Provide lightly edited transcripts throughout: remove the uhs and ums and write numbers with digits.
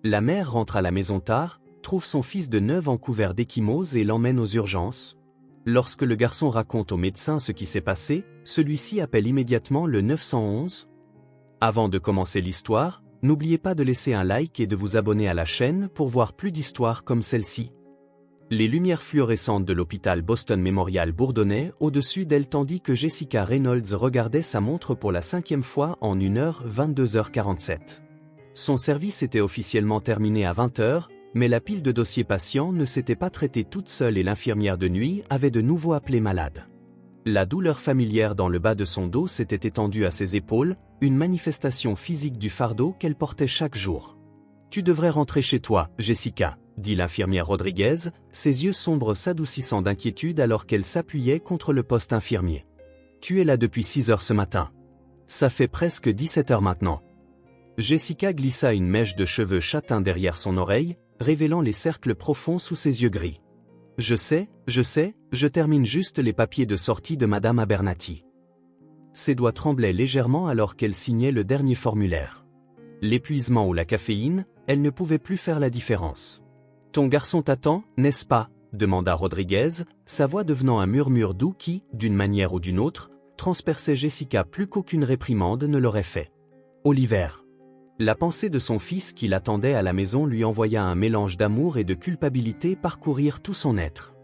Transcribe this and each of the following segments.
La mère rentre à la maison tard, trouve son fils de 9 ans couvert d'ecchymose et l'emmène aux urgences. Lorsque le garçon raconte au médecin ce qui s'est passé, celui-ci appelle immédiatement le 911. Avant de commencer l'histoire, n'oubliez pas de laisser un like et de vous abonner à la chaîne pour voir plus d'histoires comme celle-ci. Les lumières fluorescentes de l'hôpital Boston Memorial bourdonnaient au-dessus d'elle tandis que Jessica Reynolds regardait sa montre pour la 5e fois en 1h 22h47. Son service était officiellement terminé à 20h, mais la pile de dossiers patients ne s'était pas traitée toute seule et l'infirmière de nuit avait de nouveau appelé malade. La douleur familière dans le bas de son dos s'était étendue à ses épaules, une manifestation physique du fardeau qu'elle portait chaque jour. « Tu devrais rentrer chez toi, Jessica », dit l'infirmière Rodriguez, ses yeux sombres s'adoucissant d'inquiétude alors qu'elle s'appuyait contre le poste infirmier. « Tu es là depuis 6 heures ce matin. Ça fait presque 17 heures maintenant. » Jessica glissa une mèche de cheveux châtains derrière son oreille, révélant les cercles profonds sous ses yeux gris. « Je sais, je termine juste les papiers de sortie de Madame Abernathy. » Ses doigts tremblaient légèrement alors qu'elle signait le dernier formulaire. L'épuisement ou la caféine, elle ne pouvait plus faire la différence. « Ton garçon t'attend, n'est-ce pas ?» demanda Rodriguez, sa voix devenant un murmure doux qui, d'une manière ou d'une autre, transperçait Jessica plus qu'aucune réprimande ne l'aurait fait. « Oliver. » La pensée de son fils qui l'attendait à la maison lui envoya un mélange d'amour et de culpabilité parcourir tout son être.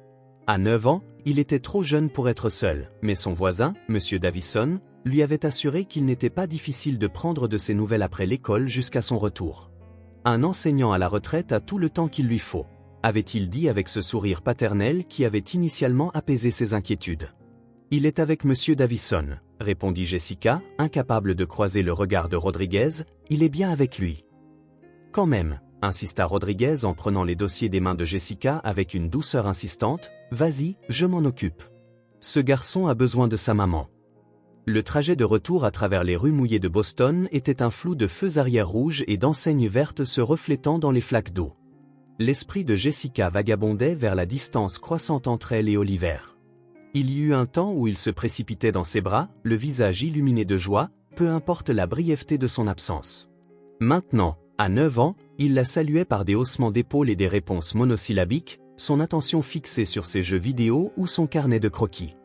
À 9 ans, il était trop jeune pour être seul, mais son voisin, M. Davison, lui avait assuré qu'il n'était pas difficile de prendre de ses nouvelles après l'école jusqu'à son retour. Un enseignant à la retraite a tout le temps qu'il lui faut, avait-il dit avec ce sourire paternel qui avait initialement apaisé ses inquiétudes. Il est avec M. Davison, répondit Jessica, incapable de croiser le regard de Rodriguez, il est bien avec lui. Quand même, insista Rodriguez en prenant les dossiers des mains de Jessica avec une douceur insistante, vas-y, je m'en occupe. Ce garçon a besoin de sa maman. Le trajet de retour à travers les rues mouillées de Boston était un flou de feux arrière rouges et d'enseignes vertes se reflétant dans les flaques d'eau. L'esprit de Jessica vagabondait vers la distance croissante entre elle et Oliver. Il y eut un temps où il se précipitait dans ses bras, le visage illuminé de joie, peu importe la brièveté de son absence. Maintenant, à 9 ans, il la saluait par des haussements d'épaules et des réponses monosyllabiques, son attention fixée sur ses jeux vidéo ou son carnet de croquis.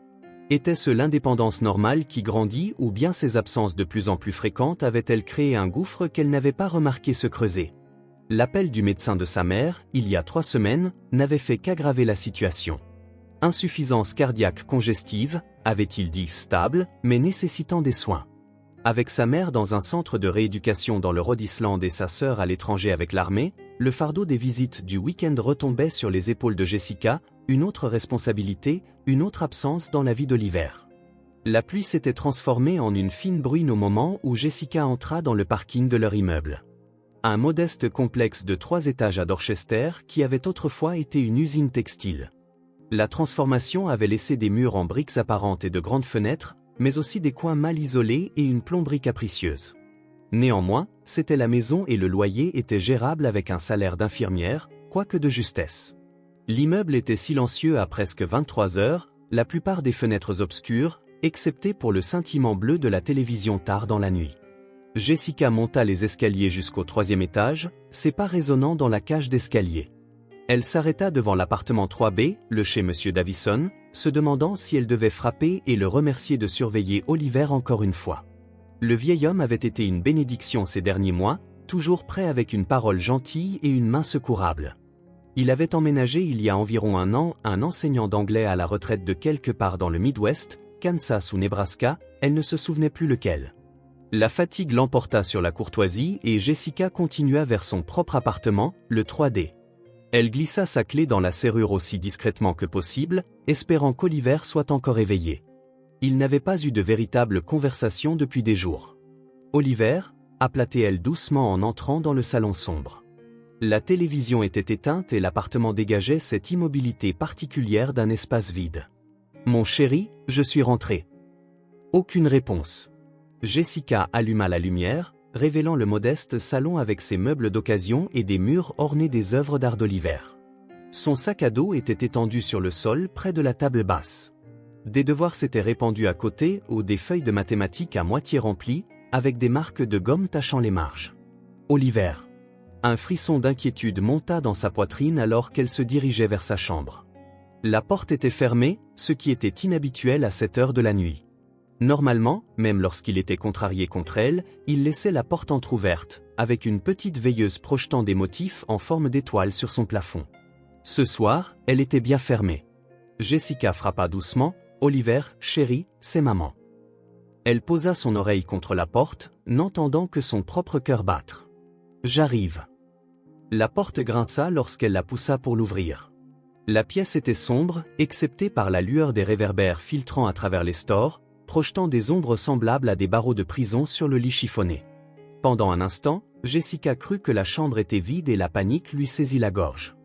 Était-ce l'indépendance normale qui grandit ou bien ses absences de plus en plus fréquentes avaient-elles créé un gouffre qu'elle n'avait pas remarqué se creuser? L'appel du médecin de sa mère, il y a 3 semaines, n'avait fait qu'aggraver la situation. Insuffisance cardiaque congestive, avait-il dit stable, mais nécessitant des soins. Avec sa mère dans un centre de rééducation dans le Rhode Island et sa sœur à l'étranger avec l'armée, le fardeau des visites du week-end retombait sur les épaules de Jessica, une autre responsabilité, une autre absence dans la vie d'Oliver. La pluie s'était transformée en une fine bruine au moment où Jessica entra dans le parking de leur immeuble. Un modeste complexe de 3 étages à Dorchester qui avait autrefois été une usine textile. La transformation avait laissé des murs en briques apparentes et de grandes fenêtres, mais aussi des coins mal isolés et une plomberie capricieuse. Néanmoins, c'était la maison et le loyer étaient gérables avec un salaire d'infirmière, quoique de justesse. L'immeuble était silencieux à presque 23 heures, la plupart des fenêtres obscures, excepté pour le scintillement bleu de la télévision tard dans la nuit. Jessica monta les escaliers jusqu'au 3e étage, ses pas résonnant dans la cage d'escalier. Elle s'arrêta devant l'appartement 3B, le chez M. Davison, se demandant si elle devait frapper et le remercier de surveiller Oliver encore une fois. Le vieil homme avait été une bénédiction ces derniers mois, toujours prêt avec une parole gentille et une main secourable. Il avait emménagé il y a environ 1 an un enseignant d'anglais à la retraite de quelque part dans le Midwest, Kansas ou Nebraska, elle ne se souvenait plus lequel. La fatigue l'emporta sur la courtoisie et Jessica continua vers son propre appartement, le 3D. Elle glissa sa clé dans la serrure aussi discrètement que possible, espérant qu'Oliver soit encore éveillé. Il n'avait pas eu de véritable conversation depuis des jours. « Oliver » appela-t-elle doucement en entrant dans le salon sombre. La télévision était éteinte et l'appartement dégageait cette immobilité particulière d'un espace vide. « Mon chéri, je suis rentré. » Aucune réponse. Jessica alluma la lumière, révélant le modeste salon avec ses meubles d'occasion et des murs ornés des œuvres d'art d'Oliver. Son sac à dos était étendu sur le sol près de la table basse. Des devoirs s'étaient répandus à côté ou des feuilles de mathématiques à moitié remplies, avec des marques de gomme tachant les marges. « Oliver. Un frisson d'inquiétude monta dans sa poitrine alors qu'elle se dirigeait vers sa chambre. La porte était fermée, ce qui était inhabituel à cette heure de la nuit. Normalement, même lorsqu'il était contrarié contre elle, il laissait la porte entr'ouverte, avec une petite veilleuse projetant des motifs en forme d'étoiles sur son plafond. Ce soir, elle était bien fermée. Jessica frappa doucement. « Oliver, chérie, c'est maman. » Elle posa son oreille contre la porte, n'entendant que son propre cœur battre. « J'arrive. » La porte grinça lorsqu'elle la poussa pour l'ouvrir. La pièce était sombre, excepté par la lueur des réverbères filtrant à travers les stores, projetant des ombres semblables à des barreaux de prison sur le lit chiffonné. Pendant un instant, Jessica crut que la chambre était vide et la panique lui saisit la gorge.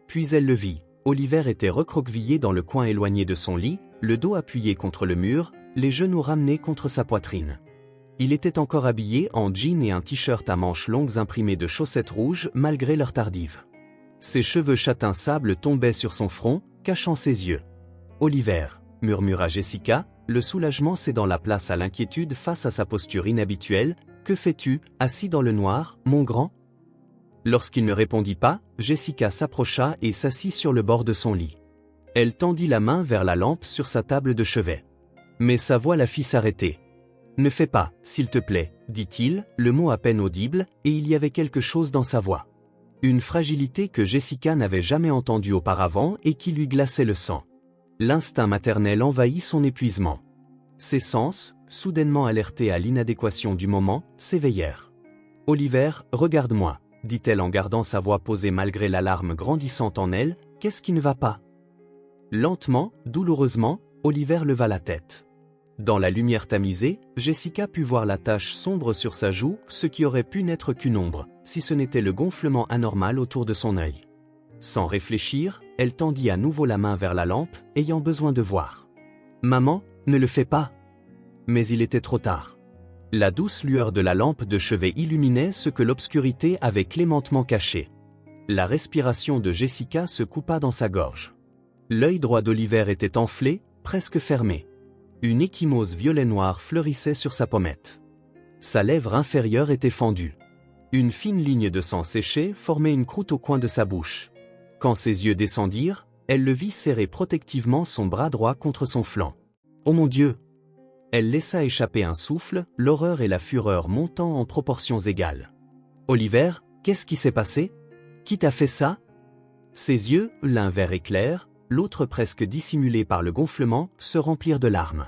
Puis elle le vit. Oliver était recroquevillé dans le coin éloigné de son lit, le dos appuyé contre le mur, les genoux ramenés contre sa poitrine. Il était encore habillé en jean et un t-shirt à manches longues imprimé de chaussettes rouges malgré l'heure tardive. Ses cheveux châtain sable tombaient sur son front, cachant ses yeux. « Oliver » murmura Jessica, le soulagement cédant la place à l'inquiétude face à sa posture inhabituelle. « Que fais-tu, assis dans le noir, mon grand ?» Lorsqu'il ne répondit pas, Jessica s'approcha et s'assit sur le bord de son lit. Elle tendit la main vers la lampe sur sa table de chevet. Mais sa voix la fit s'arrêter. « Ne fais pas, s'il te plaît, » dit-il, le mot à peine audible, et il y avait quelque chose dans sa voix. Une fragilité que Jessica n'avait jamais entendue auparavant et qui lui glaçait le sang. L'instinct maternel envahit son épuisement. Ses sens, soudainement alertés à l'inadéquation du moment, s'éveillèrent. « Oliver, regarde-moi, » dit-elle en gardant sa voix posée malgré l'alarme grandissante en elle, « qu'est-ce qui ne va pas ?» Lentement, douloureusement, Oliver leva la tête. Dans la lumière tamisée, Jessica put voir la tache sombre sur sa joue, ce qui aurait pu n'être qu'une ombre, si ce n'était le gonflement anormal autour de son œil. Sans réfléchir, elle tendit à nouveau la main vers la lampe, ayant besoin de voir. « Maman, ne le fais pas !» Mais il était trop tard. La douce lueur de la lampe de chevet illuminait ce que l'obscurité avait clémentement caché. La respiration de Jessica se coupa dans sa gorge. L'œil droit d'Oliver était enflé, presque fermé. Une ecchymose violet-noir fleurissait sur sa pommette. Sa lèvre inférieure était fendue. Une fine ligne de sang séché formait une croûte au coin de sa bouche. Quand ses yeux descendirent, elle le vit serrer protectivement son bras droit contre son flanc. « Oh mon Dieu !» Elle laissa échapper un souffle, l'horreur et la fureur montant en proportions égales. « Oliver, qu'est-ce qui s'est passé? Qui t'a fait ça ?» Ses yeux, l'un vert et clair, l'autre presque dissimulé par le gonflement, se remplirent de larmes.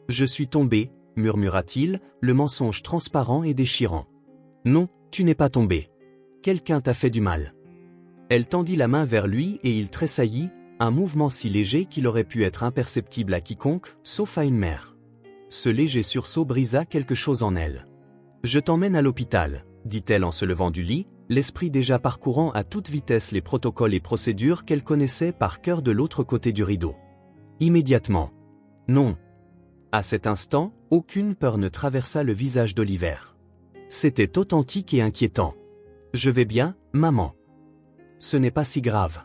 « Je suis tombé, » murmura-t-il, le mensonge transparent et déchirant. « Non, tu n'es pas tombé. Quelqu'un t'a fait du mal. » Elle tendit la main vers lui et il tressaillit, un mouvement si léger qu'il aurait pu être imperceptible à quiconque, sauf à une mère. Ce léger sursaut brisa quelque chose en elle. « Je t'emmène à l'hôpital, » dit-elle en se levant du lit, l'esprit déjà parcourant à toute vitesse les protocoles et procédures qu'elle connaissait par cœur de l'autre côté du rideau. Immédiatement. Non. À cet instant, aucune peur ne traversa le visage d'Oliver. C'était authentique et inquiétant. « Je vais bien, maman. Ce n'est pas si grave. »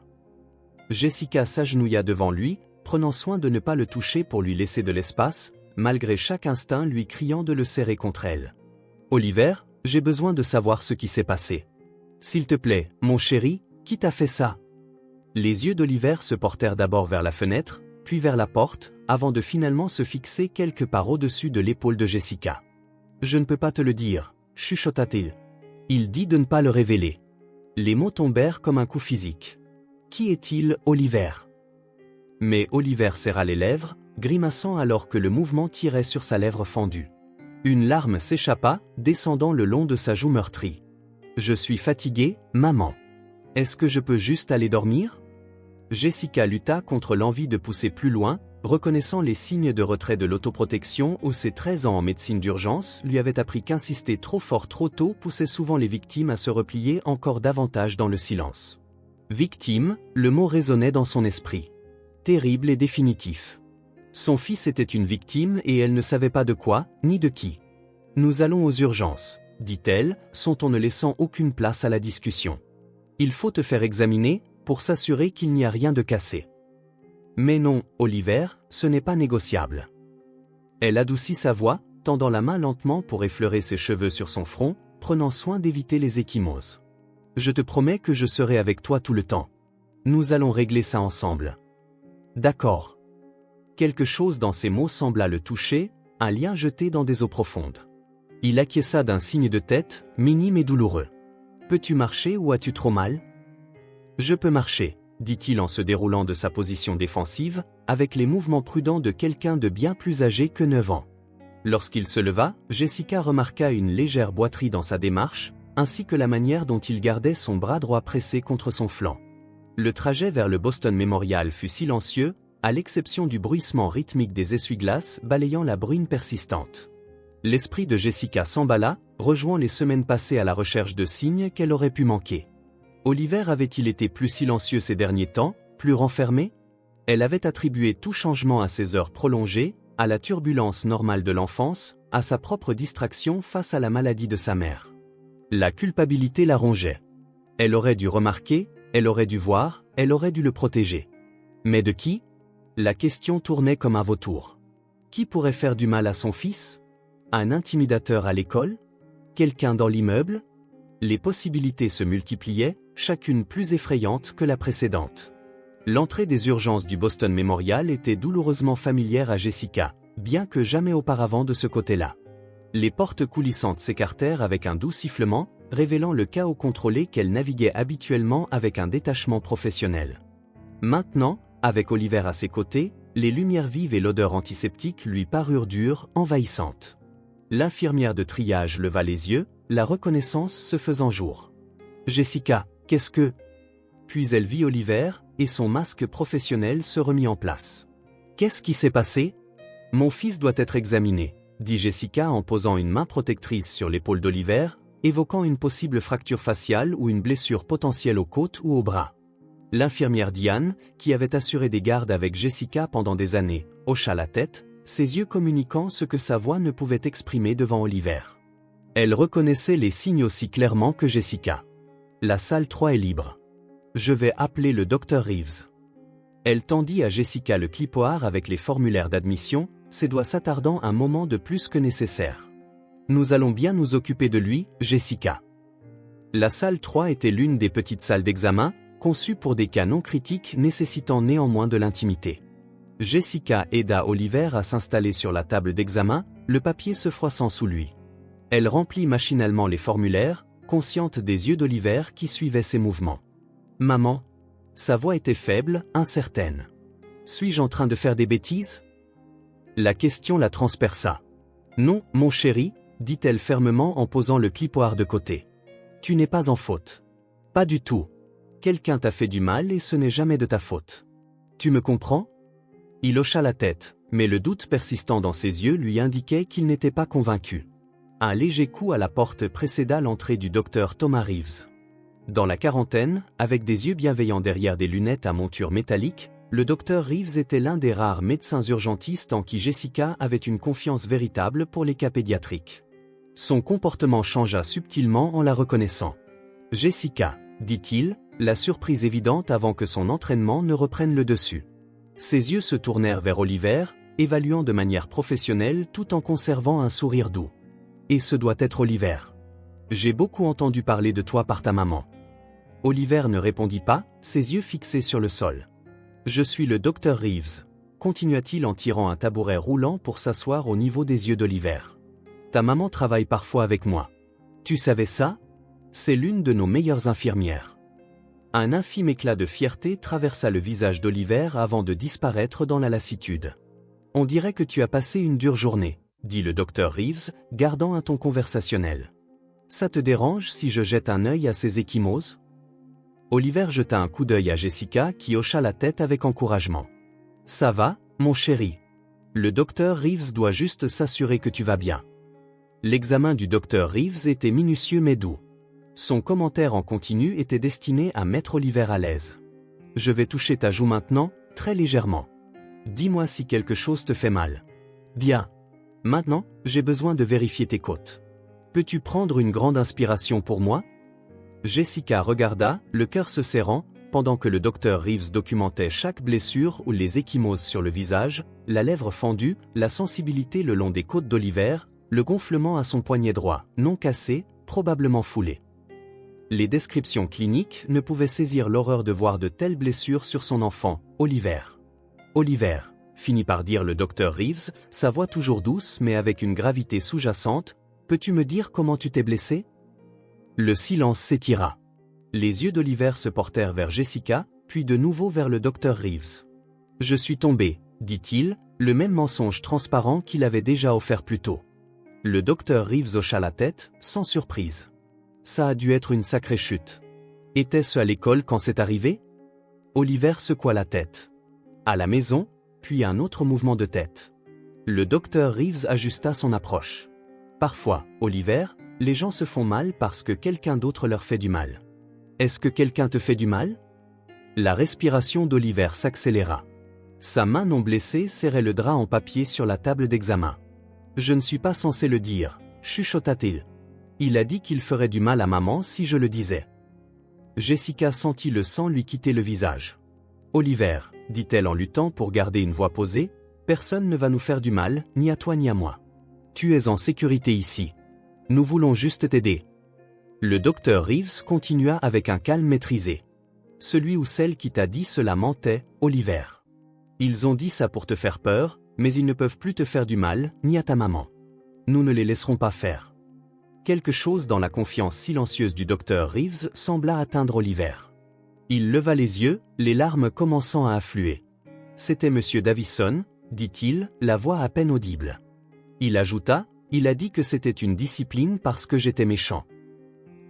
Jessica s'agenouilla devant lui, prenant soin de ne pas le toucher pour lui laisser de l'espace, malgré chaque instinct lui criant de le serrer contre elle. « Oliver, j'ai besoin de savoir ce qui s'est passé. S'il te plaît, mon chéri, qui t'a fait ça ?» Les yeux d'Oliver se portèrent d'abord vers la fenêtre, puis vers la porte, avant de finalement se fixer quelque part au-dessus de l'épaule de Jessica. « Je ne peux pas te le dire, » chuchota-t-il. Il dit de ne pas le révéler. Les mots tombèrent comme un coup physique. « Qui est-il, Oliver ?» Mais Oliver serra les lèvres, grimaçant alors que le mouvement tirait sur sa lèvre fendue. Une larme s'échappa, descendant le long de sa joue meurtrie. « Je suis fatigué, maman. Est-ce que je peux juste aller dormir ?» Jessica lutta contre l'envie de pousser plus loin, reconnaissant les signes de retrait de l'autoprotection où ses 13 ans en médecine d'urgence lui avaient appris qu'insister trop fort trop tôt poussait souvent les victimes à se replier encore davantage dans le silence. Victime, le mot résonnait dans son esprit. Terrible et définitif. Son fils était une victime et elle ne savait pas de quoi, ni de qui. « Nous allons aux urgences, » dit-elle, son ton ne laissant aucune place à la discussion. « Il faut te faire examiner, pour s'assurer qu'il n'y a rien de cassé. » « Mais non, Oliver, ce n'est pas négociable. » Elle adoucit sa voix, tendant la main lentement pour effleurer ses cheveux sur son front, prenant soin d'éviter les ecchymoses. « Je te promets que je serai avec toi tout le temps. Nous allons régler ça ensemble. D'accord. Quelque chose dans ces mots sembla le toucher, un lien jeté dans des eaux profondes. Il acquiesça d'un signe de tête, minime et douloureux. Peux-tu marcher ou as-tu trop mal? Je peux marcher, dit-il en se déroulant de sa position défensive, avec les mouvements prudents de quelqu'un de bien plus âgé que 9 ans. Lorsqu'il se leva, Jessica remarqua une légère boiterie dans sa démarche, ainsi que la manière dont il gardait son bras droit pressé contre son flanc. Le trajet vers le Boston Memorial fut silencieux, à l'exception du bruissement rythmique des essuie-glaces balayant la bruine persistante. L'esprit de Jessica s'emballa, rejoint les semaines passées à la recherche de signes qu'elle aurait pu manquer. Oliver avait-il été plus silencieux ces derniers temps, plus renfermé? Elle avait attribué tout changement à ses heures prolongées, à la turbulence normale de l'enfance, à sa propre distraction face à la maladie de sa mère. La culpabilité la rongeait. Elle aurait dû remarquer, elle aurait dû voir, elle aurait dû le protéger. Mais de qui? La question tournait comme un vautour. Qui pourrait faire du mal à son fils? Un intimidateur à l'école? Quelqu'un dans l'immeuble? Les possibilités se multipliaient, chacune plus effrayante que la précédente. L'entrée des urgences du Boston Memorial était douloureusement familière à Jessica, bien que jamais auparavant de ce côté-là. Les portes coulissantes s'écartèrent avec un doux sifflement, révélant le chaos contrôlé qu'elle naviguait habituellement avec un détachement professionnel. Maintenant, avec Oliver à ses côtés, les lumières vives et l'odeur antiseptique lui parurent dures, envahissantes. L'infirmière de triage leva les yeux, la reconnaissance se faisant jour. « Jessica, qu'est-ce que… » Puis elle vit Oliver, et son masque professionnel se remit en place. « Qu'est-ce qui s'est passé? »« Mon fils doit être examiné, » dit Jessica en posant une main protectrice sur l'épaule d'Oliver, évoquant une possible fracture faciale ou une blessure potentielle aux côtes ou aux bras. L'infirmière Diane, qui avait assuré des gardes avec Jessica pendant des années, hocha la tête, ses yeux communiquant ce que sa voix ne pouvait exprimer devant Oliver. Elle reconnaissait les signes aussi clairement que Jessica. La salle 3 est libre. Je vais appeler le Dr Reeves. Elle tendit à Jessica le clipoir avec les formulaires d'admission, ses doigts s'attardant un moment de plus que nécessaire. Nous allons bien nous occuper de lui, Jessica. La salle 3 était l'une des petites salles d'examen, conçue pour des cas non critiques nécessitant néanmoins de l'intimité. Jessica aida Oliver à s'installer sur la table d'examen, le papier se froissant sous lui. Elle remplit machinalement les formulaires, consciente des yeux d'Oliver qui suivaient ses mouvements. « Maman ?» Sa voix était faible, incertaine. « Suis-je en train de faire des bêtises ?» La question la transperça. « Non, mon chéri, » dit-elle fermement en posant le clipoir de côté. « Tu n'es pas en faute. Pas du tout. Quelqu'un t'a fait du mal et ce n'est jamais de ta faute. Tu me comprends ?» Il hocha la tête, mais le doute persistant dans ses yeux lui indiquait qu'il n'était pas convaincu. Un léger coup à la porte précéda l'entrée du docteur Thomas Reeves. Dans la quarantaine, avec des yeux bienveillants derrière des lunettes à monture métallique, le docteur Reeves était l'un des rares médecins urgentistes en qui Jessica avait une confiance véritable pour les cas pédiatriques. Son comportement changea subtilement en la reconnaissant. « Jessica », dit-il, la surprise évidente avant que son entraînement ne reprenne le dessus. Ses yeux se tournèrent vers Oliver, évaluant de manière professionnelle tout en conservant un sourire doux. « Et ce doit être Oliver. J'ai beaucoup entendu parler de toi par ta maman. » Oliver ne répondit pas, ses yeux fixés sur le sol. « Je suis le docteur Reeves, » continua-t-il en tirant un tabouret roulant pour s'asseoir au niveau des yeux d'Oliver. « Ta maman travaille parfois avec moi. Tu savais ça? C'est l'une de nos meilleures infirmières. » Un infime éclat de fierté traversa le visage d'Oliver avant de disparaître dans la lassitude. « On dirait que tu as passé une dure journée, » dit le docteur Reeves, gardant un ton conversationnel. « Ça te dérange si je jette un œil à ces ecchymoses ?» Oliver jeta un coup d'œil à Jessica qui hocha la tête avec encouragement. « Ça va, mon chéri. Le docteur Reeves doit juste s'assurer que tu vas bien. » L'examen du docteur Reeves était minutieux mais doux. Son commentaire en continu était destiné à mettre Oliver à l'aise. « Je vais toucher ta joue maintenant, très légèrement. Dis-moi si quelque chose te fait mal. »« Bien. Maintenant, j'ai besoin de vérifier tes côtes. Peux-tu prendre une grande inspiration pour moi ?» Jessica regarda, le cœur se serrant, pendant que le docteur Reeves documentait chaque blessure ou les ecchymoses sur le visage, la lèvre fendue, la sensibilité le long des côtes d'Oliver, le gonflement à son poignet droit, non cassé, probablement foulé. « Les descriptions cliniques ne pouvaient saisir l'horreur de voir de telles blessures sur son enfant, Oliver. Oliver, finit par dire le docteur Reeves, sa voix toujours douce mais avec une gravité sous-jacente, peux-tu me dire comment tu t'es blessé? Le silence s'étira. Les yeux d'Oliver se portèrent vers Jessica, puis de nouveau vers le docteur Reeves. Je suis tombé, dit-il, le même mensonge transparent qu'il avait déjà offert plus tôt. Le docteur Reeves hocha la tête, sans surprise. Ça a dû être une sacrée chute. Était-ce à l'école quand c'est arrivé? Oliver secoua la tête. À la maison, puis un autre mouvement de tête. Le docteur Reeves ajusta son approche. Parfois, Oliver, les gens se font mal parce que quelqu'un d'autre leur fait du mal. Est-ce que quelqu'un te fait du mal? La respiration d'Oliver s'accéléra. Sa main non blessée serrait le drap en papier sur la table d'examen. Je ne suis pas censé le dire, chuchota-t-il. Il a dit qu'il ferait du mal à maman si je le disais. Jessica sentit le sang lui quitter le visage. Oliver, dit-elle en luttant pour garder une voix posée, personne ne va nous faire du mal, ni à toi ni à moi. Tu es en sécurité ici. Nous voulons juste t'aider. Le docteur Reeves continua avec un calme maîtrisé. Celui ou celle qui t'a dit cela mentait, Oliver. Ils ont dit ça pour te faire peur, mais ils ne peuvent plus te faire du mal, ni à ta maman. Nous ne les laisserons pas faire. Quelque chose dans la confiance silencieuse du docteur Reeves sembla atteindre Oliver. Il leva les yeux, les larmes commençant à affluer. C'était Monsieur Davison, dit-il, la voix à peine audible. Il ajouta, il a dit que c'était une discipline parce que j'étais méchant.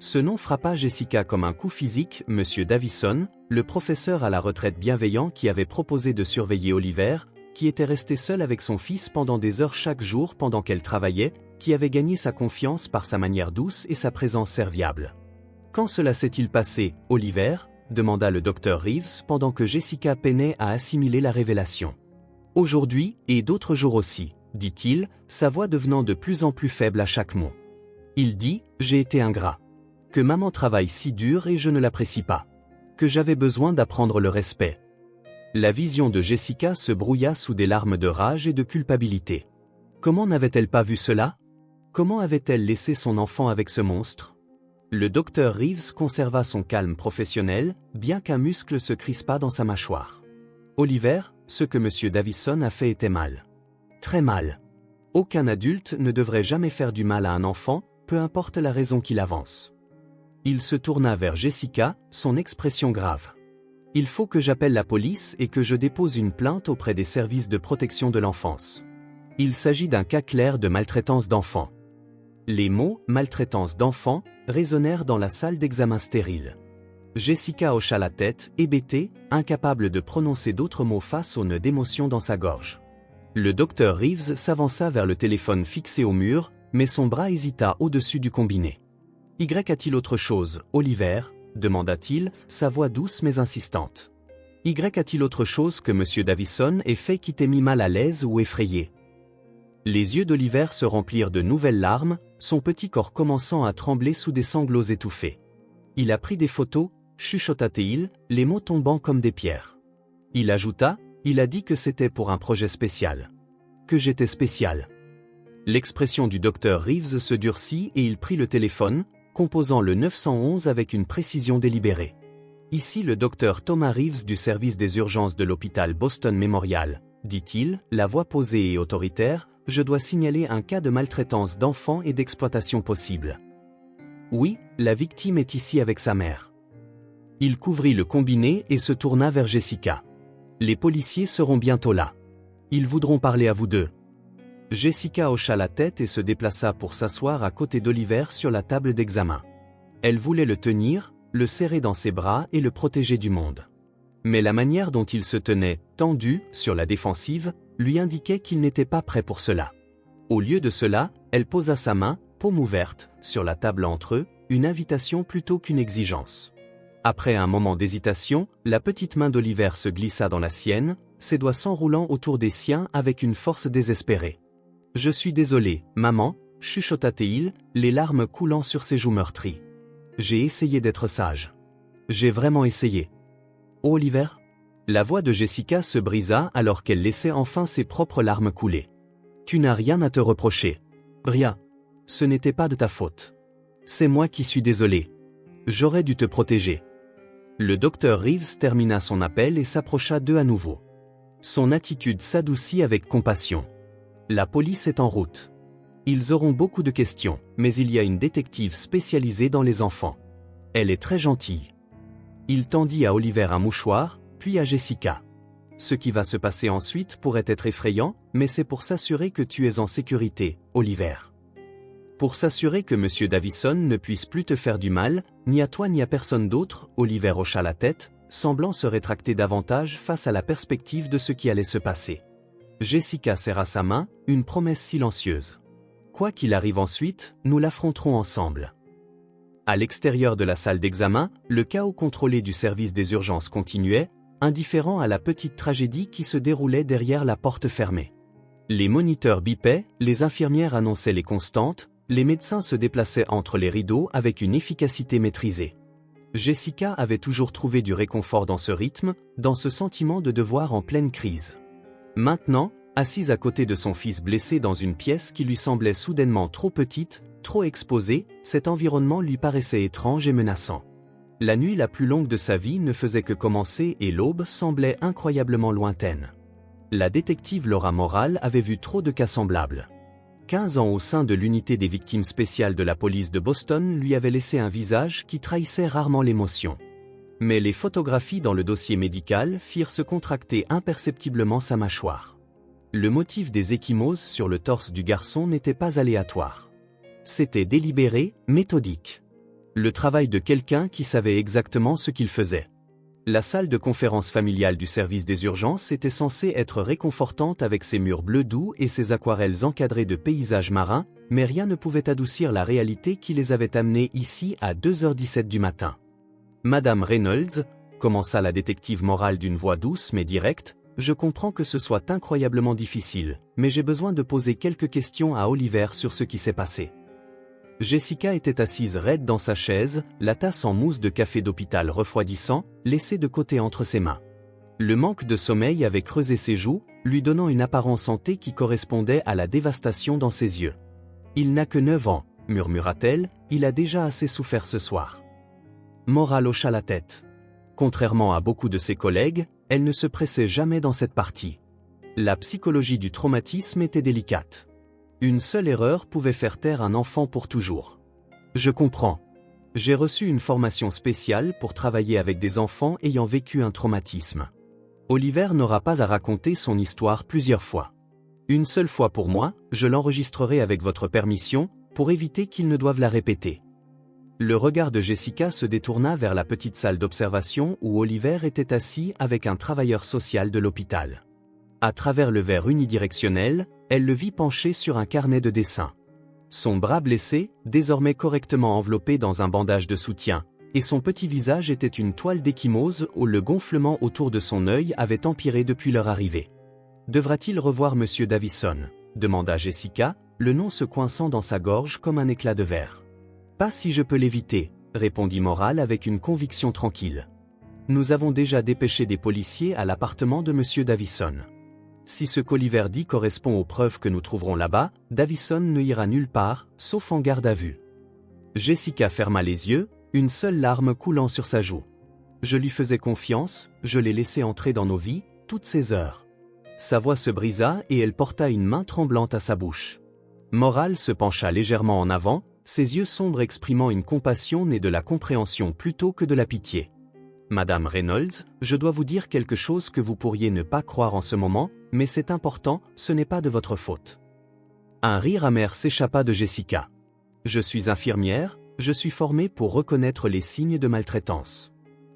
Ce nom frappa Jessica comme un coup physique. Monsieur Davison, le professeur à la retraite bienveillant qui avait proposé de surveiller Oliver, qui était resté seul avec son fils pendant des heures chaque jour pendant qu'elle travaillait, qui avait gagné sa confiance par sa manière douce et sa présence serviable. Quand cela s'est-il passé, Oliver? Demanda le docteur Reeves pendant que Jessica peinait à assimiler la révélation. Aujourd'hui, et d'autres jours aussi, dit-il, sa voix devenant de plus en plus faible à chaque mot. Il dit, j'ai été ingrat. Que maman travaille si dur et je ne l'apprécie pas. Que j'avais besoin d'apprendre le respect. La vision de Jessica se brouilla sous des larmes de rage et de culpabilité. Comment n'avait-elle pas vu cela? Comment avait-elle laissé son enfant avec ce monstre? Le docteur Reeves conserva son calme professionnel, bien qu'un muscle se crispa dans sa mâchoire. Oliver, ce que Monsieur Davison a fait était mal. Très mal. Aucun adulte ne devrait jamais faire du mal à un enfant, peu importe la raison qu'il avance. Il se tourna vers Jessica, son expression grave. Il faut que j'appelle la police et que je dépose une plainte auprès des services de protection de l'enfance. Il s'agit d'un cas clair de maltraitance d'enfants. Les mots « maltraitance d'enfants » résonnèrent dans la salle d'examen stérile. Jessica hocha la tête, hébétée, incapable de prononcer d'autres mots face au nœud d'émotion dans sa gorge. Le docteur Reeves s'avança vers le téléphone fixé au mur, mais son bras hésita au-dessus du combiné. « Y a-t-il autre chose, Oliver ?» demanda-t-il, sa voix douce mais insistante. « Y a-t-il autre chose que Monsieur Davison ait fait qui t'ait mis mal à l'aise ou effrayé ?» Les yeux d'Oliver se remplirent de nouvelles larmes, son petit corps commençant à trembler sous des sanglots étouffés. Il a pris des photos, chuchota-t-il, les mots tombant comme des pierres. Il ajouta, il a dit que c'était pour un projet spécial. Que j'étais spécial. L'expression du docteur Reeves se durcit et il prit le téléphone, composant le 911 avec une précision délibérée. Ici le docteur Thomas Reeves du service des urgences de l'hôpital Boston Memorial, dit-il, la voix posée et autoritaire, je dois signaler un cas de maltraitance d'enfants et d'exploitation possible. Oui, la victime est ici avec sa mère. Il couvrit le combiné et se tourna vers Jessica. Les policiers seront bientôt là. Ils voudront parler à vous deux. Jessica hocha la tête et se déplaça pour s'asseoir à côté d'Oliver sur la table d'examen. Elle voulait le tenir, le serrer dans ses bras et le protéger du monde. Mais la manière dont il se tenait, tendu, sur la défensive, lui indiquait qu'il n'était pas prêt pour cela. Au lieu de cela, elle posa sa main, paume ouverte, sur la table entre eux, une invitation plutôt qu'une exigence. Après un moment d'hésitation, la petite main d'Oliver se glissa dans la sienne, ses doigts s'enroulant autour des siens avec une force désespérée. « Je suis désolé, maman » chuchota-t-il, les larmes coulant sur ses joues meurtries. « J'ai essayé d'être sage. J'ai vraiment essayé. » « Oh Oliver ?» La voix de Jessica se brisa alors qu'elle laissait enfin ses propres larmes couler. « Tu n'as rien à te reprocher. Rien. Ce n'était pas de ta faute. C'est moi qui suis désolé. J'aurais dû te protéger. Le docteur Reeves termina son appel et s'approcha d'eux à nouveau. Son attitude s'adoucit avec compassion. La police est en route. Ils auront beaucoup de questions, mais il y a une détective spécialisée dans les enfants. Elle est très gentille. Il tendit à Oliver un mouchoir, puis à Jessica. Ce qui va se passer ensuite pourrait être effrayant, mais c'est pour s'assurer que tu es en sécurité, Oliver. Pour s'assurer que M. Davison ne puisse plus te faire du mal, ni à toi ni à personne d'autre, Oliver hocha la tête, semblant se rétracter davantage face à la perspective de ce qui allait se passer. Jessica serra sa main, une promesse silencieuse. Quoi qu'il arrive ensuite, nous l'affronterons ensemble. À l'extérieur de la salle d'examen, le chaos contrôlé du service des urgences continuait, indifférent à la petite tragédie qui se déroulait derrière la porte fermée. Les moniteurs bipaient, les infirmières annonçaient les constantes, les médecins se déplaçaient entre les rideaux avec une efficacité maîtrisée. Jessica avait toujours trouvé du réconfort dans ce rythme, dans ce sentiment de devoir en pleine crise. Maintenant, assise à côté de son fils blessé dans une pièce qui lui semblait soudainement trop petite, trop exposée, cet environnement lui paraissait étrange et menaçant. La nuit la plus longue de sa vie ne faisait que commencer et l'aube semblait incroyablement lointaine. La détective Laura Morale avait vu trop de cas semblables. 15 ans au sein de l'unité des victimes spéciales de la police de Boston lui avaient laissé un visage qui trahissait rarement l'émotion. Mais les photographies dans le dossier médical firent se contracter imperceptiblement sa mâchoire. Le motif des ecchymoses sur le torse du garçon n'était pas aléatoire. C'était délibéré, méthodique. Le travail de quelqu'un qui savait exactement ce qu'il faisait. La salle de conférence familiale du service des urgences était censée être réconfortante avec ses murs bleus doux et ses aquarelles encadrées de paysages marins, mais rien ne pouvait adoucir la réalité qui les avait amenés ici à 2h17 du matin. Madame Reynolds, commença la détective Morale d'une voix douce mais directe, je comprends que ce soit incroyablement difficile, mais j'ai besoin de poser quelques questions à Oliver sur ce qui s'est passé. Jessica était assise raide dans sa chaise, la tasse en mousse de café d'hôpital refroidissant, laissée de côté entre ses mains. Le manque de sommeil avait creusé ses joues, lui donnant une apparence santé qui correspondait à la dévastation dans ses yeux. « Il n'a que 9 ans, murmura-t-elle, il a déjà assez souffert ce soir. » Morale hocha la tête. Contrairement à beaucoup de ses collègues, elle ne se pressait jamais dans cette partie. La psychologie du traumatisme était délicate. Une seule erreur pouvait faire taire un enfant pour toujours. Je comprends. J'ai reçu une formation spéciale pour travailler avec des enfants ayant vécu un traumatisme. Oliver n'aura pas à raconter son histoire plusieurs fois. Une seule fois pour moi, je l'enregistrerai avec votre permission, pour éviter qu'il ne doive la répéter. Le regard de Jessica se détourna vers la petite salle d'observation où Oliver était assis avec un travailleur social de l'hôpital. À travers le verre unidirectionnel, elle le vit penché sur un carnet de dessin. Son bras blessé, désormais correctement enveloppé dans un bandage de soutien, et son petit visage était une toile d'ecchymose où le gonflement autour de son œil avait empiré depuis leur arrivée. « Devra-t-il revoir M. Davison ?» demanda Jessica, le nom se coinçant dans sa gorge comme un éclat de verre. « Pas si je peux l'éviter, » répondit Morale avec une conviction tranquille. « Nous avons déjà dépêché des policiers à l'appartement de M. Davison. Si ce qu'Oliver dit correspond aux preuves que nous trouverons là-bas, Davison ne ira nulle part, sauf en garde à vue. » Jessica ferma les yeux, une seule larme coulant sur sa joue. Je lui faisais confiance, je l'ai laissé entrer dans nos vies, toutes ces heures. Sa voix se brisa et elle porta une main tremblante à sa bouche. Morale se pencha légèrement en avant, ses yeux sombres exprimant une compassion née de la compréhension plutôt que de la pitié. « Madame Reynolds, je dois vous dire quelque chose que vous pourriez ne pas croire en ce moment, mais c'est important, ce n'est pas de votre faute. » Un rire amer s'échappa de Jessica. « Je suis infirmière, je suis formée pour reconnaître les signes de maltraitance.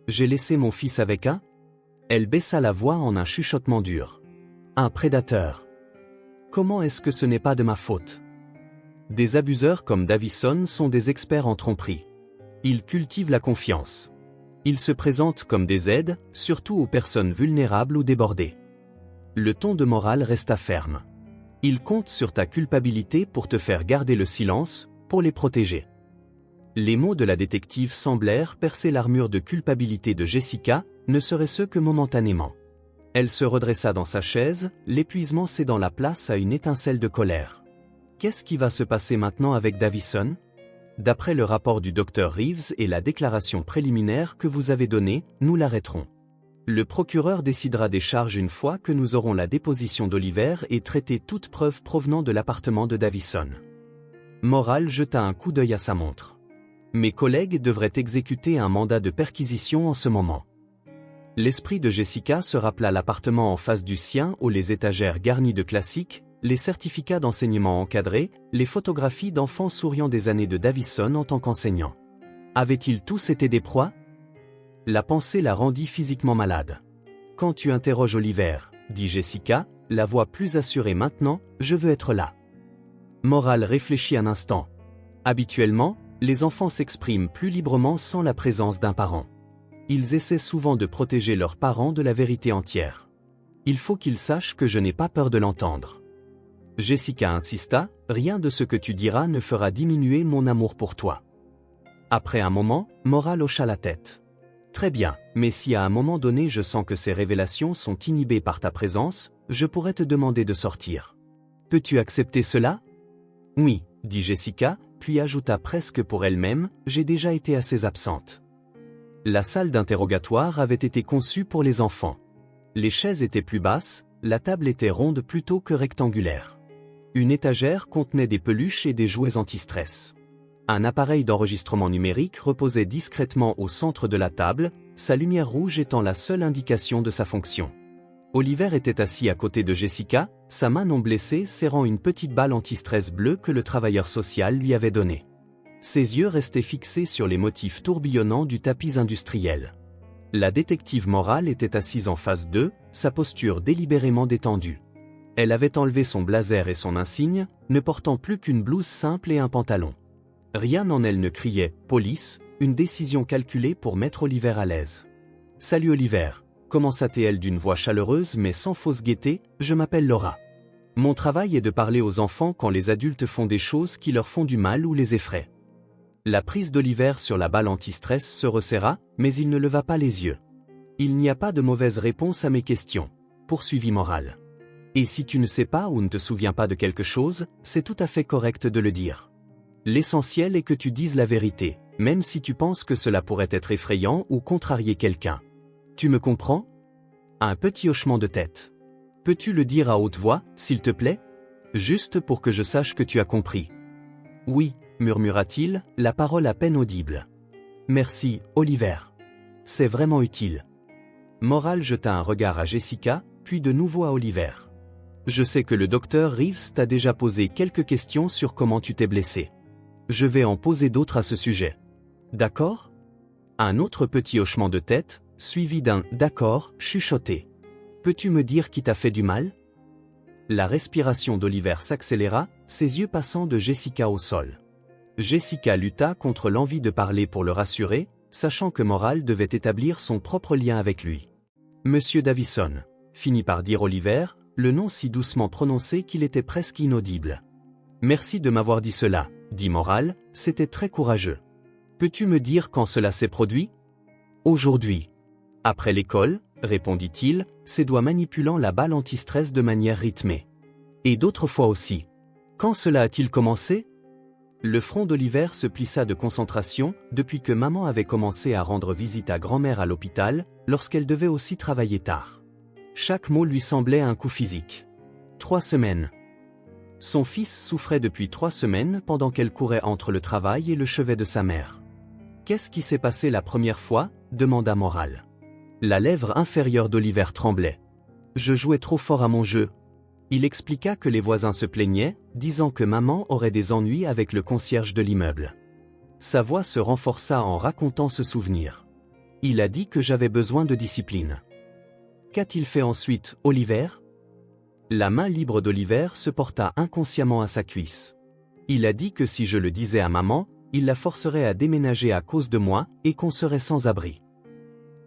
J'ai laissé mon fils avec un ?» Elle baissa la voix en un chuchotement dur. « Un prédateur. Comment est-ce que ce n'est pas de ma faute ? Des abuseurs comme Davison sont des experts en tromperie. Ils cultivent la confiance. Ils se présentent comme des aides, surtout aux personnes vulnérables ou débordées. » Le ton de Morale resta ferme. « Ils comptent sur ta culpabilité pour te faire garder le silence, pour les protéger. » Les mots de la détective semblèrent percer l'armure de culpabilité de Jessica, ne serait-ce que momentanément. Elle se redressa dans sa chaise, l'épuisement cédant la place à une étincelle de colère. Qu'est-ce qui va se passer maintenant avec Davison ? D'après le rapport du docteur Reeves et la déclaration préliminaire que vous avez donnée, nous l'arrêterons. Le procureur décidera des charges une fois que nous aurons la déposition d'Oliver et traité toute preuve provenant de l'appartement de Davison. Morale jeta un coup d'œil à sa montre. Mes collègues devraient exécuter un mandat de perquisition en ce moment. L'esprit de Jessica se rappela l'appartement en face du sien où les étagères garnies de classiques, les certificats d'enseignement encadrés, les photographies d'enfants souriants des années de Davison en tant qu'enseignant. Avaient-ils tous été des proies? La pensée la rendit physiquement malade. Quand tu interroges Oliver, dit Jessica, la voix plus assurée maintenant, je veux être là. Morale réfléchit un instant. Habituellement, les enfants s'expriment plus librement sans la présence d'un parent. Ils essaient souvent de protéger leurs parents de la vérité entière. Il faut qu'ils sachent que je n'ai pas peur de l'entendre. Jessica insista, rien de ce que tu diras ne fera diminuer mon amour pour toi. Après un moment, Morale hocha la tête. Très bien, mais si à un moment donné je sens que ces révélations sont inhibées par ta présence, je pourrais te demander de sortir. Peux-tu accepter cela? Oui, dit Jessica, puis ajouta presque pour elle-même, j'ai déjà été assez absente. La salle d'interrogatoire avait été conçue pour les enfants. Les chaises étaient plus basses, la table était ronde plutôt que rectangulaire. Une étagère contenait des peluches et des jouets anti-stress. Un appareil d'enregistrement numérique reposait discrètement au centre de la table, sa lumière rouge étant la seule indication de sa fonction. Oliver était assis à côté de Jessica, sa main non blessée serrant une petite balle anti-stress bleue que le travailleur social lui avait donnée. Ses yeux restaient fixés sur les motifs tourbillonnants du tapis industriel. La détective Morale était assise en face d'eux, sa posture délibérément détendue. Elle avait enlevé son blazer et son insigne, ne portant plus qu'une blouse simple et un pantalon. Rien en elle ne criait « police », une décision calculée pour mettre Oliver à l'aise. « Salut Oliver », commença-t-elle d'une voix chaleureuse mais sans fausse gaieté, « je m'appelle Laura. Mon travail est de parler aux enfants quand les adultes font des choses qui leur font du mal ou les effraient. » La prise d'Oliver sur la balle anti-stress se resserra, mais il ne leva pas les yeux. « Il n'y a pas de mauvaise réponse à mes questions », poursuivit Morale. « Et si tu ne sais pas ou ne te souviens pas de quelque chose, c'est tout à fait correct de le dire. L'essentiel est que tu dises la vérité, même si tu penses que cela pourrait être effrayant ou contrarier quelqu'un. Tu me comprends? » Un petit hochement de tête. « Peux-tu le dire à haute voix, s'il te plaît? Juste pour que je sache que tu as compris. »« Oui, » murmura-t-il, la parole à peine audible. « Merci, Oliver. C'est vraiment utile. » Morale jeta un regard à Jessica, puis de nouveau à Oliver. « Je sais que le docteur Reeves t'a déjà posé quelques questions sur comment tu t'es blessé. Je vais en poser d'autres à ce sujet. D'accord? » Un autre petit hochement de tête, suivi d'un « d'accord » chuchoté. « Peux-tu me dire qui t'a fait du mal? » La respiration d'Oliver s'accéléra, ses yeux passant de Jessica au sol. Jessica lutta contre l'envie de parler pour le rassurer, sachant que Morale devait établir son propre lien avec lui. « Monsieur Davison », finit par dire Oliver, le nom si doucement prononcé qu'il était presque inaudible. « Merci de m'avoir dit cela, » dit Morale, c'était très courageux. « Peux-tu me dire quand cela s'est produit? » Aujourd'hui. Après l'école, répondit-il, ses doigts manipulant la balle anti-stress de manière rythmée. Et d'autres fois aussi. Quand cela a-t-il commencé? Le front d'Oliver se plissa de concentration, depuis que maman avait commencé à rendre visite à grand-mère à l'hôpital, lorsqu'elle devait aussi travailler tard. Chaque mot lui semblait un coup physique. 3 semaines. Son fils souffrait depuis 3 semaines pendant qu'elle courait entre le travail et le chevet de sa mère. Qu'est-ce qui s'est passé la première fois? Demanda Morale. La lèvre inférieure d'Oliver tremblait. Je jouais trop fort à mon jeu. Il expliqua que les voisins se plaignaient, disant que maman aurait des ennuis avec le concierge de l'immeuble. Sa voix se renforça en racontant ce souvenir. Il a dit que j'avais besoin de discipline. Qu'a-t-il fait ensuite, Oliver? La main libre d'Oliver se porta inconsciemment à sa cuisse. Il a dit que si je le disais à maman, il la forcerait à déménager à cause de moi et qu'on serait sans abri.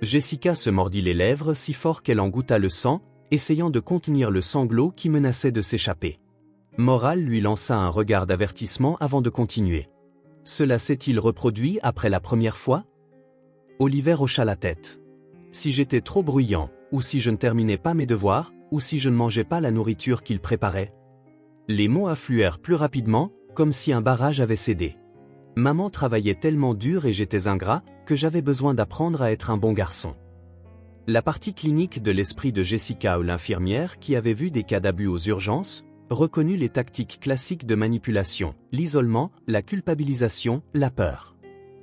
Jessica se mordit les lèvres si fort qu'elle en goûta le sang, essayant de contenir le sanglot qui menaçait de s'échapper. Morale lui lança un regard d'avertissement avant de continuer. Cela s'est-il reproduit après la première fois? Oliver hocha la tête. Si j'étais trop bruyant, ou si je ne terminais pas mes devoirs, ou si je ne mangeais pas la nourriture qu'il préparait. Les mots affluèrent plus rapidement, comme si un barrage avait cédé. Maman travaillait tellement dur et j'étais ingrat, que j'avais besoin d'apprendre à être un bon garçon. La partie clinique de l'esprit de Jessica ou l'infirmière qui avait vu des cas d'abus aux urgences, reconnu les tactiques classiques de manipulation, l'isolement, la culpabilisation, la peur.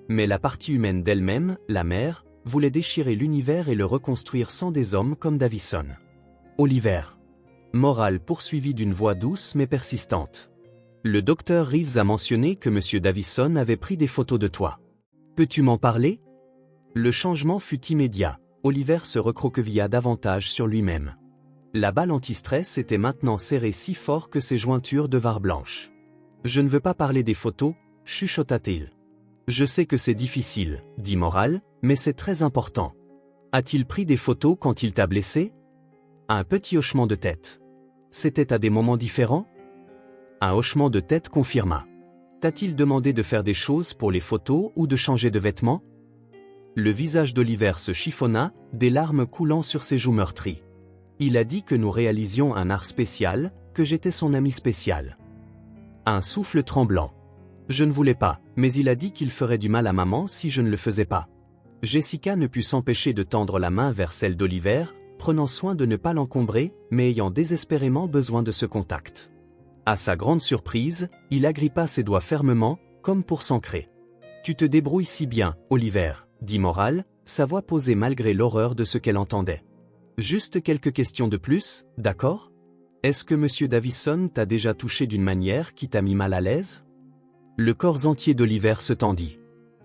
Mais la partie humaine d'elle-même, la mère, voulait déchirer l'univers et le reconstruire sans des hommes comme Davison. Oliver. Morale poursuivie d'une voix douce mais persistante. Le docteur Reeves a mentionné que M. Davison avait pris des photos de toi. Peux-tu m'en parler? Le changement fut immédiat. Oliver se recroquevilla davantage sur lui-même. La balle anti-stress était maintenant serrée si fort que ses jointures devinrent blanches. Je ne veux pas parler des photos, chuchota-t-il. Je sais que c'est difficile, dit Morale, mais c'est très important. A-t-il pris des photos quand il t'a blessé? Un petit hochement de tête. C'était à des moments différents? Un hochement de tête confirma. T'a-t-il demandé de faire des choses pour les photos ou de changer de vêtements? Le visage d'Oliver se chiffonna, des larmes coulant sur ses joues meurtries. Il a dit que nous réalisions un art spécial, que j'étais son ami spécial. Un souffle tremblant. Je ne voulais pas, mais il a dit qu'il ferait du mal à maman si je ne le faisais pas. Jessica ne put s'empêcher de tendre la main vers celle d'Oliver, prenant soin de ne pas l'encombrer, mais ayant désespérément besoin de ce contact. À sa grande surprise, il agrippa ses doigts fermement, comme pour s'ancrer. « Tu te débrouilles si bien, Oliver, » dit Morale, sa voix posée malgré l'horreur de ce qu'elle entendait. « Juste quelques questions de plus, d'accord? Est-ce que M. Davison t'a déjà touché d'une manière qui t'a mis mal à l'aise ?» Le corps entier d'Oliver se tendit.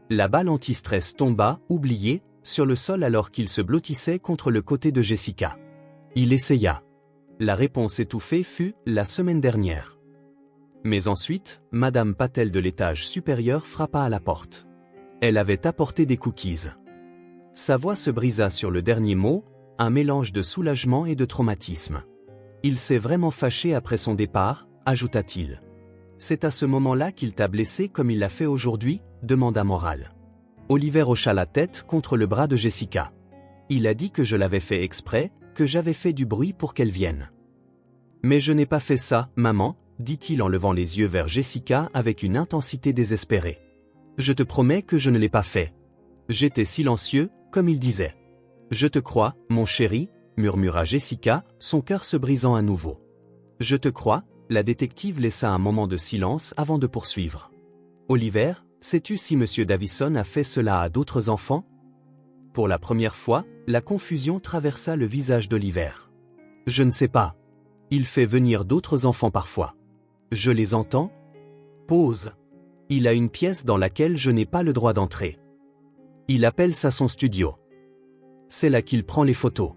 La balle anti-stress tomba, oubliée, sur le sol alors qu'il se blottissait contre le côté de Jessica. Il essaya. La réponse étouffée fut « la semaine dernière ». Mais ensuite, Madame Patel de l'étage supérieur frappa à la porte. Elle avait apporté des cookies. Sa voix se brisa sur le dernier mot, un mélange de soulagement et de traumatisme. Il s'est vraiment fâché après son départ, ajouta-t-il. C'est à ce moment-là qu'il t'a blessé comme il l'a fait aujourd'hui, demanda Morale. Oliver hocha la tête contre le bras de Jessica. Il a dit que je l'avais fait exprès, que j'avais fait du bruit pour qu'elle vienne. Mais je n'ai pas fait ça, maman, dit-il en levant les yeux vers Jessica avec une intensité désespérée. Je te promets que je ne l'ai pas fait. J'étais silencieux, comme il disait. Je te crois, mon chéri, murmura Jessica, son cœur se brisant à nouveau. Je te crois, la détective laissa un moment de silence avant de poursuivre. Oliver, sais-tu si M. Davison a fait cela à d'autres enfants? Pour la première fois, la confusion traversa le visage d'Oliver. Je ne sais pas. Il fait venir d'autres enfants parfois. Je les entends? Pause. Il a une pièce dans laquelle je n'ai pas le droit d'entrer. Il appelle ça son studio. C'est là qu'il prend les photos.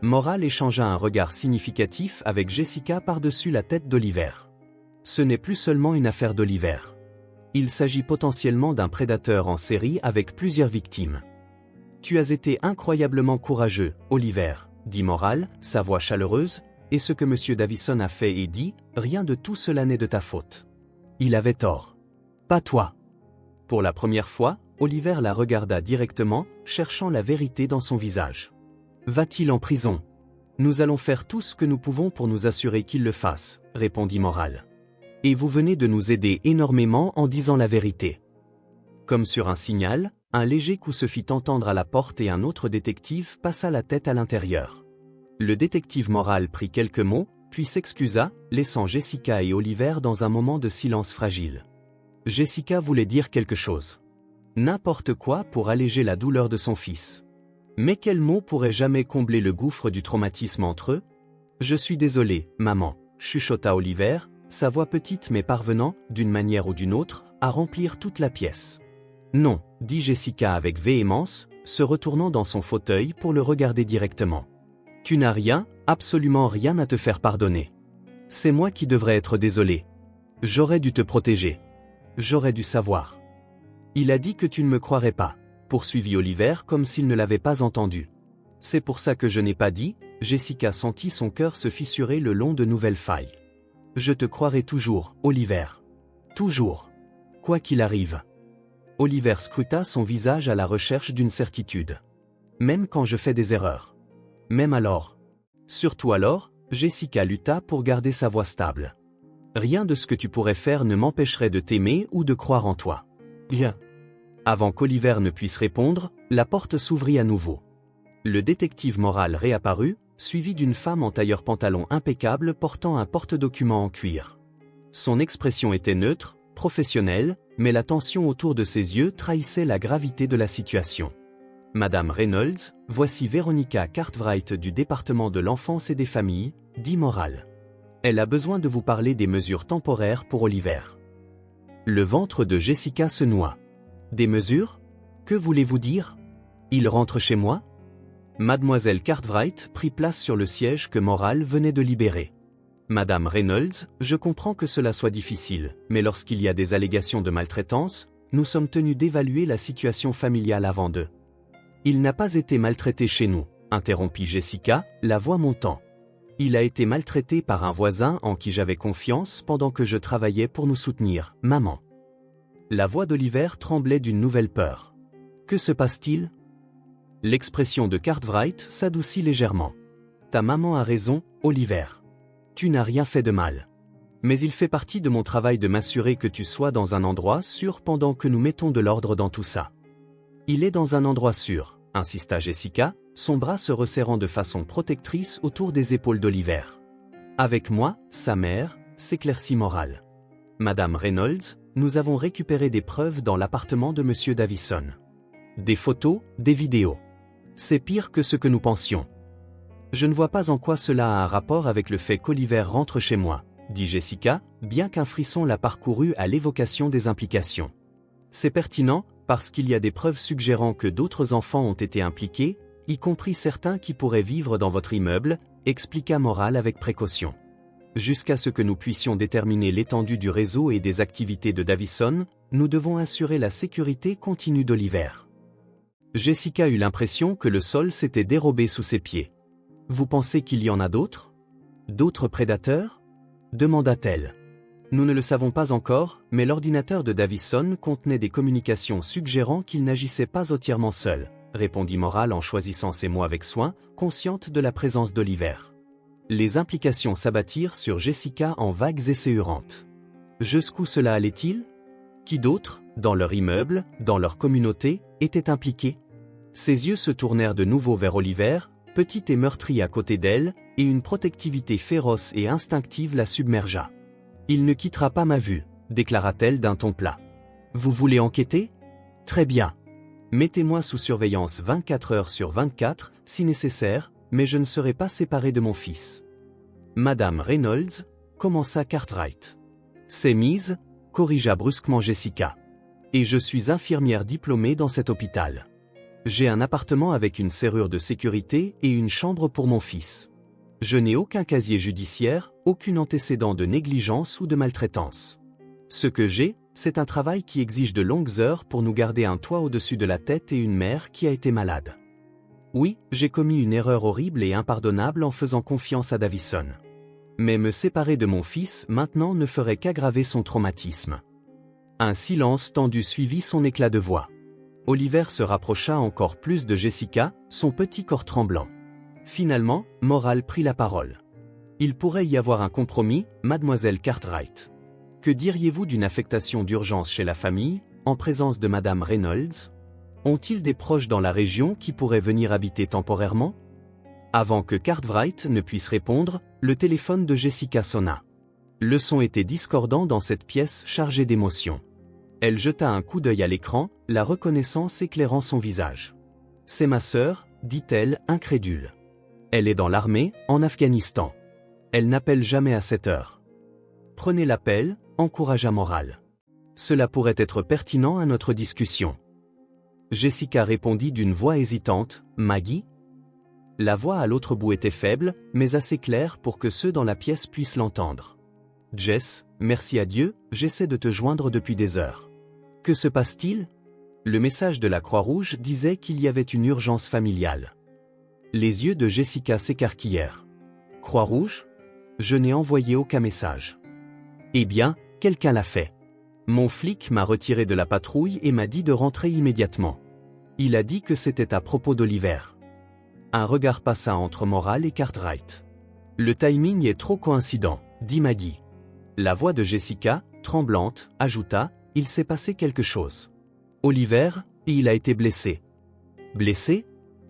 Morale échangea un regard significatif avec Jessica par-dessus la tête d'Oliver. Ce n'est plus seulement une affaire d'Oliver. Il s'agit potentiellement d'un prédateur en série avec plusieurs victimes. Tu as été incroyablement courageux, Oliver, dit Morale, sa voix chaleureuse, et ce que M. Davison a fait et dit, rien de tout cela n'est de ta faute. Il avait tort. Pas toi. Pour la première fois, Oliver la regarda directement, cherchant la vérité dans son visage. Va-t-il en prison? Nous allons faire tout ce que nous pouvons pour nous assurer qu'il le fasse, répondit Morale. Et vous venez de nous aider énormément en disant la vérité. Comme sur un signal, un léger coup se fit entendre à la porte et un autre détective passa la tête à l'intérieur. Le détective Morale prit quelques mots, puis s'excusa, laissant Jessica et Oliver dans un moment de silence fragile. Jessica voulait dire quelque chose. N'importe quoi pour alléger la douleur de son fils. Mais quel mot pourrait jamais combler le gouffre du traumatisme entre eux? Je suis désolé, maman, chuchota Oliver, sa voix petite mais parvenant, d'une manière ou d'une autre, à remplir toute la pièce. Non, dit Jessica avec véhémence, se retournant dans son fauteuil pour le regarder directement. Tu n'as rien, absolument rien à te faire pardonner. C'est moi qui devrais être désolé. J'aurais dû te protéger. J'aurais dû savoir. Il a dit que tu ne me croirais pas, poursuivit Oliver comme s'il ne l'avait pas entendu. C'est pour ça que je n'ai pas dit, Jessica sentit son cœur se fissurer le long de nouvelles failles. Je te croirai toujours, Oliver. Toujours. Quoi qu'il arrive. Oliver scruta son visage à la recherche d'une certitude. Même quand je fais des erreurs. Même alors. Surtout alors, Jessica lutta pour garder sa voix stable. Rien de ce que tu pourrais faire ne m'empêcherait de t'aimer ou de croire en toi. Bien. Avant qu'Oliver ne puisse répondre, la porte s'ouvrit à nouveau. Le détective Moral réapparut, suivi d'une femme en tailleur-pantalon impeccable portant un porte-documents en cuir. Son expression était neutre, professionnelle, mais la tension autour de ses yeux trahissait la gravité de la situation. « Madame Reynolds, voici Veronica Cartwright du département de l'enfance et des familles », dit Moral. « Elle a besoin de vous parler des mesures temporaires pour Oliver. » Le ventre de Jessica se noua. « Des mesures? Que voulez-vous dire? Il rentre chez moi ?» Mademoiselle Cartwright prit place sur le siège que Moral venait de libérer. « Madame Reynolds, je comprends que cela soit difficile, mais lorsqu'il y a des allégations de maltraitance, nous sommes tenus d'évaluer la situation familiale avant d'eux. » « Il n'a pas été maltraité chez nous, » interrompit Jessica, la voix montant. « Il a été maltraité par un voisin en qui j'avais confiance pendant que je travaillais pour nous soutenir, maman. » La voix d'Oliver tremblait d'une nouvelle peur. « Que se passe-t-il » L'expression de Cartwright s'adoucit légèrement. « Ta maman a raison, Oliver. Tu n'as rien fait de mal. Mais il fait partie de mon travail de m'assurer que tu sois dans un endroit sûr pendant que nous mettons de l'ordre dans tout ça. » « Il est dans un endroit sûr, » insista Jessica, son bras se resserrant de façon protectrice autour des épaules d'Oliver. « Avec moi, sa mère, » s'éclaircit Moral. « Madame Reynolds, nous avons récupéré des preuves dans l'appartement de Monsieur Davison. Des photos, des vidéos. C'est pire que ce que nous pensions. Je ne vois pas en quoi cela a un rapport avec le fait qu'Oliver rentre chez moi, » dit Jessica, bien qu'un frisson la parcourût à l'évocation des implications. « C'est pertinent, parce qu'il y a des preuves suggérant que d'autres enfants ont été impliqués, y compris certains qui pourraient vivre dans votre immeuble, expliqua Moral avec précaution. Jusqu'à ce que nous puissions déterminer l'étendue du réseau et des activités de Davison, nous devons assurer la sécurité continue d'Oliver. » Jessica eut l'impression que le sol s'était dérobé sous ses pieds. « Vous pensez qu'il y en a d'autres? D'autres prédateurs? » demanda-t-elle. Nous ne le savons pas encore, mais l'ordinateur de Davison contenait des communications suggérant qu'il n'agissait pas entièrement seul, répondit Moral en choisissant ses mots avec soin, consciente de la présence d'Oliver. Les implications s'abattirent sur Jessica en vagues et séhurantes. Jusqu'où cela allait-il? Qui d'autre, dans leur immeuble, dans leur communauté, était impliqué? Ses yeux se tournèrent de nouveau vers Oliver, petit et meurtri à côté d'elle, et une protectivité féroce et instinctive la submergea. « Il ne quittera pas ma vue, » déclara-t-elle d'un ton plat. « Vous voulez enquêter? Très bien. Mettez-moi sous surveillance 24 heures sur 24, si nécessaire, mais je ne serai pas séparée de mon fils. » Madame Reynolds, commença Cartwright. « C'est mise, » corrigea brusquement Jessica. « Et je suis infirmière diplômée dans cet hôpital. J'ai un appartement avec une serrure de sécurité et une chambre pour mon fils. Je n'ai aucun casier judiciaire, aucun antécédent de négligence ou de maltraitance. Ce que j'ai, c'est un travail qui exige de longues heures pour nous garder un toit au-dessus de la tête et une mère qui a été malade. Oui, j'ai commis une erreur horrible et impardonnable en faisant confiance à Davison. Mais me séparer de mon fils maintenant ne ferait qu'aggraver son traumatisme. » Un silence tendu suivit son éclat de voix. Oliver se rapprocha encore plus de Jessica, son petit corps tremblant. Finalement, Moral prit la parole. « Il pourrait y avoir un compromis, mademoiselle Cartwright. Que diriez-vous d'une affectation d'urgence chez la famille, en présence de madame Reynolds? Ont-ils des proches dans la région qui pourraient venir habiter temporairement ?» Avant que Cartwright ne puisse répondre, le téléphone de Jessica sonna. Le son était discordant dans cette pièce chargée d'émotions. Elle jeta un coup d'œil à l'écran, la reconnaissance éclairant son visage. « C'est ma sœur, » dit-elle, incrédule. « Elle est dans l'armée, en Afghanistan. Elle n'appelle jamais à cette heure. »« Prenez l'appel, » encouragea Moral. « Cela pourrait être pertinent à notre discussion. » Jessica répondit d'une voix hésitante, « Maggie ?» La voix à l'autre bout était faible, mais assez claire pour que ceux dans la pièce puissent l'entendre. « Jess, merci à Dieu, j'essaie de te joindre depuis des heures. Que se passe-t-il » Le message de la Croix-Rouge disait qu'il y avait une urgence familiale. Les yeux de Jessica s'écarquillèrent. « Croix-Rouge ? Je n'ai envoyé aucun message. » « Eh bien, quelqu'un l'a fait. Mon flic m'a retiré de la patrouille et m'a dit de rentrer immédiatement. Il a dit que c'était à propos d'Oliver. » Un regard passa entre Moral et Cartwright. « Le timing est trop coïncident, » dit Maggie. La voix de Jessica, tremblante, ajouta « Il s'est passé quelque chose. » Oliver, il a été blessé. Blessé?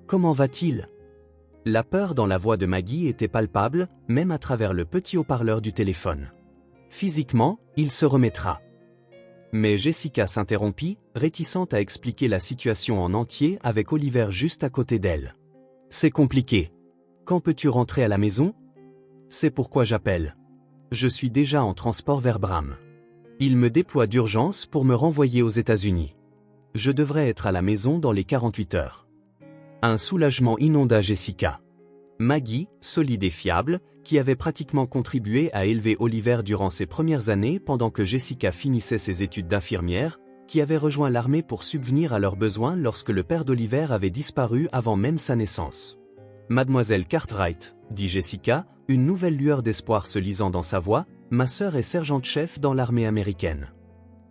Comment va-t-il? La peur dans la voix de Maggie était palpable, même à travers le petit haut-parleur du téléphone. Physiquement, il se remettra. Mais Jessica s'interrompit, réticente à expliquer la situation en entier avec Oliver juste à côté d'elle. C'est compliqué. Quand peux-tu rentrer à la maison? C'est pourquoi j'appelle. Je suis déjà en transport vers Bram. Il me déploie d'urgence pour me renvoyer aux États-Unis. Je devrais être à la maison dans les 48 heures. Un soulagement inonda Jessica. Maggie, solide et fiable, qui avait pratiquement contribué à élever Oliver durant ses premières années pendant que Jessica finissait ses études d'infirmière, qui avait rejoint l'armée pour subvenir à leurs besoins lorsque le père d'Oliver avait disparu avant même sa naissance. Mademoiselle Cartwright, dit Jessica, une nouvelle lueur d'espoir se lisant dans sa voix, ma sœur est sergente-chef dans l'armée américaine.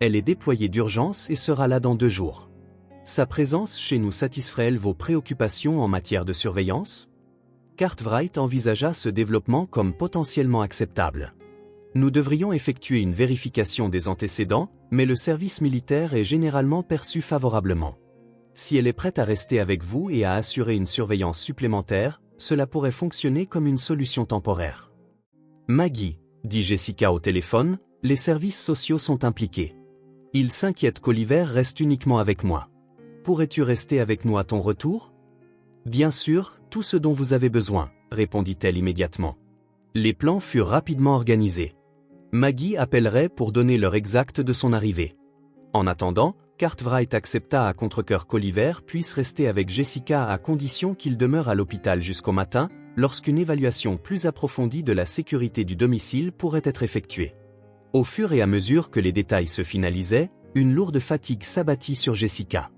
Elle est déployée d'urgence et sera là dans 2 jours. Sa présence chez nous satisferait-elle vos préoccupations en matière de surveillance? Cartwright envisagea ce développement comme potentiellement acceptable. Nous devrions effectuer une vérification des antécédents, mais le service militaire est généralement perçu favorablement. Si elle est prête à rester avec vous et à assurer une surveillance supplémentaire, cela pourrait fonctionner comme une solution temporaire. Maggie, dit Jessica au téléphone, les services sociaux sont impliqués. Ils s'inquiètent qu'Oliver reste uniquement avec moi. Pourrais-tu rester avec nous à ton retour? Bien sûr, tout ce dont vous avez besoin, répondit-elle immédiatement. Les plans furent rapidement organisés. Maggie appellerait pour donner l'heure exacte de son arrivée. En attendant, Cartwright accepta à contre-cœur qu'Oliver puisse rester avec Jessica à condition qu'il demeure à l'hôpital jusqu'au matin, lorsqu'une évaluation plus approfondie de la sécurité du domicile pourrait être effectuée. Au fur et à mesure que les détails se finalisaient, une lourde fatigue s'abattit sur Jessica.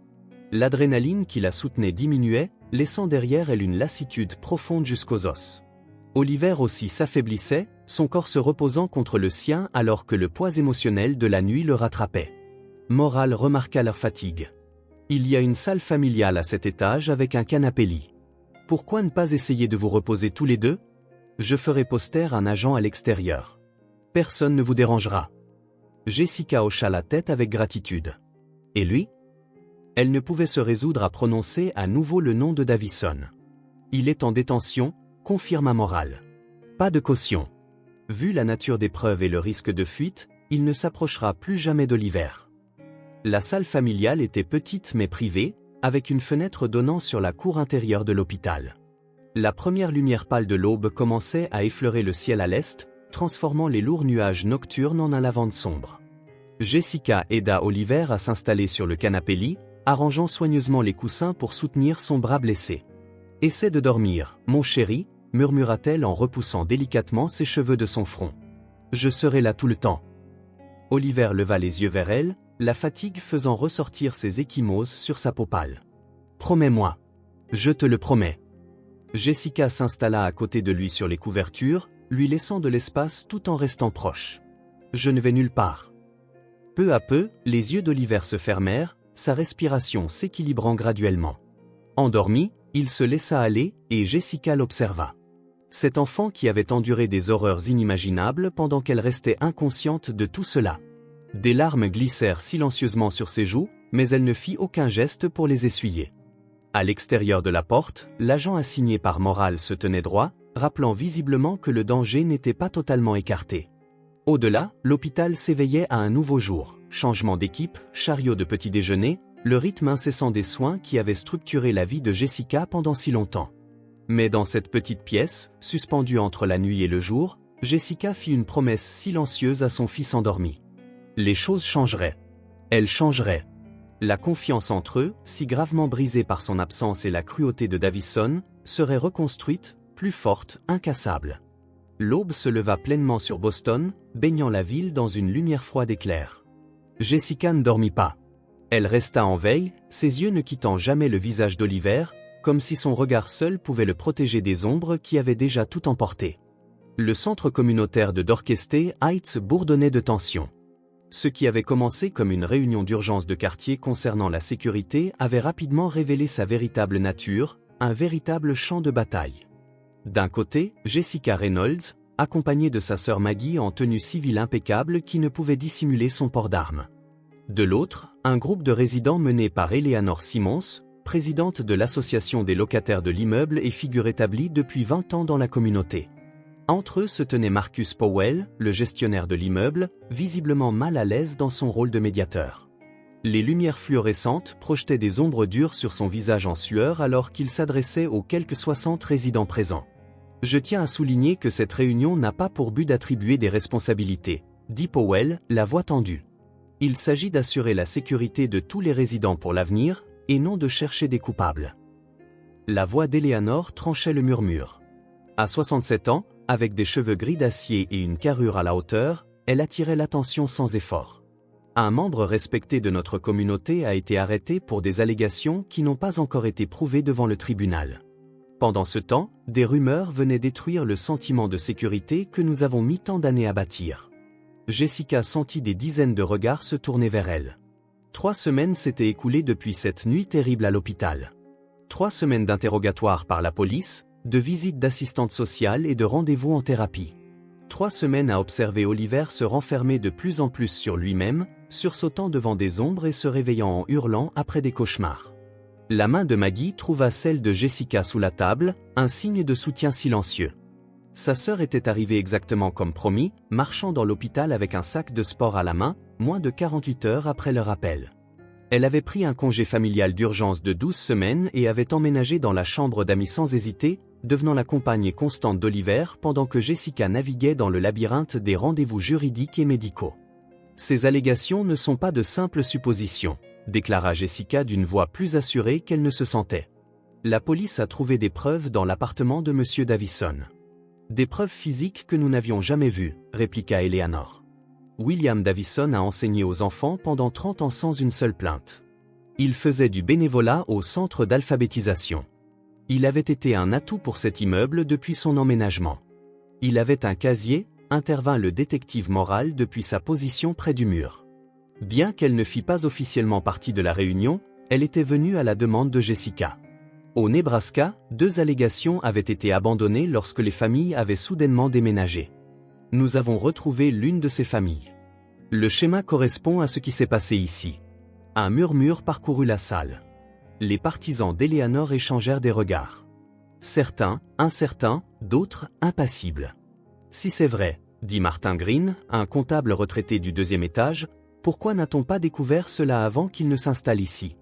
L'adrénaline qui la soutenait diminuait, laissant derrière elle une lassitude profonde jusqu'aux os. Oliver aussi s'affaiblissait, son corps se reposant contre le sien alors que le poids émotionnel de la nuit le rattrapait. Morale remarqua leur fatigue. Il y a une salle familiale à cet étage avec un canapé-lit. Pourquoi ne pas essayer de vous reposer tous les deux? Je ferai poster un agent à l'extérieur. Personne ne vous dérangera. Jessica hocha la tête avec gratitude. Et lui? Elle ne pouvait se résoudre à prononcer à nouveau le nom de Davison. Il est en détention, confirma Morale. Pas de caution. Vu la nature des preuves et le risque de fuite, il ne s'approchera plus jamais d'Oliver. La salle familiale était petite mais privée, avec une fenêtre donnant sur la cour intérieure de l'hôpital. La première lumière pâle de l'aube commençait à effleurer le ciel à l'est, transformant les lourds nuages nocturnes en un lavande sombre. Jessica aida Oliver à s'installer sur le canapé-lit, arrangeant soigneusement les coussins pour soutenir son bras blessé. « Essaie de dormir, mon chéri », murmura-t-elle en repoussant délicatement ses cheveux de son front. « Je serai là tout le temps. » Oliver leva les yeux vers elle, la fatigue faisant ressortir ses ecchymoses sur sa peau pâle. « Promets-moi. »« Je te le promets. » Jessica s'installa à côté de lui sur les couvertures, lui laissant de l'espace tout en restant proche. « Je ne vais nulle part. » Peu à peu, les yeux d'Oliver se fermèrent, sa respiration s'équilibrant graduellement. Endormi, il se laissa aller, et Jessica l'observa. Cet enfant qui avait enduré des horreurs inimaginables pendant qu'elle restait inconsciente de tout cela. Des larmes glissèrent silencieusement sur ses joues, mais elle ne fit aucun geste pour les essuyer. À l'extérieur de la porte, l'agent assigné par Morale se tenait droit, rappelant visiblement que le danger n'était pas totalement écarté. Au-delà, l'hôpital s'éveillait à un nouveau jour, changement d'équipe, chariot de petit déjeuner, le rythme incessant des soins qui avaient structuré la vie de Jessica pendant si longtemps. Mais dans cette petite pièce, suspendue entre la nuit et le jour, Jessica fit une promesse silencieuse à son fils endormi. Les choses changeraient. Elles changeraient. La confiance entre eux, si gravement brisée par son absence et la cruauté de Davison, serait reconstruite, plus forte, incassable. L'aube se leva pleinement sur Boston, baignant la ville dans une lumière froide et claire. Jessica ne dormit pas. Elle resta en veille, ses yeux ne quittant jamais le visage d'Oliver, comme si son regard seul pouvait le protéger des ombres qui avaient déjà tout emporté. Le centre communautaire de Dorchester Heights bourdonnait de tension. Ce qui avait commencé comme une réunion d'urgence de quartier concernant la sécurité avait rapidement révélé sa véritable nature, un véritable champ de bataille. D'un côté, Jessica Reynolds, accompagnée de sa sœur Maggie en tenue civile impeccable qui ne pouvait dissimuler son port d'armes. De l'autre, un groupe de résidents mené par Eleanor Simmons, présidente de l'association des locataires de l'immeuble et figure établie depuis 20 ans dans la communauté. Entre eux se tenait Marcus Powell, le gestionnaire de l'immeuble, visiblement mal à l'aise dans son rôle de médiateur. Les lumières fluorescentes projetaient des ombres dures sur son visage en sueur alors qu'il s'adressait aux quelques 60 résidents présents. « Je tiens à souligner que cette réunion n'a pas pour but d'attribuer des responsabilités, » dit Powell, la voix tendue. « Il s'agit d'assurer la sécurité de tous les résidents pour l'avenir, et non de chercher des coupables. » La voix d'Eleanor tranchait le murmure. À 67 ans, avec des cheveux gris d'acier et une carrure à la hauteur, elle attirait l'attention sans effort. Un membre respecté de notre communauté a été arrêté pour des allégations qui n'ont pas encore été prouvées devant le tribunal. Pendant ce temps, des rumeurs venaient détruire le sentiment de sécurité que nous avons mis tant d'années à bâtir. Jessica sentit des dizaines de regards se tourner vers elle. 3 semaines s'étaient écoulées depuis cette nuit terrible à l'hôpital. 3 semaines d'interrogatoire par la police, de visites d'assistantes sociales et de rendez-vous en thérapie. 3 semaines à observer Oliver se renfermer de plus en plus sur lui-même, sursautant devant des ombres et se réveillant en hurlant après des cauchemars. La main de Maggie trouva celle de Jessica sous la table, un signe de soutien silencieux. Sa sœur était arrivée exactement comme promis, marchant dans l'hôpital avec un sac de sport à la main, moins de 48 heures après leur appel. Elle avait pris un congé familial d'urgence de 12 semaines et avait emménagé dans la chambre d'amis sans hésiter, devenant la compagne constante d'Oliver pendant que Jessica naviguait dans le labyrinthe des rendez-vous juridiques et médicaux. Ces allégations ne sont pas de simples suppositions, déclara Jessica d'une voix plus assurée qu'elle ne se sentait. La police a trouvé des preuves dans l'appartement de M. Davison. Des preuves physiques que nous n'avions jamais vues, répliqua Eleanor. William Davison a enseigné aux enfants pendant 30 ans sans une seule plainte. Il faisait du bénévolat au centre d'alphabétisation. Il avait été un atout pour cet immeuble depuis son emménagement. Il avait un casier, intervint le détective moral depuis sa position près du mur. Bien qu'elle ne fît pas officiellement partie de la réunion, elle était venue à la demande de Jessica. Au Nebraska, 2 allégations avaient été abandonnées lorsque les familles avaient soudainement déménagé. Nous avons retrouvé l'une de ces familles. Le schéma correspond à ce qui s'est passé ici. Un murmure parcourut la salle. Les partisans d'Eleanor échangèrent des regards. Certains, incertains, d'autres, impassibles. Si c'est vrai, dit Martin Green, un comptable retraité du 2e étage, pourquoi n'a-t-on pas découvert cela avant qu'il ne s'installe ici?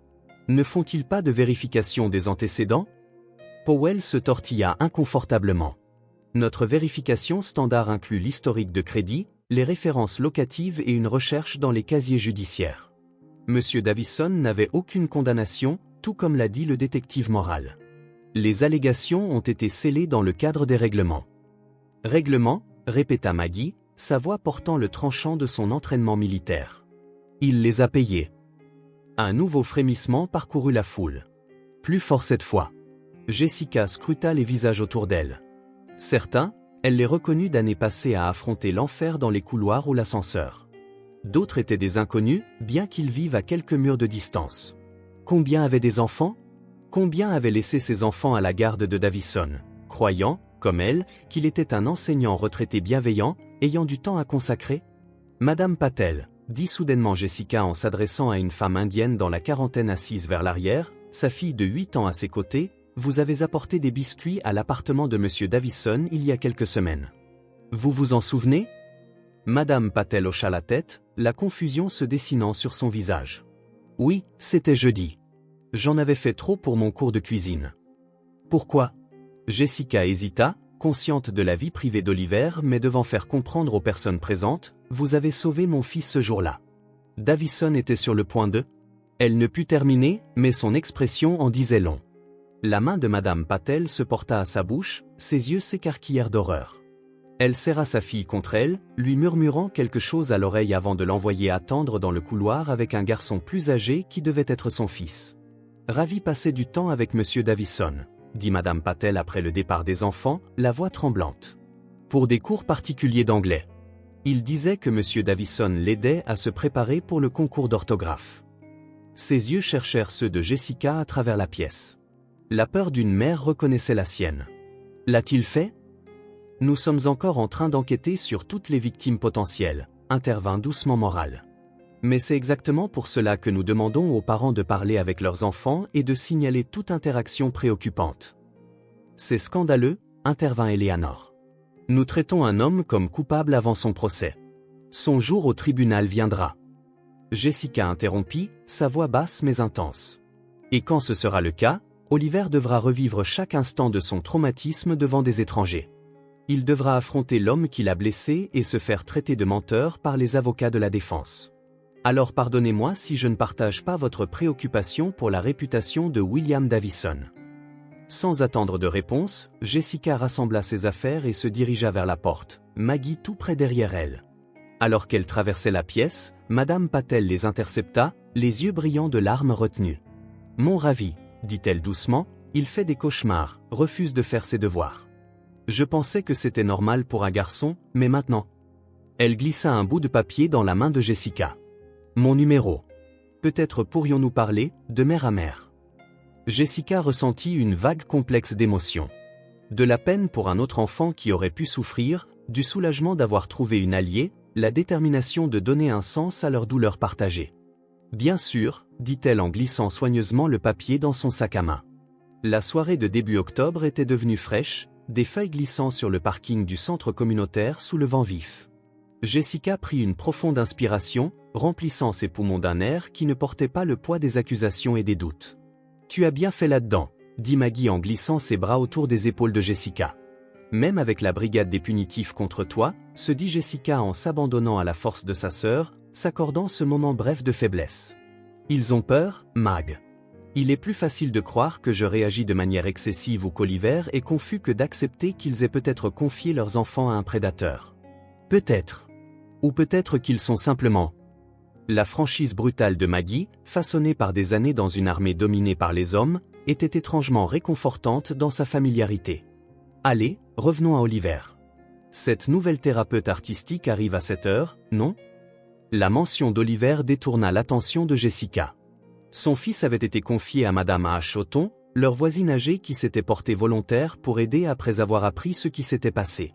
Ne font-ils pas de vérification des antécédents? Powell se tortilla inconfortablement. Notre vérification standard inclut l'historique de crédit, les références locatives et une recherche dans les casiers judiciaires. Monsieur Davison n'avait aucune condamnation, tout comme l'a dit le détective moral. Les allégations ont été scellées dans le cadre des règlements. Règlement, répéta Maggie, sa voix portant le tranchant de son entraînement militaire. Il les a payés. Un nouveau frémissement parcourut la foule. Plus fort cette fois. Jessica scruta les visages autour d'elle. Certains, elle les reconnut d'années passées à affronter l'enfer dans les couloirs ou l'ascenseur. D'autres étaient des inconnus, bien qu'ils vivent à quelques murs de distance. Combien avaient des enfants? Combien avaient laissé ses enfants à la garde de Davison, croyant, comme elle, qu'il était un enseignant retraité bienveillant, ayant du temps à consacrer? Madame Patel, dit soudainement Jessica en s'adressant à une femme indienne dans la quarantaine assise vers l'arrière, sa fille de 8 ans à ses côtés, vous avez apporté des biscuits à l'appartement de M. Davison il y a quelques semaines. Vous vous en souvenez? Madame Patel hocha la tête, la confusion se dessinant sur son visage. Oui, c'était jeudi. J'en avais fait trop pour mon cours de cuisine. Pourquoi? Jessica hésita, consciente de la vie privée d'Oliver mais devant faire comprendre aux personnes présentes, vous avez sauvé mon fils ce jour-là. Davison était sur le point de... Elle ne put terminer, mais son expression en disait long. La main de Madame Patel se porta à sa bouche, ses yeux s'écarquillèrent d'horreur. Elle serra sa fille contre elle, lui murmurant quelque chose à l'oreille avant de l'envoyer attendre dans le couloir avec un garçon plus âgé qui devait être son fils. Ravi passer du temps avec M. Davison, dit Madame Patel après le départ des enfants, la voix tremblante. Pour des cours particuliers d'anglais. Il disait que M. Davison l'aidait à se préparer pour le concours d'orthographe. Ses yeux cherchèrent ceux de Jessica à travers la pièce. La peur d'une mère reconnaissait la sienne. L'a-t-il fait? Nous sommes encore en train d'enquêter sur toutes les victimes potentielles, intervint doucement Moral. Mais c'est exactement pour cela que nous demandons aux parents de parler avec leurs enfants et de signaler toute interaction préoccupante. C'est scandaleux, intervint Eleanor. Nous traitons un homme comme coupable avant son procès. Son jour au tribunal viendra. Jessica interrompit, sa voix basse mais intense. Et quand ce sera le cas, Oliver devra revivre chaque instant de son traumatisme devant des étrangers. Il devra affronter l'homme qui l'a blessé et se faire traiter de menteur par les avocats de la défense. Alors pardonnez-moi si je ne partage pas votre préoccupation pour la réputation de William Davison. Sans attendre de réponse, Jessica rassembla ses affaires et se dirigea vers la porte, Maggie tout près derrière elle. Alors qu'elle traversait la pièce, Madame Patel les intercepta, les yeux brillants de larmes retenues. « Mon ravi, dit-elle doucement, il fait des cauchemars, refuse de faire ses devoirs. Je pensais que c'était normal pour un garçon, mais maintenant... » Elle glissa un bout de papier dans la main de Jessica. « Mon numéro. Peut-être pourrions-nous parler, de mère à mère. » Jessica ressentit une vague complexe d'émotions. De la peine pour un autre enfant qui aurait pu souffrir, du soulagement d'avoir trouvé une alliée, la détermination de donner un sens à leur douleur partagée. « Bien sûr, » dit-elle en glissant soigneusement le papier dans son sac à main. La soirée de début octobre était devenue fraîche, des feuilles glissant sur le parking du centre communautaire sous le vent vif. Jessica prit une profonde inspiration, remplissant ses poumons d'un air qui ne portait pas le poids des accusations et des doutes. « Tu as bien fait là-dedans, » dit Maggie en glissant ses bras autour des épaules de Jessica. « Même avec la brigade des punitifs contre toi, se dit Jessica en s'abandonnant à la force de sa sœur, s'accordant ce moment bref de faiblesse. Ils ont peur, Mag. Il est plus facile de croire que je réagis de manière excessive ou qu'Oliver est confus que d'accepter qu'ils aient peut-être confié leurs enfants à un prédateur. Peut-être. Ou peut-être qu'ils sont simplement... La franchise brutale de Maggie, façonnée par des années dans une armée dominée par les hommes, était étrangement réconfortante dans sa familiarité. Allez, revenons à Oliver. Cette nouvelle thérapeute artistique arrive à cette heure, non ? La mention d'Oliver détourna l'attention de Jessica. Son fils avait été confié à Madame H. Houghton, leur voisine âgée qui s'était portée volontaire pour aider après avoir appris ce qui s'était passé.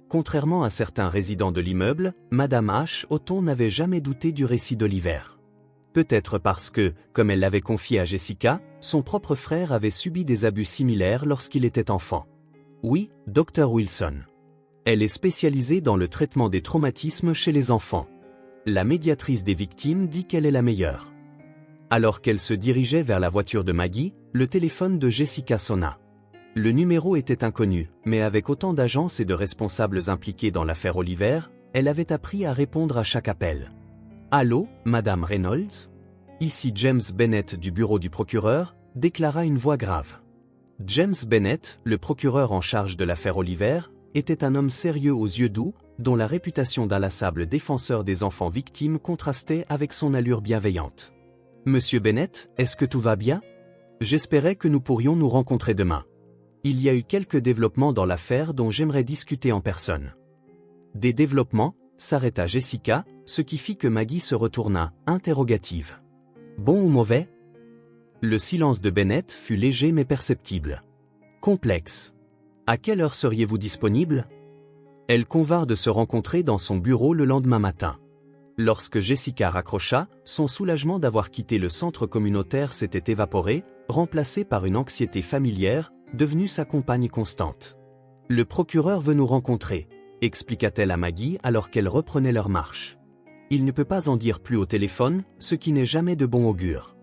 Contrairement à certains résidents de l'immeuble, Madame H. Houghton n'avait jamais douté du récit d'Oliver. Peut-être parce que, comme elle l'avait confié à Jessica, son propre frère avait subi des abus similaires lorsqu'il était enfant. Oui, Dr. Wilson. Elle est spécialisée dans le traitement des traumatismes chez les enfants. La médiatrice des victimes dit qu'elle est la meilleure. Alors qu'elle se dirigeait vers la voiture de Maggie, le téléphone de Jessica sonna. Le numéro était inconnu, mais avec autant d'agents et de responsables impliqués dans l'affaire Oliver, elle avait appris à répondre à chaque appel. « Allô, Madame Reynolds ? Ici James Bennett du bureau du procureur », déclara une voix grave. James Bennett, le procureur en charge de l'affaire Oliver, était un homme sérieux aux yeux doux, dont la réputation d'inlassable défenseur des enfants victimes contrastait avec son allure bienveillante. « Monsieur Bennett, est-ce que tout va bien ? J'espérais que nous pourrions nous rencontrer demain. Il y a eu quelques développements dans l'affaire dont j'aimerais discuter en personne. » Des développements, s'arrêta Jessica, ce qui fit que Maggie se retourna, interrogative. « Bon ou mauvais ? » Le silence de Bennett fut léger mais perceptible. Complexe. « À quelle heure seriez-vous disponible ? » Elles convinrent de se rencontrer dans son bureau le lendemain matin. Lorsque Jessica raccrocha, son soulagement d'avoir quitté le centre communautaire s'était évaporé, remplacé par une anxiété familière, devenue sa compagne constante. « Le procureur veut nous rencontrer », expliqua-t-elle à Maggie alors qu'elles reprenaient leur marche. « Il ne peut pas en dire plus au téléphone, ce qui n'est jamais de bon augure. »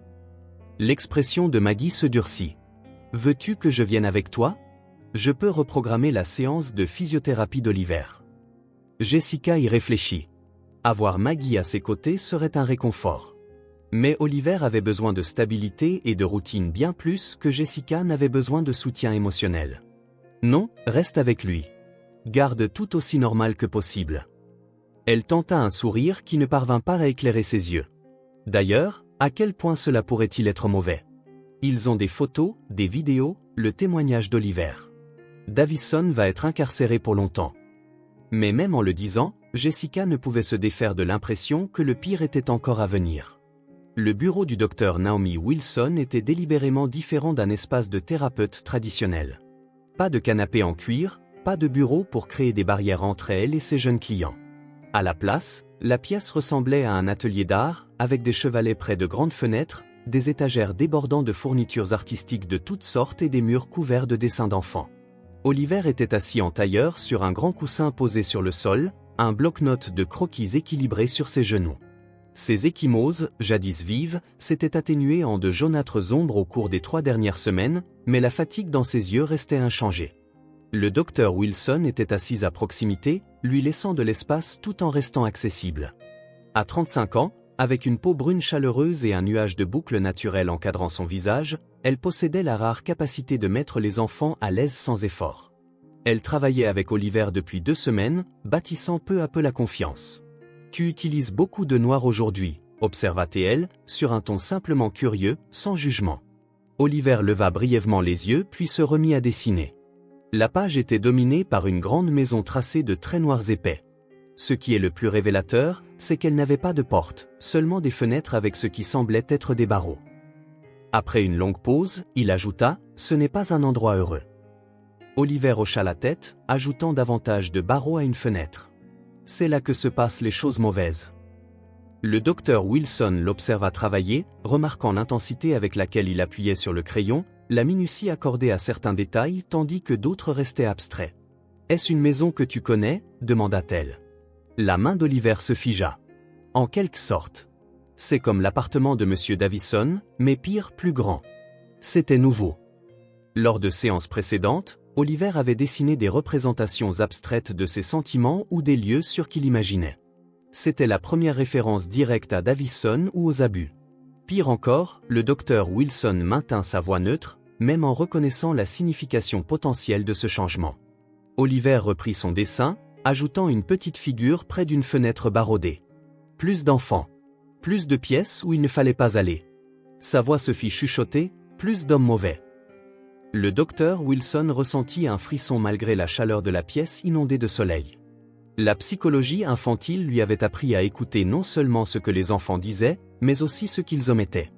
L'expression de Maggie se durcit. « Veux-tu que je vienne avec toi ? Je peux reprogrammer la séance de physiothérapie d'Oliver. » Jessica y réfléchit. Avoir Maggie à ses côtés serait un réconfort. Mais Oliver avait besoin de stabilité et de routine bien plus que Jessica n'avait besoin de soutien émotionnel. Non, reste avec lui. Garde tout aussi normal que possible. Elle tenta un sourire qui ne parvint pas à éclairer ses yeux. D'ailleurs, à quel point cela pourrait-il être mauvais ? Ils ont des photos, des vidéos, le témoignage d'Oliver. Davison va être incarcéré pour longtemps. Mais même en le disant, Jessica ne pouvait se défaire de l'impression que le pire était encore à venir. Le bureau du docteur Naomi Wilson était délibérément différent d'un espace de thérapeute traditionnel. Pas de canapé en cuir, pas de bureau pour créer des barrières entre elle et ses jeunes clients. À la place, La pièce ressemblait à un atelier d'art, avec des chevalets près de grandes fenêtres, des étagères débordant de fournitures artistiques de toutes sortes et des murs couverts de dessins d'enfants. Oliver était assis en tailleur sur un grand coussin posé sur le sol, un bloc-notes de croquis équilibré sur ses genoux. Ses ecchymoses, jadis vives, s'étaient atténuées en de jaunâtres ombres au cours des 3 dernières semaines, mais la fatigue dans ses yeux restait inchangée. Le docteur Wilson était assis à proximité, lui laissant de l'espace tout en restant accessible. À 35 ans, avec une peau brune chaleureuse et un nuage de boucles naturelles encadrant son visage, elle possédait la rare capacité de mettre les enfants à l'aise sans effort. Elle travaillait avec Oliver depuis 2 semaines, bâtissant peu à peu la confiance. « Tu utilises beaucoup de noir aujourd'hui », observa-t-elle, sur un ton simplement curieux, sans jugement. Oliver leva brièvement les yeux puis se remit à dessiner. La page était dominée par une grande maison tracée de traits noirs épais. Ce qui est le plus révélateur, c'est qu'elle n'avait pas de porte, seulement des fenêtres avec ce qui semblait être des barreaux. Après une longue pause, il ajouta « Ce n'est pas un endroit heureux ». Oliver hocha la tête, ajoutant davantage de barreaux à une fenêtre. C'est là que se passent les choses mauvaises. Le docteur Wilson l'observa travailler, remarquant l'intensité avec laquelle il appuyait sur le crayon, la minutie accordée à certains détails tandis que d'autres restaient abstraits. « Est-ce une maison que tu connais » demanda-t-elle. La main d'Oliver se figea. En quelque sorte. C'est comme l'appartement de M. Davison, mais pire, plus grand. C'était nouveau. Lors de séances précédentes, Oliver avait dessiné des représentations abstraites de ses sentiments ou des lieux sur qu'il imaginait. C'était la première référence directe à Davison ou aux abus. Pire encore, le docteur Wilson maintint sa voix neutre, même en reconnaissant la signification potentielle de ce changement. Oliver reprit son dessin, ajoutant une petite figure près d'une fenêtre barodée. Plus d'enfants. Plus de pièces où il ne fallait pas aller. Sa voix se fit chuchoter, plus d'hommes mauvais. Le docteur Wilson ressentit un frisson malgré la chaleur de la pièce inondée de soleil. La psychologie infantile lui avait appris à écouter non seulement ce que les enfants disaient, mais aussi ce qu'ils omettaient.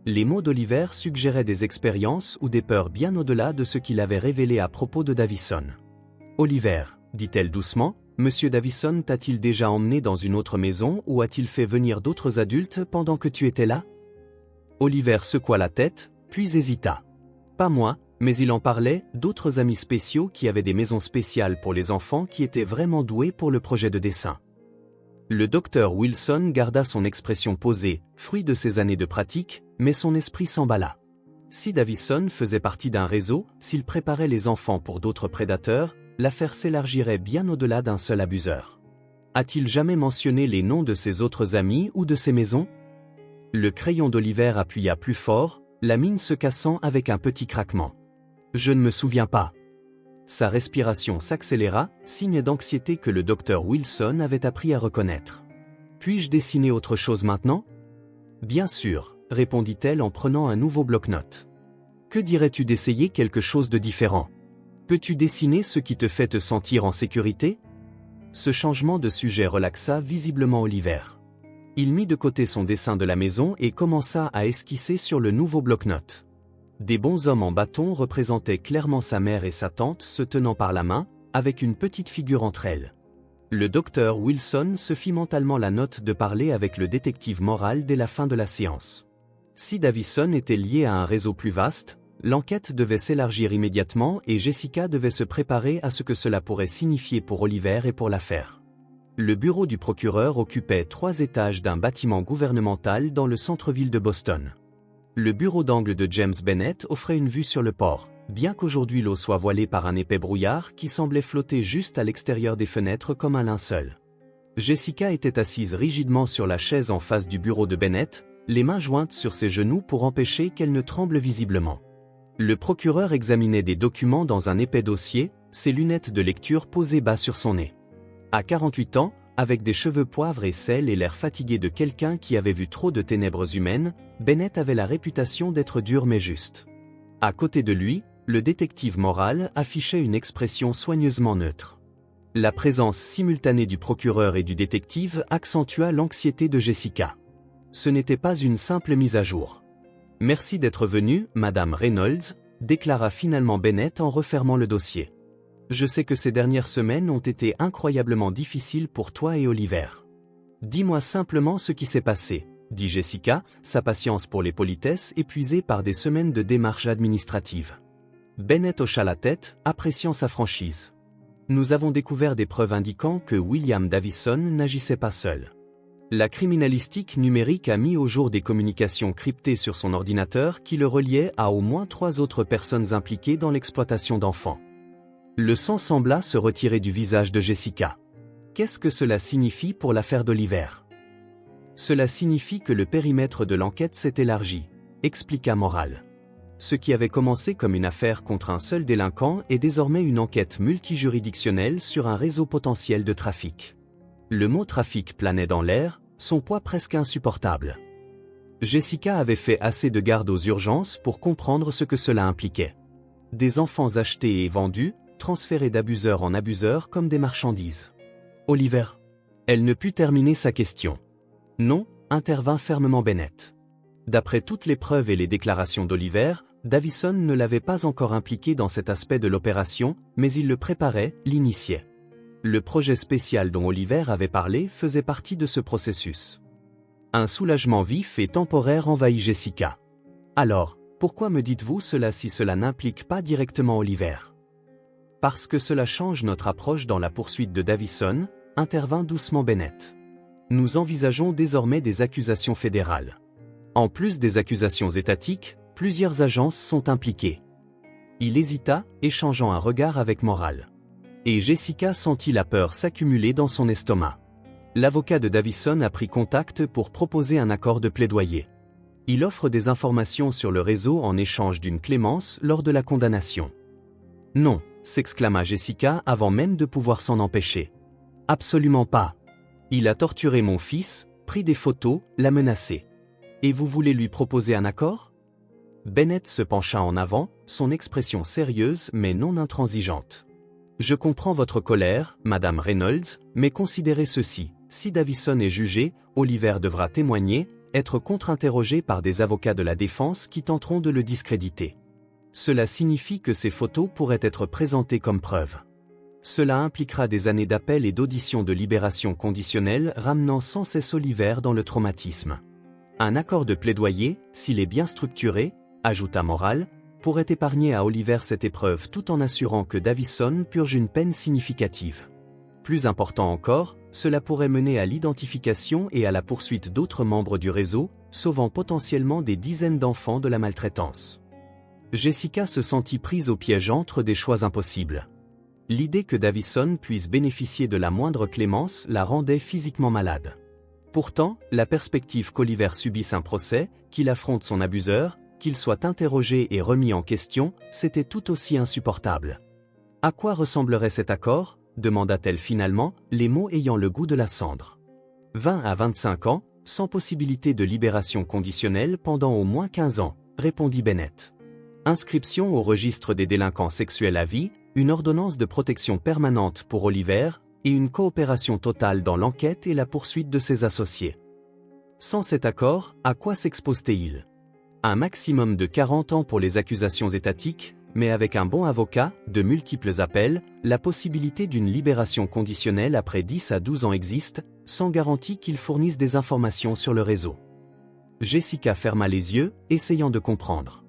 Les mots d'Oliver suggéraient des expériences ou des peurs bien au-delà de ce qu'il avait révélé à propos de Davison. « Oliver, dit-elle doucement, Monsieur Davison t'a-t-il déjà emmené dans une autre maison ou a-t-il fait venir d'autres adultes pendant que tu étais là ?» Oliver secoua la tête, puis hésita. « Pas moi, mais il en parlait, d'autres amis spéciaux qui avaient des maisons spéciales pour les enfants qui étaient vraiment doués pour le projet de dessin. » Le docteur Wilson garda son expression posée, fruit de ses années de pratique, mais son esprit s'emballa. Si Davison faisait partie d'un réseau, s'il préparait les enfants pour d'autres prédateurs, l'affaire s'élargirait bien au-delà d'un seul abuseur. A-t-il jamais mentionné les noms de ses autres amis ou de ses maisons? Le crayon d'Oliver appuya plus fort, la mine se cassant avec un petit craquement. « Je ne me souviens pas. » Sa respiration s'accéléra, signe d'anxiété que le docteur Wilson avait appris à reconnaître. « Puis-je dessiner autre chose maintenant ?»« Bien sûr, » répondit-elle en prenant un nouveau bloc-notes. « Que dirais-tu d'essayer quelque chose de différent? Peux-tu dessiner ce qui te fait te sentir en sécurité ?» Ce changement de sujet relaxa visiblement Oliver. Il mit de côté son dessin de la maison et commença à esquisser sur le nouveau bloc-notes. Des bonshommes en bâton représentaient clairement sa mère et sa tante se tenant par la main, avec une petite figure entre elles. Le docteur Wilson se fit mentalement la note de parler avec le détective moral dès la fin de la séance. Si Davison était lié à un réseau plus vaste, l'enquête devait s'élargir immédiatement et Jessica devait se préparer à ce que cela pourrait signifier pour Oliver et pour l'affaire. Le bureau du procureur occupait 3 étages d'un bâtiment gouvernemental dans le centre-ville de Boston. Le bureau d'angle de James Bennett offrait une vue sur le port, bien qu'aujourd'hui l'eau soit voilée par un épais brouillard qui semblait flotter juste à l'extérieur des fenêtres comme un linceul. Jessica était assise rigidement sur la chaise en face du bureau de Bennett, les mains jointes sur ses genoux pour empêcher qu'elle ne tremble visiblement. Le procureur examinait des documents dans un épais dossier, ses lunettes de lecture posées bas sur son nez. À 48 ans, avec des cheveux poivre et sel et l'air fatigué de quelqu'un qui avait vu trop de ténèbres humaines, Bennett avait la réputation d'être dur mais juste. À côté de lui, le détective moral affichait une expression soigneusement neutre. La présence simultanée du procureur et du détective accentua l'anxiété de Jessica. Ce n'était pas une simple mise à jour. « Merci d'être venue, Madame Reynolds », déclara finalement Bennett en refermant le dossier. « Je sais que ces dernières semaines ont été incroyablement difficiles pour toi et Oliver. » Dis-moi simplement ce qui s'est passé, dit Jessica, sa patience pour les politesses épuisée par des semaines de démarches administratives. Bennett hocha la tête, appréciant sa franchise. Nous avons découvert des preuves indiquant que William Davison n'agissait pas seul. La criminalistique numérique a mis au jour des communications cryptées sur son ordinateur qui le reliaient à au moins 3 autres personnes impliquées dans l'exploitation d'enfants. Le sang sembla se retirer du visage de Jessica. Qu'est-ce que cela signifie pour l'affaire d'Oliver? Cela signifie que le périmètre de l'enquête s'est élargi, expliqua Moral. Ce qui avait commencé comme une affaire contre un seul délinquant est désormais une enquête multijuridictionnelle sur un réseau potentiel de trafic. Le mot trafic planait dans l'air, son poids presque insupportable. Jessica avait fait assez de garde aux urgences pour comprendre ce que cela impliquait. Des enfants achetés et vendus, transférés d'abuseur en abuseur comme des marchandises. Oliver. Elle ne put terminer sa question. Non, intervint fermement Bennett. D'après toutes les preuves et les déclarations d'Oliver, Davison ne l'avait pas encore impliqué dans cet aspect de l'opération, mais il le préparait, l'initiait. Le projet spécial dont Oliver avait parlé faisait partie de ce processus. Un soulagement vif et temporaire envahit Jessica. Alors, pourquoi me dites-vous cela si cela n'implique pas directement Oliver? Parce que cela change notre approche dans la poursuite de Davison, intervint doucement Bennett. Nous envisageons désormais des accusations fédérales. En plus des accusations étatiques, plusieurs agences sont impliquées. Il hésita, échangeant un regard avec Moral. Et Jessica sentit la peur s'accumuler dans son estomac. L'avocat de Davison a pris contact pour proposer un accord de plaidoyer. Il offre des informations sur le réseau en échange d'une clémence lors de la condamnation. Non, s'exclama Jessica avant même de pouvoir s'en empêcher. Absolument pas. Il a torturé mon fils, pris des photos, l'a menacé. Et vous voulez lui proposer un accord? Bennett se pencha en avant, son expression sérieuse mais non intransigeante. Je comprends votre colère, Madame Reynolds, mais considérez ceci, si Davison est jugé, Oliver devra témoigner, être contre-interrogé par des avocats de la défense qui tenteront de le discréditer. Cela signifie que ces photos pourraient être présentées comme preuve. Cela impliquera des années d'appel et d'audition de libération conditionnelle ramenant sans cesse Oliver dans le traumatisme. Un accord de plaidoyer, s'il est bien structuré, ajouta Moral, pourrait épargner à Oliver cette épreuve tout en assurant que Davison purge une peine significative. Plus important encore, cela pourrait mener à l'identification et à la poursuite d'autres membres du réseau, sauvant potentiellement des dizaines d'enfants de la maltraitance. Jessica se sentit prise au piège entre des choix impossibles. L'idée que Davison puisse bénéficier de la moindre clémence la rendait physiquement malade. Pourtant, la perspective qu'Oliver subisse un procès, qu'il affronte son abuseur, qu'il soit interrogé et remis en question, c'était tout aussi insupportable. À quoi ressemblerait cet accord? Demanda-t-elle finalement, les mots ayant le goût de la cendre. 20 à 25 ans, sans possibilité de libération conditionnelle pendant au moins 15 ans, répondit Bennett. Inscription au registre des délinquants sexuels à vie, une ordonnance de protection permanente pour Oliver, et une coopération totale dans l'enquête et la poursuite de ses associés. Sans cet accord, à quoi s'expose-t-il? Un maximum de 40 ans pour les accusations étatiques, mais avec un bon avocat, de multiples appels, la possibilité d'une libération conditionnelle après 10 à 12 ans existe, sans garantie qu'il fournisse des informations sur le réseau. Jessica ferma les yeux, essayant de comprendre.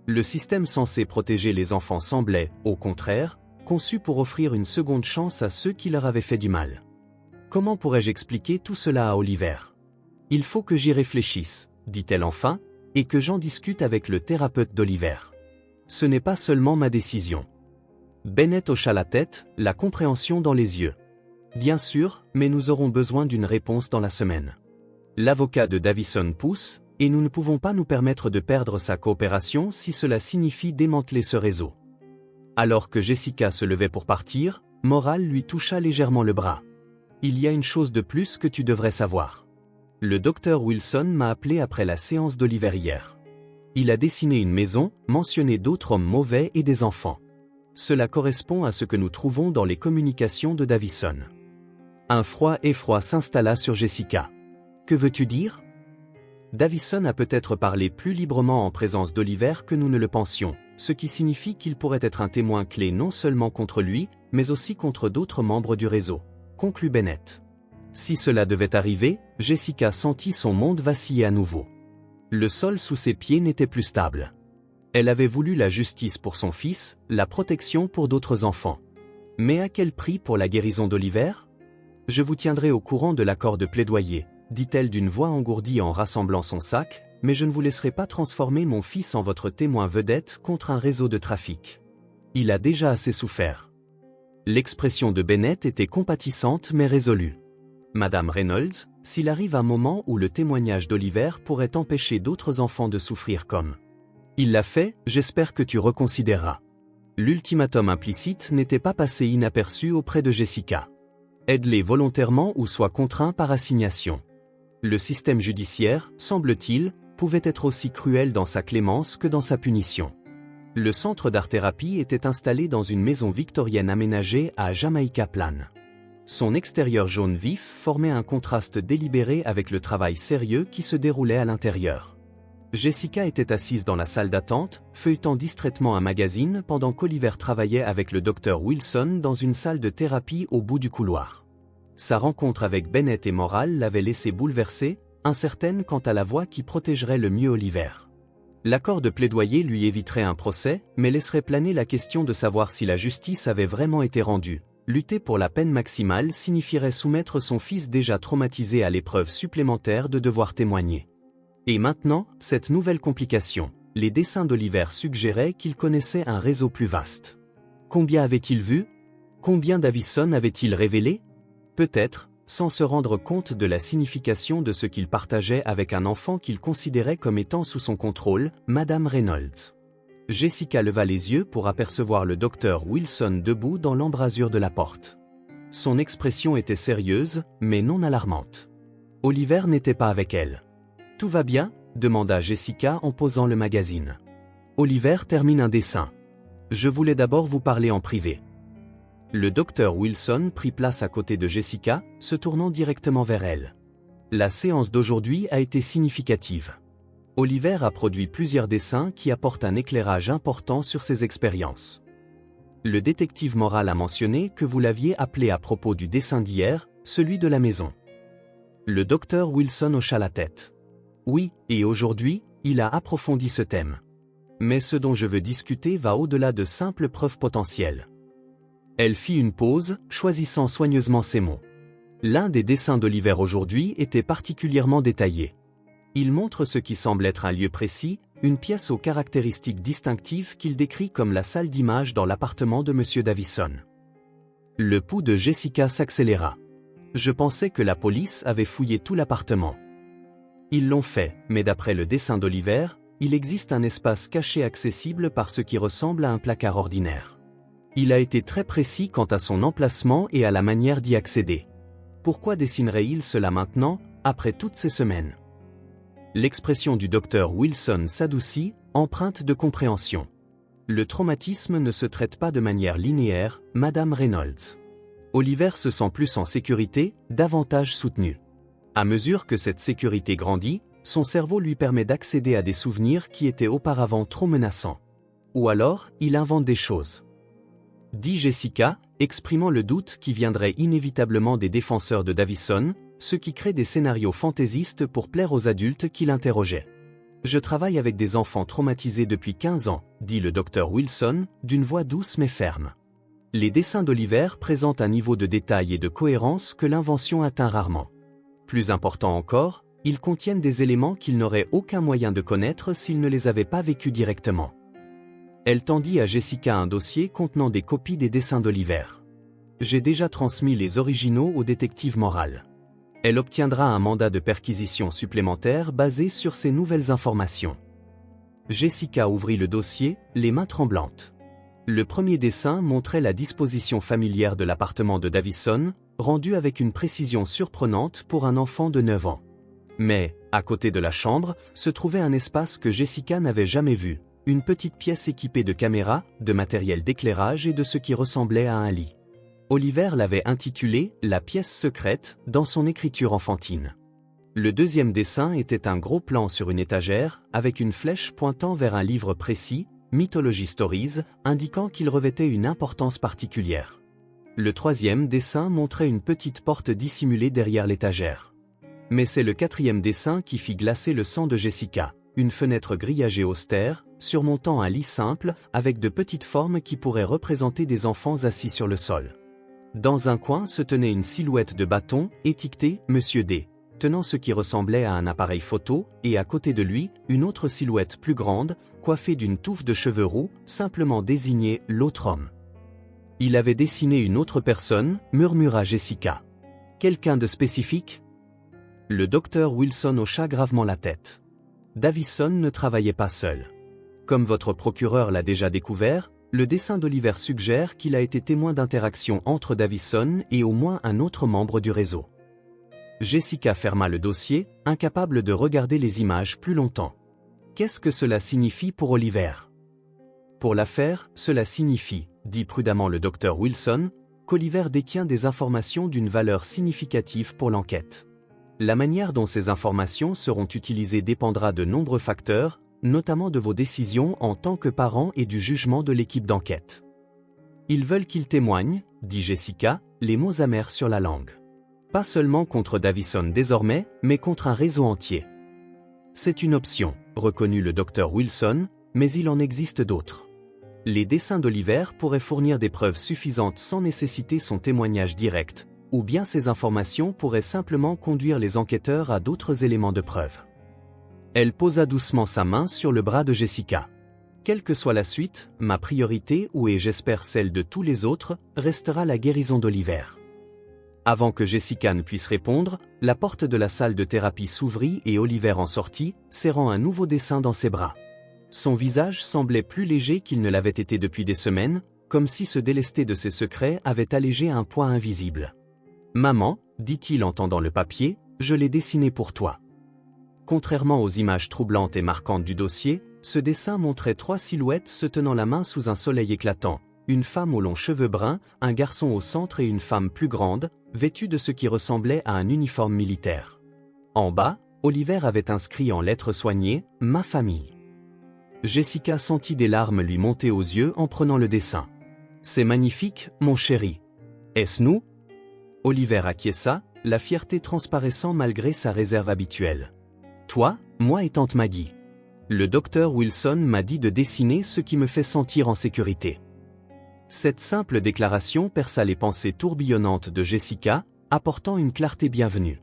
Le système censé protéger les enfants semblait, au contraire, conçu pour offrir une seconde chance à ceux qui leur avaient fait du mal. Comment pourrais-je expliquer tout cela à Oliver? Il faut que j'y réfléchisse, dit-elle enfin, et que j'en discute avec le thérapeute d'Oliver. Ce n'est pas seulement ma décision. Bennett hocha la tête, la compréhension dans les yeux. Bien sûr, mais nous aurons besoin d'une réponse dans la semaine. L'avocat de Davison pousse, et nous ne pouvons pas nous permettre de perdre sa coopération si cela signifie démanteler ce réseau. Alors que Jessica se levait pour partir, Moral lui toucha légèrement le bras. Il y a une chose de plus que tu devrais savoir. Le docteur Wilson m'a appelé après la séance d'Oliver hier. Il a dessiné une maison, mentionné d'autres hommes mauvais et des enfants. Cela correspond à ce que nous trouvons dans les communications de Davison. Un froid effroi s'installa sur Jessica. Que veux-tu dire? Davison a peut-être parlé plus librement en présence d'Oliver que nous ne le pensions, ce qui signifie qu'il pourrait être un témoin clé non seulement contre lui, mais aussi contre d'autres membres du réseau, conclut Bennett. Si cela devait arriver, Jessica sentit son monde vaciller à nouveau. Le sol sous ses pieds n'était plus stable. Elle avait voulu la justice pour son fils, la protection pour d'autres enfants. Mais à quel prix pour la guérison d'Oliver? Je vous tiendrai au courant de l'accord de plaidoyer, dit-elle d'une voix engourdie en rassemblant son sac, mais je ne vous laisserai pas transformer mon fils en votre témoin vedette contre un réseau de trafic. Il a déjà assez souffert. L'expression de Bennett était compatissante mais résolue. Madame Reynolds, s'il arrive un moment où le témoignage d'Oliver pourrait empêcher d'autres enfants de souffrir comme il l'a fait, j'espère que tu reconsidéreras. L'ultimatum implicite n'était pas passé inaperçu auprès de Jessica. Aide-les volontairement ou sois contraint par assignation. Le système judiciaire, semble-t-il, pouvait être aussi cruel dans sa clémence que dans sa punition. Le centre d'art-thérapie était installé dans une maison victorienne aménagée à Jamaica Plain. Son extérieur jaune vif formait un contraste délibéré avec le travail sérieux qui se déroulait à l'intérieur. Jessica était assise dans la salle d'attente, feuilletant distraitement un magazine pendant qu'Oliver travaillait avec le docteur Wilson dans une salle de thérapie au bout du couloir. Sa rencontre avec Bennett et Morale l'avait laissée bouleversée, incertaine quant à la voie qui protégerait le mieux Oliver. L'accord de plaidoyer lui éviterait un procès, mais laisserait planer la question de savoir si la justice avait vraiment été rendue. Lutter pour la peine maximale signifierait soumettre son fils déjà traumatisé à l'épreuve supplémentaire de devoir témoigner. Et maintenant, cette nouvelle complication. Les dessins d'Oliver suggéraient qu'il connaissait un réseau plus vaste. Combien avait-il vu? Combien Davison avait-il révélé? Peut-être, sans se rendre compte de la signification de ce qu'il partageait avec un enfant qu'il considérait comme étant sous son contrôle, Madame Reynolds. Jessica leva les yeux pour apercevoir le docteur Wilson debout dans l'embrasure de la porte. Son expression était sérieuse, mais non alarmante. Oliver n'était pas avec elle. « Tout va bien ?» demanda Jessica en posant le magazine. Oliver termine un dessin. « Je voulais d'abord vous parler en privé. » Le docteur Wilson prit place à côté de Jessica, se tournant directement vers elle. La séance d'aujourd'hui a été significative. Oliver a produit plusieurs dessins qui apportent un éclairage important sur ses expériences. Le détective Morale a mentionné que vous l'aviez appelé à propos du dessin d'hier, celui de la maison. Le docteur Wilson hocha la tête. Oui, et aujourd'hui, il a approfondi ce thème. Mais ce dont je veux discuter va au-delà de simples preuves potentielles. Elle fit une pause, choisissant soigneusement ses mots. L'un des dessins d'Oliver aujourd'hui était particulièrement détaillé. Il montre ce qui semble être un lieu précis, une pièce aux caractéristiques distinctives qu'il décrit comme la salle d'image dans l'appartement de M. Davison. Le pouls de Jessica s'accéléra. Je pensais que la police avait fouillé tout l'appartement. Ils l'ont fait, mais d'après le dessin d'Oliver, il existe un espace caché accessible par ce qui ressemble à un placard ordinaire. Il a été très précis quant à son emplacement et à la manière d'y accéder. Pourquoi dessinerait-il cela maintenant, après toutes ces semaines? L'expression du docteur Wilson s'adoucit, empreinte de compréhension. Le traumatisme ne se traite pas de manière linéaire, Madame Reynolds. Oliver se sent plus en sécurité, davantage soutenu. À mesure que cette sécurité grandit, son cerveau lui permet d'accéder à des souvenirs qui étaient auparavant trop menaçants. Ou alors, il invente des choses. Dit Jessica, exprimant le doute qui viendrait inévitablement des défenseurs de Davison, ce qui crée des scénarios fantaisistes pour plaire aux adultes qui l'interrogeaient. Je travaille avec des enfants traumatisés depuis 15 ans, dit le docteur Wilson, d'une voix douce mais ferme. Les dessins d'Oliver présentent un niveau de détail et de cohérence que l'invention atteint rarement. Plus important encore, ils contiennent des éléments qu'il n'aurait aucun moyen de connaître s'il ne les avait pas vécus directement. Elle tendit à Jessica un dossier contenant des copies des dessins d'Oliver. J'ai déjà transmis les originaux au détective Morale. Elle obtiendra un mandat de perquisition supplémentaire basé sur ces nouvelles informations. Jessica ouvrit le dossier, les mains tremblantes. Le premier dessin montrait la disposition familière de l'appartement de Davison, rendu avec une précision surprenante pour un enfant de 9 ans. Mais, à côté de la chambre, se trouvait un espace que Jessica n'avait jamais vu, une petite pièce équipée de caméras, de matériel d'éclairage et de ce qui ressemblait à un lit. Oliver l'avait intitulé « La pièce secrète » dans son écriture enfantine. Le deuxième dessin était un gros plan sur une étagère, avec une flèche pointant vers un livre précis, Mythology Stories, indiquant qu'il revêtait une importance particulière. Le troisième dessin montrait une petite porte dissimulée derrière l'étagère. Mais c'est le quatrième dessin qui fit glacer le sang de Jessica. Une fenêtre grillagée austère, surmontant un lit simple, avec de petites formes qui pourraient représenter des enfants assis sur le sol. Dans un coin se tenait une silhouette de bâton, étiquetée « Monsieur D », tenant ce qui ressemblait à un appareil photo, et à côté de lui, une autre silhouette plus grande, coiffée d'une touffe de cheveux roux, simplement désignée « l'autre homme ». Il avait dessiné une autre personne, murmura Jessica. Quelqu'un de spécifique? Le docteur Wilson hocha gravement la tête. Davison ne travaillait pas seul. Comme votre procureur l'a déjà découvert, le dessin d'Oliver suggère qu'il a été témoin d'interactions entre Davison et au moins un autre membre du réseau. Jessica ferma le dossier, incapable de regarder les images plus longtemps. Qu'est-ce que cela signifie pour Oliver? Pour l'affaire, cela signifie, dit prudemment le docteur Wilson, qu'Oliver détient des informations d'une valeur significative pour l'enquête. La manière dont ces informations seront utilisées dépendra de nombreux facteurs, notamment de vos décisions en tant que parent et du jugement de l'équipe d'enquête. Ils veulent qu'il témoigne, dit Jessica, les mots amers sur la langue. Pas seulement contre Davison désormais, mais contre un réseau entier. C'est une option, reconnut le docteur Wilson, mais il en existe d'autres. Les dessins d'Oliver pourraient fournir des preuves suffisantes sans nécessiter son témoignage direct, ou bien ces informations pourraient simplement conduire les enquêteurs à d'autres éléments de preuve. Elle posa doucement sa main sur le bras de Jessica. Quelle que soit la suite, ma priorité, ou et j'espère celle de tous les autres, restera la guérison d'Oliver. Avant que Jessica ne puisse répondre, la porte de la salle de thérapie s'ouvrit et Oliver en sortit, serrant un nouveau dessin dans ses bras. Son visage semblait plus léger qu'il ne l'avait été depuis des semaines, comme si se délester de ses secrets avait allégé un poids invisible. « Maman, dit-il en tendant le papier, je l'ai dessiné pour toi. » Contrairement aux images troublantes et marquantes du dossier, ce dessin montrait trois silhouettes se tenant la main sous un soleil éclatant, une femme aux longs cheveux bruns, un garçon au centre et une femme plus grande, vêtue de ce qui ressemblait à un uniforme militaire. En bas, Oliver avait inscrit en lettres soignées « Ma famille ». Jessica sentit des larmes lui monter aux yeux en prenant le dessin. « C'est magnifique, mon chéri. Est-ce nous ?» Oliver acquiesça, la fierté transparaissant malgré sa réserve habituelle. « Toi, moi et tante Maggie. Le docteur Wilson m'a dit de dessiner ce qui me fait sentir en sécurité. » Cette simple déclaration perça les pensées tourbillonnantes de Jessica, apportant une clarté bienvenue.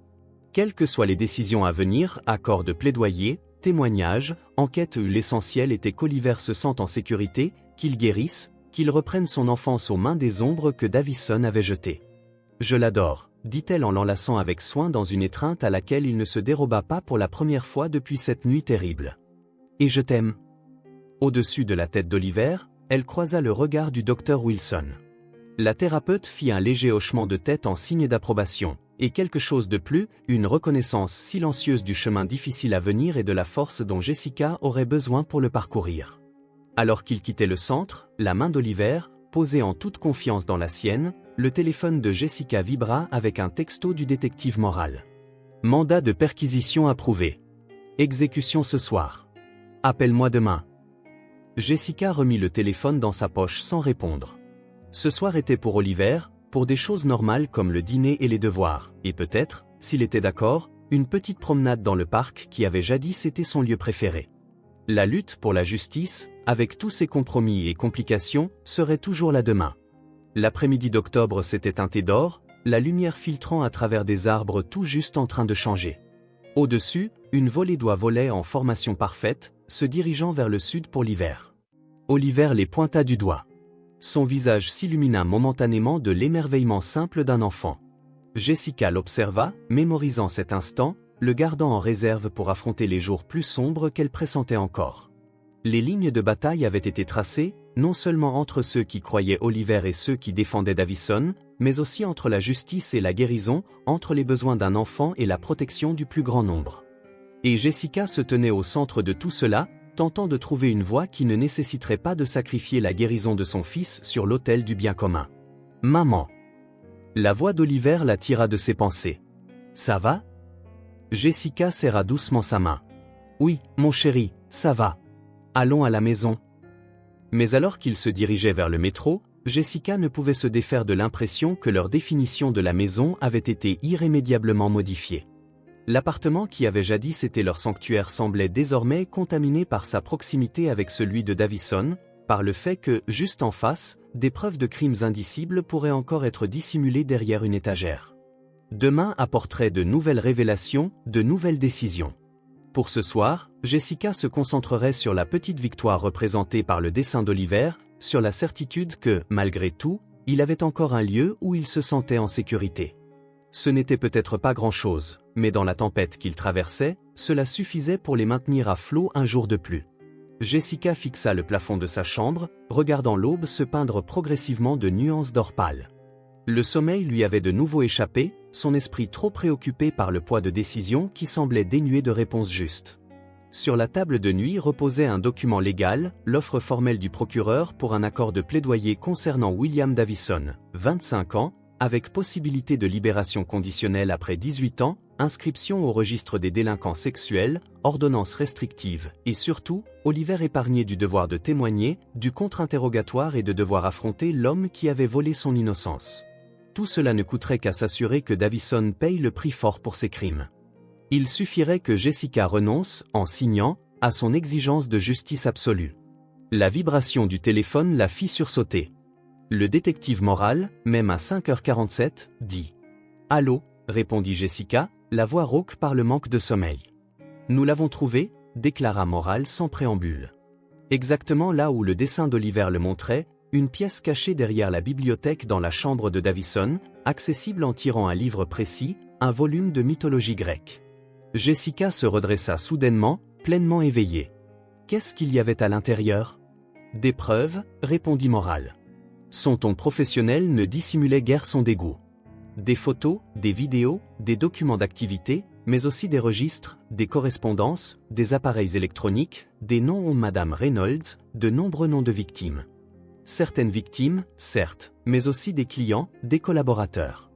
Quelles que soient les décisions à venir, accords de plaidoyer, témoignages, enquêtes, l'essentiel était qu'Oliver se sente en sécurité, qu'il guérisse, qu'il reprenne son enfance aux mains des ombres que Davison avait jetées. « Je l'adore, » dit-elle en l'enlaçant avec soin dans une étreinte à laquelle il ne se déroba pas pour la première fois depuis cette nuit terrible. « Et je t'aime. » Au-dessus de la tête d'Oliver, elle croisa le regard du docteur Wilson. La thérapeute fit un léger hochement de tête en signe d'approbation, et quelque chose de plus, une reconnaissance silencieuse du chemin difficile à venir et de la force dont Jessica aurait besoin pour le parcourir. Alors qu'il quittait le centre, la main d'Oliver, posée en toute confiance dans la sienne, le téléphone de Jessica vibra avec un texto du détective Moral. Mandat de perquisition approuvé. Exécution ce soir. Appelle-moi demain. Jessica remit le téléphone dans sa poche sans répondre. Ce soir était pour Oliver, pour des choses normales comme le dîner et les devoirs, et peut-être, s'il était d'accord, une petite promenade dans le parc qui avait jadis été son lieu préféré. La lutte pour la justice, avec tous ses compromis et complications, serait toujours là demain. L'après-midi d'octobre s'était teinté d'or, la lumière filtrant à travers des arbres tout juste en train de changer. Au-dessus, une volée d'oies volait en formation parfaite, se dirigeant vers le sud pour l'hiver. Oliver les pointa du doigt. Son visage s'illumina momentanément de l'émerveillement simple d'un enfant. Jessica l'observa, mémorisant cet instant, le gardant en réserve pour affronter les jours plus sombres qu'elle pressentait encore. Les lignes de bataille avaient été tracées, non seulement entre ceux qui croyaient Oliver et ceux qui défendaient Davison, mais aussi entre la justice et la guérison, entre les besoins d'un enfant et la protection du plus grand nombre. Et Jessica se tenait au centre de tout cela, tentant de trouver une voie qui ne nécessiterait pas de sacrifier la guérison de son fils sur l'autel du bien commun. « Maman !» La voix d'Oliver la tira de ses pensées. « Ça va ?» Jessica serra doucement sa main. « Oui, mon chéri, ça va. Allons à la maison. » Mais alors qu'il se dirigeait vers le métro, Jessica ne pouvait se défaire de l'impression que leur définition de la maison avait été irrémédiablement modifiée. L'appartement qui avait jadis été leur sanctuaire semblait désormais contaminé par sa proximité avec celui de Davison, par le fait que, juste en face, des preuves de crimes indicibles pourraient encore être dissimulées derrière une étagère. Demain apporterait de nouvelles révélations, de nouvelles décisions. Pour ce soir, Jessica se concentrerait sur la petite victoire représentée par le dessin d'Oliver, sur la certitude que, malgré tout, il avait encore un lieu où il se sentait en sécurité. Ce n'était peut-être pas grand-chose, mais dans la tempête qu'ils traversaient, cela suffisait pour les maintenir à flot un jour de plus. Jessica fixa le plafond de sa chambre, regardant l'aube se peindre progressivement de nuances d'or pâle. Le sommeil lui avait de nouveau échappé, son esprit trop préoccupé par le poids de décisions qui semblait dénué de réponses justes. Sur la table de nuit reposait un document légal, l'offre formelle du procureur pour un accord de plaidoyer concernant William Davison, 25 ans, avec possibilité de libération conditionnelle après 18 ans, inscription au registre des délinquants sexuels, ordonnance restrictive, et surtout, Oliver épargné du devoir de témoigner, du contre-interrogatoire et de devoir affronter l'homme qui avait volé son innocence. Tout cela ne coûterait qu'à s'assurer que Davison paye le prix fort pour ses crimes. Il suffirait que Jessica renonce, en signant, à son exigence de justice absolue. La vibration du téléphone la fit sursauter. Le détective Moral, même à 5h47, dit « Allô ?» répondit Jessica, la voix rauque par le manque de sommeil. « Nous l'avons trouvé » déclara Moral sans préambule. Exactement là où le dessin d'Oliver le montrait, une pièce cachée derrière la bibliothèque dans la chambre de Davison, accessible en tirant un livre précis, un volume de mythologie grecque. Jessica se redressa soudainement, pleinement éveillée. Qu'est-ce qu'il y avait à l'intérieur ? Des preuves, répondit Moral. Son ton professionnel ne dissimulait guère son dégoût. Des photos, des vidéos, des documents d'activité, mais aussi des registres, des correspondances, des appareils électroniques, des noms de Madame Reynolds, de nombreux noms de victimes. Certaines victimes, certes, mais aussi des clients, des collaborateurs.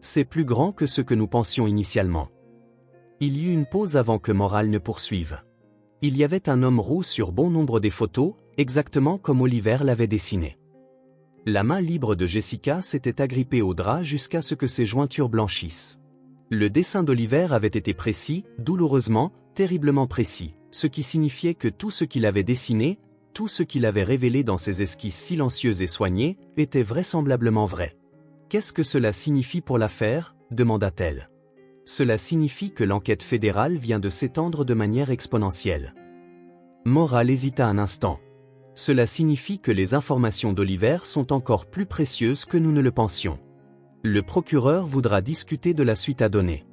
C'est plus grand que ce que nous pensions initialement. Il y eut une pause avant que Moral ne poursuive. Il y avait un homme roux sur bon nombre des photos, exactement comme Oliver l'avait dessiné. La main libre de Jessica s'était agrippée au drap jusqu'à ce que ses jointures blanchissent. Le dessin d'Oliver avait été précis, douloureusement, terriblement précis, ce qui signifiait que tout ce qu'il avait dessiné, tout ce qu'il avait révélé dans ses esquisses silencieuses et soignées, était vraisemblablement vrai. « Qu'est-ce que cela signifie pour l'affaire » demanda-t-elle. « Cela signifie que l'enquête fédérale vient de s'étendre de manière exponentielle. » Moral hésita un instant. « Cela signifie que les informations d'Oliver sont encore plus précieuses que nous ne le pensions. Le procureur voudra discuter de la suite à donner. »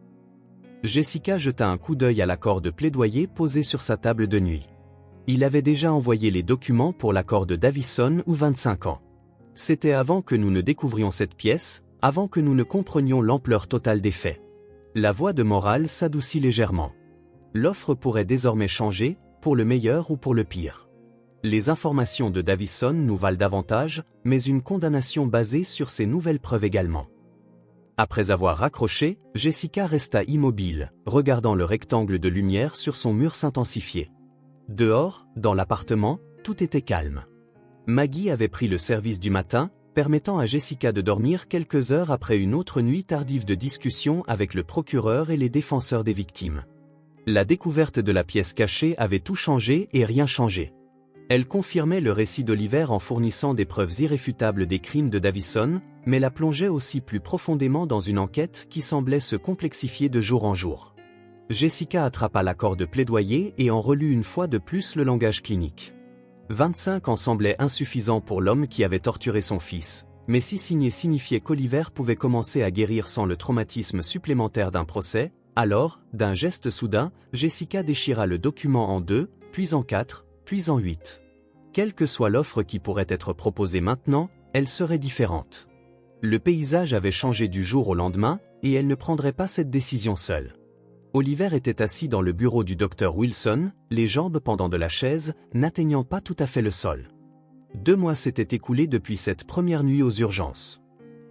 Jessica jeta un coup d'œil à l'accord de plaidoyer posé sur sa table de nuit. Il avait déjà envoyé les documents pour l'accord de Davison ou 25 ans. C'était avant que nous ne découvrions cette pièce, avant que nous ne comprenions l'ampleur totale des faits. La voix de Moral s'adoucit légèrement. L'offre pourrait désormais changer, pour le meilleur ou pour le pire. Les informations de Davison nous valent davantage, mais une condamnation basée sur ces nouvelles preuves également. Après avoir raccroché, Jessica resta immobile, regardant le rectangle de lumière sur son mur s'intensifier. Dehors, dans l'appartement, tout était calme. Maggie avait pris le service du matin, permettant à Jessica de dormir quelques heures après une autre nuit tardive de discussion avec le procureur et les défenseurs des victimes. La découverte de la pièce cachée avait tout changé et rien changé. Elle confirmait le récit d'Oliver en fournissant des preuves irréfutables des crimes de Davison, mais la plongeait aussi plus profondément dans une enquête qui semblait se complexifier de jour en jour. Jessica attrapa l'accord de plaidoyer et en relut une fois de plus le langage clinique. 25 ans semblait insuffisant pour l'homme qui avait torturé son fils, mais si signer signifiait qu'Oliver pouvait commencer à guérir sans le traumatisme supplémentaire d'un procès, alors, d'un geste soudain, Jessica déchira le document en 2, puis en 4, puis en 8. Quelle que soit l'offre qui pourrait être proposée maintenant, elle serait différente. Le paysage avait changé du jour au lendemain, et elle ne prendrait pas cette décision seule. Oliver était assis dans le bureau du docteur Wilson, les jambes pendant de la chaise, n'atteignant pas tout à fait le sol. 2 mois s'étaient écoulés depuis cette première nuit aux urgences.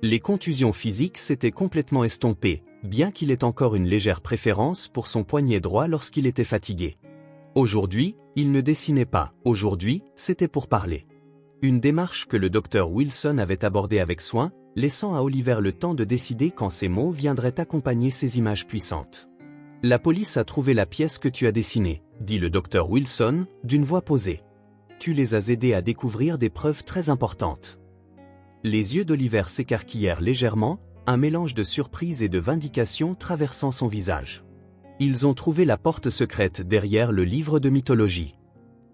Les contusions physiques s'étaient complètement estompées, bien qu'il ait encore une légère préférence pour son poignet droit lorsqu'il était fatigué. Aujourd'hui, il ne dessinait pas, aujourd'hui, c'était pour parler. Une démarche que le docteur Wilson avait abordée avec soin, laissant à Oliver le temps de décider quand ces mots viendraient accompagner ces images puissantes. La police a trouvé la pièce que tu as dessinée, dit le docteur Wilson, d'une voix posée. Tu les as aidés à découvrir des preuves très importantes. Les yeux d'Oliver s'écarquillèrent légèrement, un mélange de surprise et de vindication traversant son visage. Ils ont trouvé la porte secrète derrière le livre de mythologie.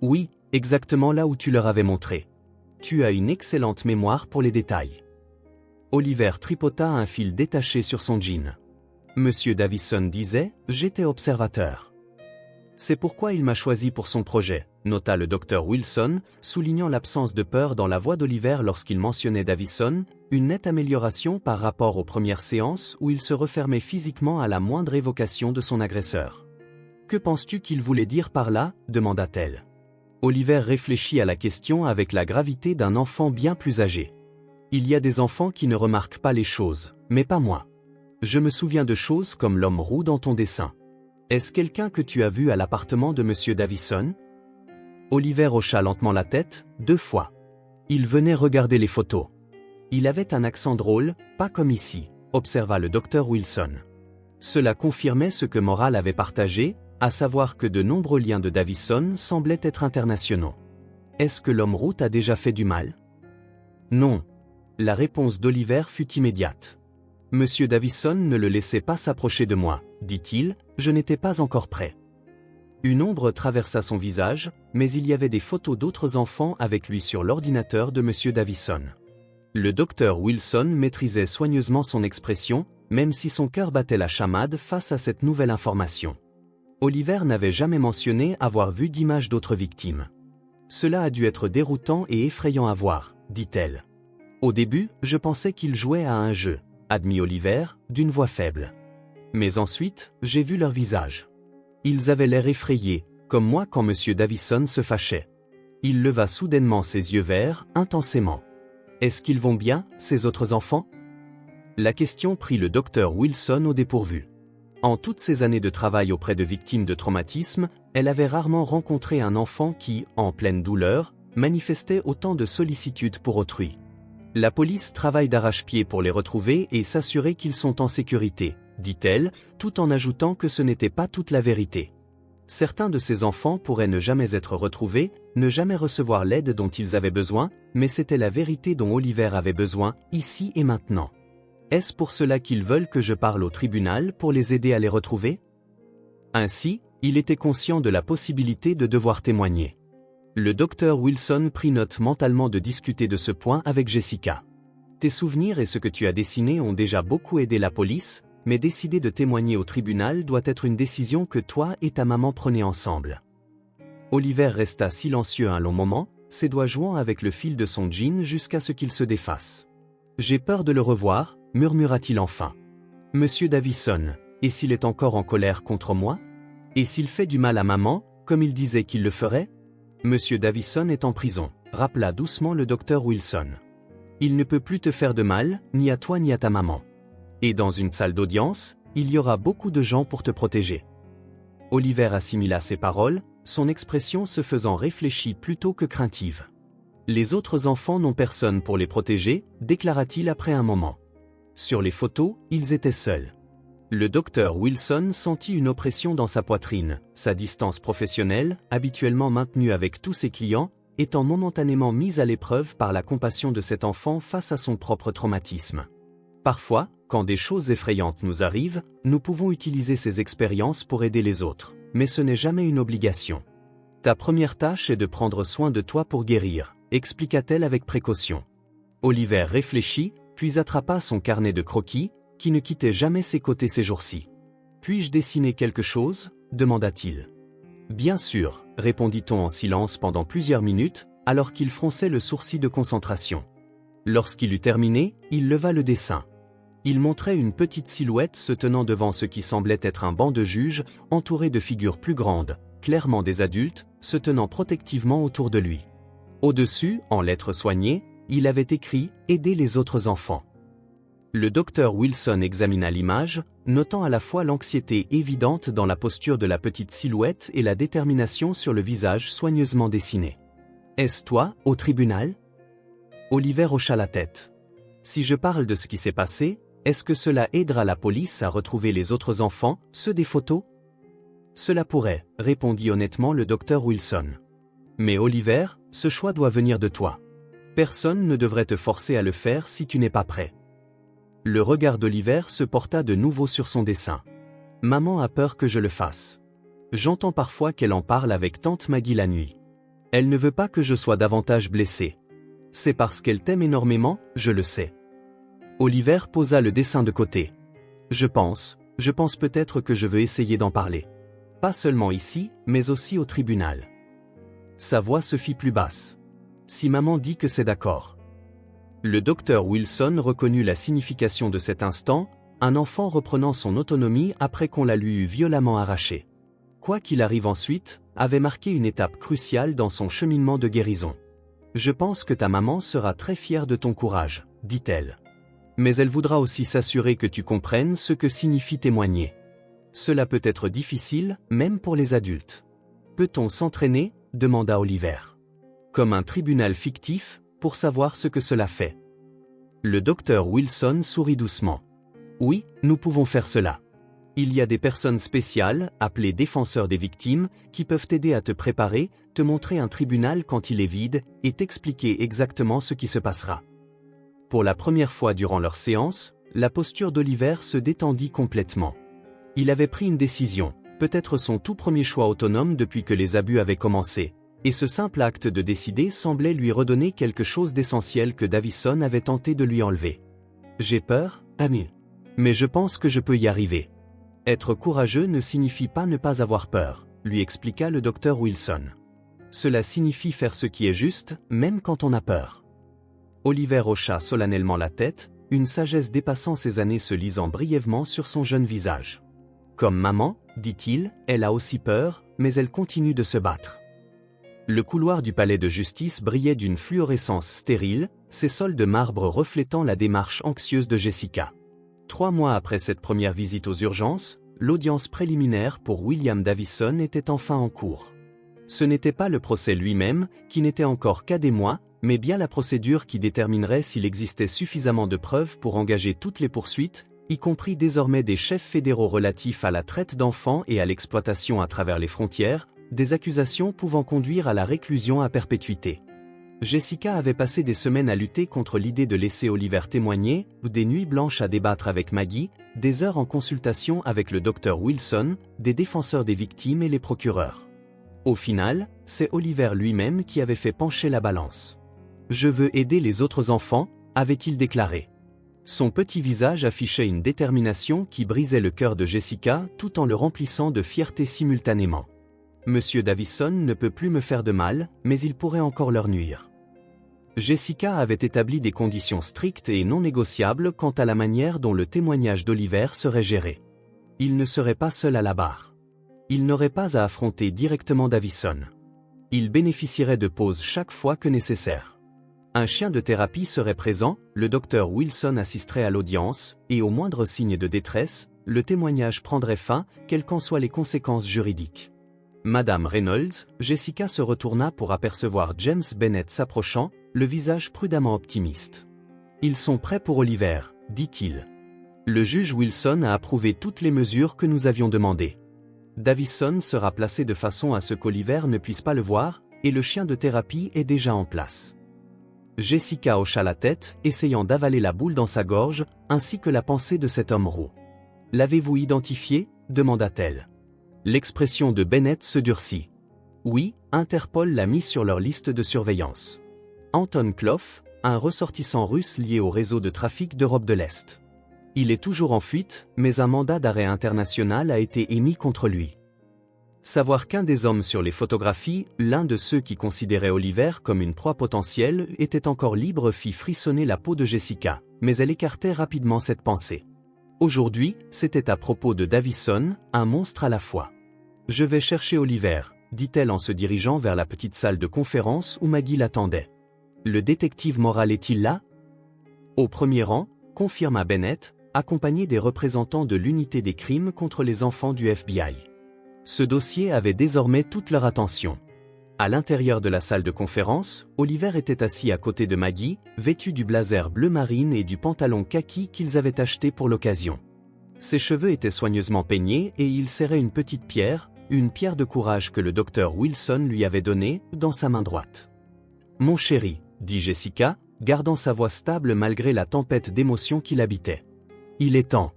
Oui, exactement là où tu leur avais montré. Tu as une excellente mémoire pour les détails. Oliver tripota un fil détaché sur son jean. Monsieur Davison disait, j'étais observateur. C'est pourquoi il m'a choisi pour son projet, nota le docteur Wilson, soulignant l'absence de peur dans la voix d'Oliver lorsqu'il mentionnait Davison, une nette amélioration par rapport aux premières séances où il se refermait physiquement à la moindre évocation de son agresseur. Que penses-tu qu'il voulait dire par là, demanda-t-elle. Oliver réfléchit à la question avec la gravité d'un enfant bien plus âgé. Il y a des enfants qui ne remarquent pas les choses, mais pas moi. Je me souviens de choses comme l'homme roux dans ton dessin. Est-ce quelqu'un que tu as vu à l'appartement de Monsieur Davison? Oliver hocha lentement la tête, 2 fois. Il venait regarder les photos. Il avait un accent drôle, pas comme ici, observa le docteur Wilson. Cela confirmait ce que Moral avait partagé, à savoir que de nombreux liens de Davison semblaient être internationaux. Est-ce que l'homme roux t'a déjà fait du mal? Non. La réponse d'Oliver fut immédiate. Monsieur Davison ne le laissait pas s'approcher de moi, dit-il, je n'étais pas encore prêt. Une ombre traversa son visage, mais il y avait des photos d'autres enfants avec lui sur l'ordinateur de Monsieur Davison. Le docteur Wilson maîtrisait soigneusement son expression, même si son cœur battait la chamade face à cette nouvelle information. Oliver n'avait jamais mentionné avoir vu d'images d'autres victimes. Cela a dû être déroutant et effrayant à voir, dit-elle. Au début, je pensais qu'il jouait à un jeu, admit Oliver, d'une voix faible. Mais ensuite, j'ai vu leur visage. Ils avaient l'air effrayés, comme moi quand Monsieur Davison se fâchait. Il leva soudainement ses yeux verts, intensément. Est-ce qu'ils vont bien, ces autres enfants? La question prit le docteur Wilson au dépourvu. En toutes ces années de travail auprès de victimes de traumatisme, elle avait rarement rencontré un enfant qui, en pleine douleur, manifestait autant de sollicitude pour autrui. La police travaille d'arrache-pied pour les retrouver et s'assurer qu'ils sont en sécurité, dit-elle, tout en ajoutant que ce n'était pas toute la vérité. Certains de ces enfants pourraient ne jamais être retrouvés, ne jamais recevoir l'aide dont ils avaient besoin, mais c'était la vérité dont Oliver avait besoin, ici et maintenant. Est-ce pour cela qu'ils veulent que je parle au tribunal pour les aider à les retrouver? Ainsi, il était conscient de la possibilité de devoir témoigner. Le docteur Wilson prit note mentalement de discuter de ce point avec Jessica. Tes souvenirs et ce que tu as dessiné ont déjà beaucoup aidé la police, mais décider de témoigner au tribunal doit être une décision que toi et ta maman prenez ensemble. Oliver resta silencieux un long moment, ses doigts jouant avec le fil de son jean jusqu'à ce qu'il se défasse. J'ai peur de le revoir, murmura-t-il enfin. Monsieur Davison, et s'il est encore en colère contre moi? Et s'il fait du mal à maman, comme il disait qu'il le ferait? Monsieur Davison est en prison, rappela doucement le docteur Wilson. Il ne peut plus te faire de mal, ni à toi ni à ta maman. Et dans une salle d'audience, il y aura beaucoup de gens pour te protéger. Oliver assimila ces paroles, son expression se faisant réfléchie plutôt que craintive. Les autres enfants n'ont personne pour les protéger, déclara-t-il après un moment. Sur les photos, ils étaient seuls. Le docteur Wilson sentit une oppression dans sa poitrine, sa distance professionnelle, habituellement maintenue avec tous ses clients, étant momentanément mise à l'épreuve par la compassion de cet enfant face à son propre traumatisme. Parfois, quand des choses effrayantes nous arrivent, nous pouvons utiliser ces expériences pour aider les autres, mais ce n'est jamais une obligation. Ta première tâche est de prendre soin de toi pour guérir, expliqua-t-elle avec précaution. Oliver réfléchit, puis attrapa son carnet de croquis, qui ne quittait jamais ses côtés ces jours-ci. Puis-je dessiner quelque chose? Demanda-t-il. Bien sûr, répondit-on en silence pendant plusieurs minutes, alors qu'il fronçait le sourcil de concentration. Lorsqu'il eut terminé, il leva le dessin. Il montrait une petite silhouette se tenant devant ce qui semblait être un banc de juges, entouré de figures plus grandes, clairement des adultes, se tenant protectivement autour de lui. Au-dessus, en lettres soignées, il avait écrit « Aider les autres enfants ». Le docteur Wilson examina l'image, notant à la fois l'anxiété évidente dans la posture de la petite silhouette et la détermination sur le visage soigneusement dessiné. « Est-ce toi, au tribunal » Oliver hocha la tête. Si je parle de ce qui s'est passé, est-ce que cela aidera la police à retrouver les autres enfants, ceux des photos? Cela pourrait, répondit honnêtement le docteur Wilson. Mais Oliver, ce choix doit venir de toi. Personne ne devrait te forcer à le faire si tu n'es pas prêt. Le regard d'Oliver se porta de nouveau sur son dessin. Maman a peur que je le fasse. J'entends parfois qu'elle en parle avec tante Maggie la nuit. Elle ne veut pas que je sois davantage blessé. C'est parce qu'elle t'aime énormément, je le sais. Oliver posa le dessin de côté. Je pense peut-être que je veux essayer d'en parler. Pas seulement ici, mais aussi au tribunal. Sa voix se fit plus basse. Si maman dit que c'est d'accord. Le docteur Wilson reconnut la signification de cet instant, un enfant reprenant son autonomie après qu'on la lui eût violemment arrachée. Quoi qu'il arrive ensuite, avait marqué une étape cruciale dans son cheminement de guérison. Je pense que ta maman sera très fière de ton courage, dit-elle. Mais elle voudra aussi s'assurer que tu comprennes ce que signifie témoigner. Cela peut être difficile, même pour les adultes. Peut-on s'entraîner? Demanda Oliver. Comme un tribunal fictif, pour savoir ce que cela fait. Le docteur Wilson sourit doucement. Oui, nous pouvons faire cela. Il y a des personnes spéciales, appelées défenseurs des victimes, qui peuvent t'aider à te préparer, te montrer un tribunal quand il est vide, et t'expliquer exactement ce qui se passera. Pour la première fois durant leur séance, la posture d'Oliver se détendit complètement. Il avait pris une décision, peut-être son tout premier choix autonome depuis que les abus avaient commencé. Et ce simple acte de décider semblait lui redonner quelque chose d'essentiel que Davison avait tenté de lui enlever. J'ai peur, ami. Mais je pense que je peux y arriver. Être courageux ne signifie pas ne pas avoir peur, lui expliqua le docteur Wilson. Cela signifie faire ce qui est juste, même quand on a peur. Oliver hocha solennellement la tête, une sagesse dépassant ses années se lisant brièvement sur son jeune visage. Comme maman, dit-il, elle a aussi peur, mais elle continue de se battre. Le couloir du palais de justice brillait d'une fluorescence stérile, ses sols de marbre reflétant la démarche anxieuse de Jessica. 3 mois après cette première visite aux urgences, l'audience préliminaire pour William Davison était enfin en cours. Ce n'était pas le procès lui-même, qui n'était encore qu'à des mois, mais bien la procédure qui déterminerait s'il existait suffisamment de preuves pour engager toutes les poursuites, y compris désormais des chefs fédéraux relatifs à la traite d'enfants et à l'exploitation à travers les frontières, des accusations pouvant conduire à la réclusion à perpétuité. Jessica avait passé des semaines à lutter contre l'idée de laisser Oliver témoigner, ou des nuits blanches à débattre avec Maggie, des heures en consultation avec le docteur Wilson, des défenseurs des victimes et les procureurs. Au final, c'est Oliver lui-même qui avait fait pencher la balance. « Je veux aider les autres enfants », avait-il déclaré. Son petit visage affichait une détermination qui brisait le cœur de Jessica tout en le remplissant de fierté simultanément. Monsieur Davison ne peut plus me faire de mal, mais il pourrait encore leur nuire. Jessica avait établi des conditions strictes et non négociables quant à la manière dont le témoignage d'Oliver serait géré. Il ne serait pas seul à la barre. Il n'aurait pas à affronter directement Davison. Il bénéficierait de pauses chaque fois que nécessaire. Un chien de thérapie serait présent, le docteur Wilson assisterait à l'audience, et au moindre signe de détresse, le témoignage prendrait fin, quelles qu'en soient les conséquences juridiques. Madame Reynolds, Jessica se retourna pour apercevoir James Bennett s'approchant, le visage prudemment optimiste. « Ils sont prêts pour Oliver, dit-il. Le juge Wilson a approuvé toutes les mesures que nous avions demandées. Davison sera placé de façon à ce qu'Oliver ne puisse pas le voir, et le chien de thérapie est déjà en place. » Jessica hocha la tête, essayant d'avaler la boule dans sa gorge, ainsi que la pensée de cet homme roux. « L'avez-vous identifié ?» demanda-t-elle. L'expression de Bennett se durcit. Oui, Interpol l'a mis sur leur liste de surveillance. Anton Kloff, un ressortissant russe lié au réseau de trafic d'Europe de l'Est. Il est toujours en fuite, mais un mandat d'arrêt international a été émis contre lui. Savoir qu'un des hommes sur les photographies, l'un de ceux qui considéraient Oliver comme une proie potentielle, était encore libre fit frissonner la peau de Jessica, mais elle écartait rapidement cette pensée. Aujourd'hui, c'était à propos de Davison, un monstre à la fois. « Je vais chercher Oliver », dit-elle en se dirigeant vers la petite salle de conférence où Maggie l'attendait. « Le détective moral est-il là ?» Au premier rang, confirma Bennett, accompagné des représentants de l'unité des crimes contre les enfants du FBI. Ce dossier avait désormais toute leur attention. À l'intérieur de la salle de conférence, Oliver était assis à côté de Maggie, vêtu du blazer bleu marine et du pantalon kaki qu'ils avaient acheté pour l'occasion. Ses cheveux étaient soigneusement peignés et il serrait une petite pierre, une pierre de courage que le docteur Wilson lui avait donnée, dans sa main droite. « Mon chéri », dit Jessica, gardant sa voix stable malgré la tempête d'émotions qui l'habitait. « Il est temps.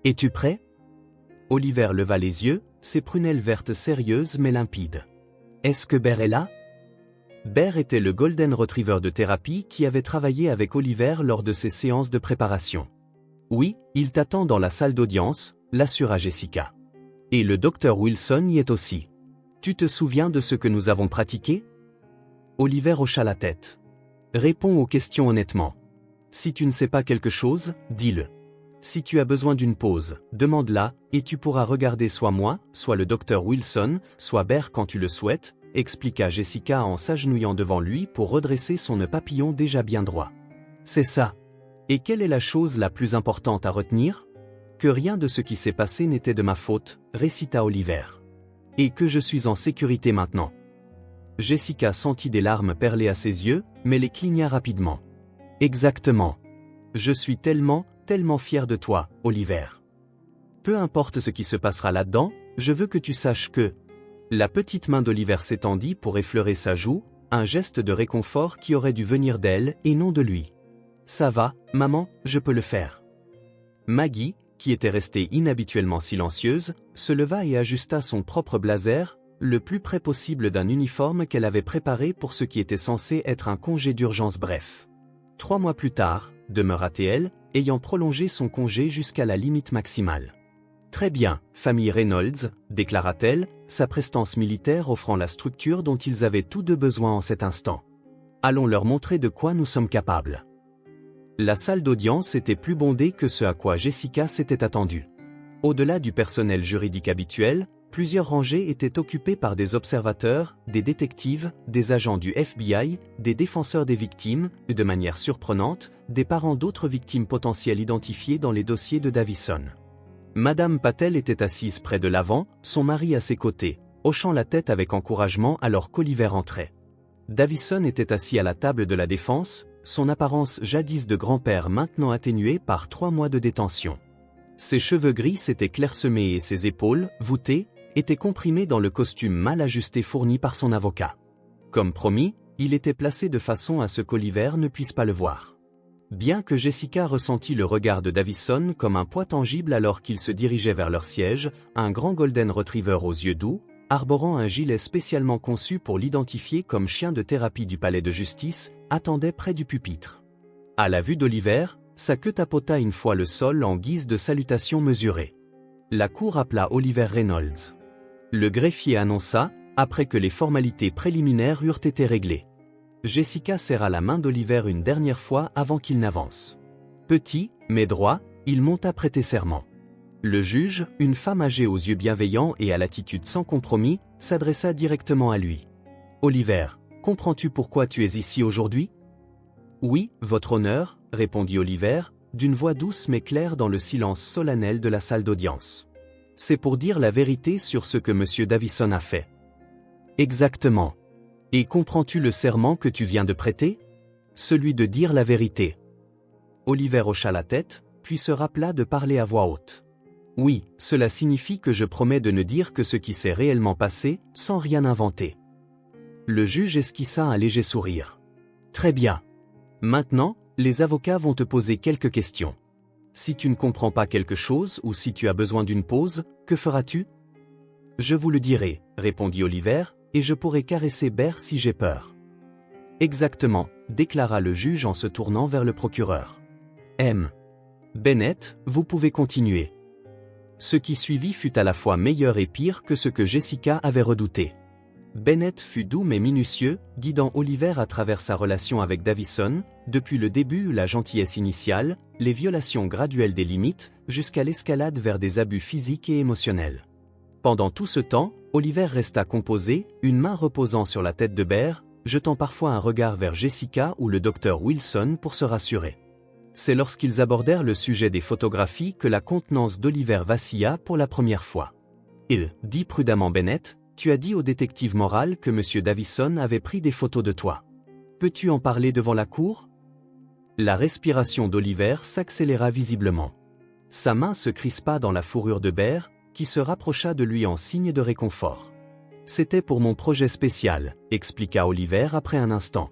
Es-tu prêt ?» Oliver leva les yeux, ses prunelles vertes sérieuses mais limpides. « Est-ce que Bear est là ?» Bear était le Golden Retriever de thérapie qui avait travaillé avec Oliver lors de ses séances de préparation. « Oui, il t'attend dans la salle d'audience », l'assura Jessica. « Et le docteur Wilson y est aussi. Tu te souviens de ce que nous avons pratiqué ?» Oliver hocha la tête. « Réponds aux questions honnêtement. Si tu ne sais pas quelque chose, dis-le. Si tu as besoin d'une pause, demande-la, et tu pourras regarder soit moi, soit le docteur Wilson, soit Bear quand tu le souhaites, » expliqua Jessica en s'agenouillant devant lui pour redresser son nœud papillon déjà bien droit. « C'est ça. Et quelle est la chose la plus importante à retenir ? Que rien de ce qui s'est passé n'était de ma faute, récita Oliver. Et que je suis en sécurité maintenant. » Jessica sentit des larmes perler à ses yeux, mais les cligna rapidement. « Exactement. Je suis tellement fier de toi, Oliver. Peu importe ce qui se passera là-dedans, je veux que tu saches que... » La petite main d'Oliver s'étendit pour effleurer sa joue, un geste de réconfort qui aurait dû venir d'elle et non de lui. « Ça va, maman, je peux le faire. » Maggie, qui était restée inhabituellement silencieuse, se leva et ajusta son propre blazer, le plus près possible d'un uniforme qu'elle avait préparé pour ce qui était censé être un congé d'urgence bref. 3 mois plus tard, demeura-t-elle, ayant prolongé son congé jusqu'à la limite maximale. « Très bien, famille Reynolds, » déclara-t-elle, sa prestance militaire offrant la structure dont ils avaient tous deux besoin en cet instant. « Allons leur montrer de quoi nous sommes capables. » La salle d'audience était plus bondée que ce à quoi Jessica s'était attendue. Au-delà du personnel juridique habituel, plusieurs rangées étaient occupées par des observateurs, des détectives, des agents du FBI, des défenseurs des victimes, et de manière surprenante, des parents d'autres victimes potentielles identifiées dans les dossiers de Davison. Madame Patel était assise près de l'avant, son mari à ses côtés, hochant la tête avec encouragement alors qu'Oliver entrait. Davison était assis à la table de la défense, son apparence jadis de grand-père maintenant atténuée par 3 mois de détention. Ses cheveux gris s'étaient clairsemés et ses épaules, voûtées, étaient comprimées dans le costume mal ajusté fourni par son avocat. Comme promis, il était placé de façon à ce qu'Oliver ne puisse pas le voir. Bien que Jessica ressentit le regard de Davison comme un poids tangible alors qu'ils se dirigeaient vers leur siège, un grand Golden Retriever aux yeux doux, arborant un gilet spécialement conçu pour l'identifier comme chien de thérapie du palais de justice, attendait près du pupitre. À la vue d'Oliver, sa queue tapota une fois le sol en guise de salutation mesurée. La cour appela Oliver Reynolds. Le greffier annonça, après que les formalités préliminaires eurent été réglées. Jessica serra la main d'Oliver une dernière fois avant qu'il n'avance. Petit, mais droit, il monta prêter serment. Le juge, une femme âgée aux yeux bienveillants et à l'attitude sans compromis, s'adressa directement à lui. « Oliver, comprends-tu pourquoi tu es ici aujourd'hui ?»« Oui, votre honneur, » répondit Oliver, d'une voix douce mais claire dans le silence solennel de la salle d'audience. « C'est pour dire la vérité sur ce que M. Davison a fait. »« Exactement. Et comprends-tu le serment que tu viens de prêter ? Celui de dire la vérité. » Oliver hocha la tête, puis se rappela de parler à voix haute. « Oui, cela signifie que je promets de ne dire que ce qui s'est réellement passé, sans rien inventer. » Le juge esquissa un léger sourire. « Très bien. Maintenant, les avocats vont te poser quelques questions. Si tu ne comprends pas quelque chose ou si tu as besoin d'une pause, que feras-tu ? » « Je vous le dirai, » répondit Oliver, « et je pourrai caresser Bear si j'ai peur. » « Exactement, » déclara le juge en se tournant vers le procureur. « M. Bennett, vous pouvez continuer. » Ce qui suivit fut à la fois meilleur et pire que ce que Jessica avait redouté. Bennett fut doux mais minutieux, guidant Oliver à travers sa relation avec Davison, depuis le début la gentillesse initiale, les violations graduelles des limites, jusqu'à l'escalade vers des abus physiques et émotionnels. Pendant tout ce temps, Oliver resta composé, une main reposant sur la tête de Bear, jetant parfois un regard vers Jessica ou le docteur Wilson pour se rassurer. C'est lorsqu'ils abordèrent le sujet des photographies que la contenance d'Oliver vacilla pour la première fois. « dit prudemment Bennett, tu as dit au détective moral que M. Davison avait pris des photos de toi. Peux-tu en parler devant la cour? La respiration d'Oliver s'accéléra visiblement. Sa main se crispa dans la fourrure de Bear, qui se rapprocha de lui en signe de réconfort. C'était pour mon projet spécial, expliqua Oliver après un instant.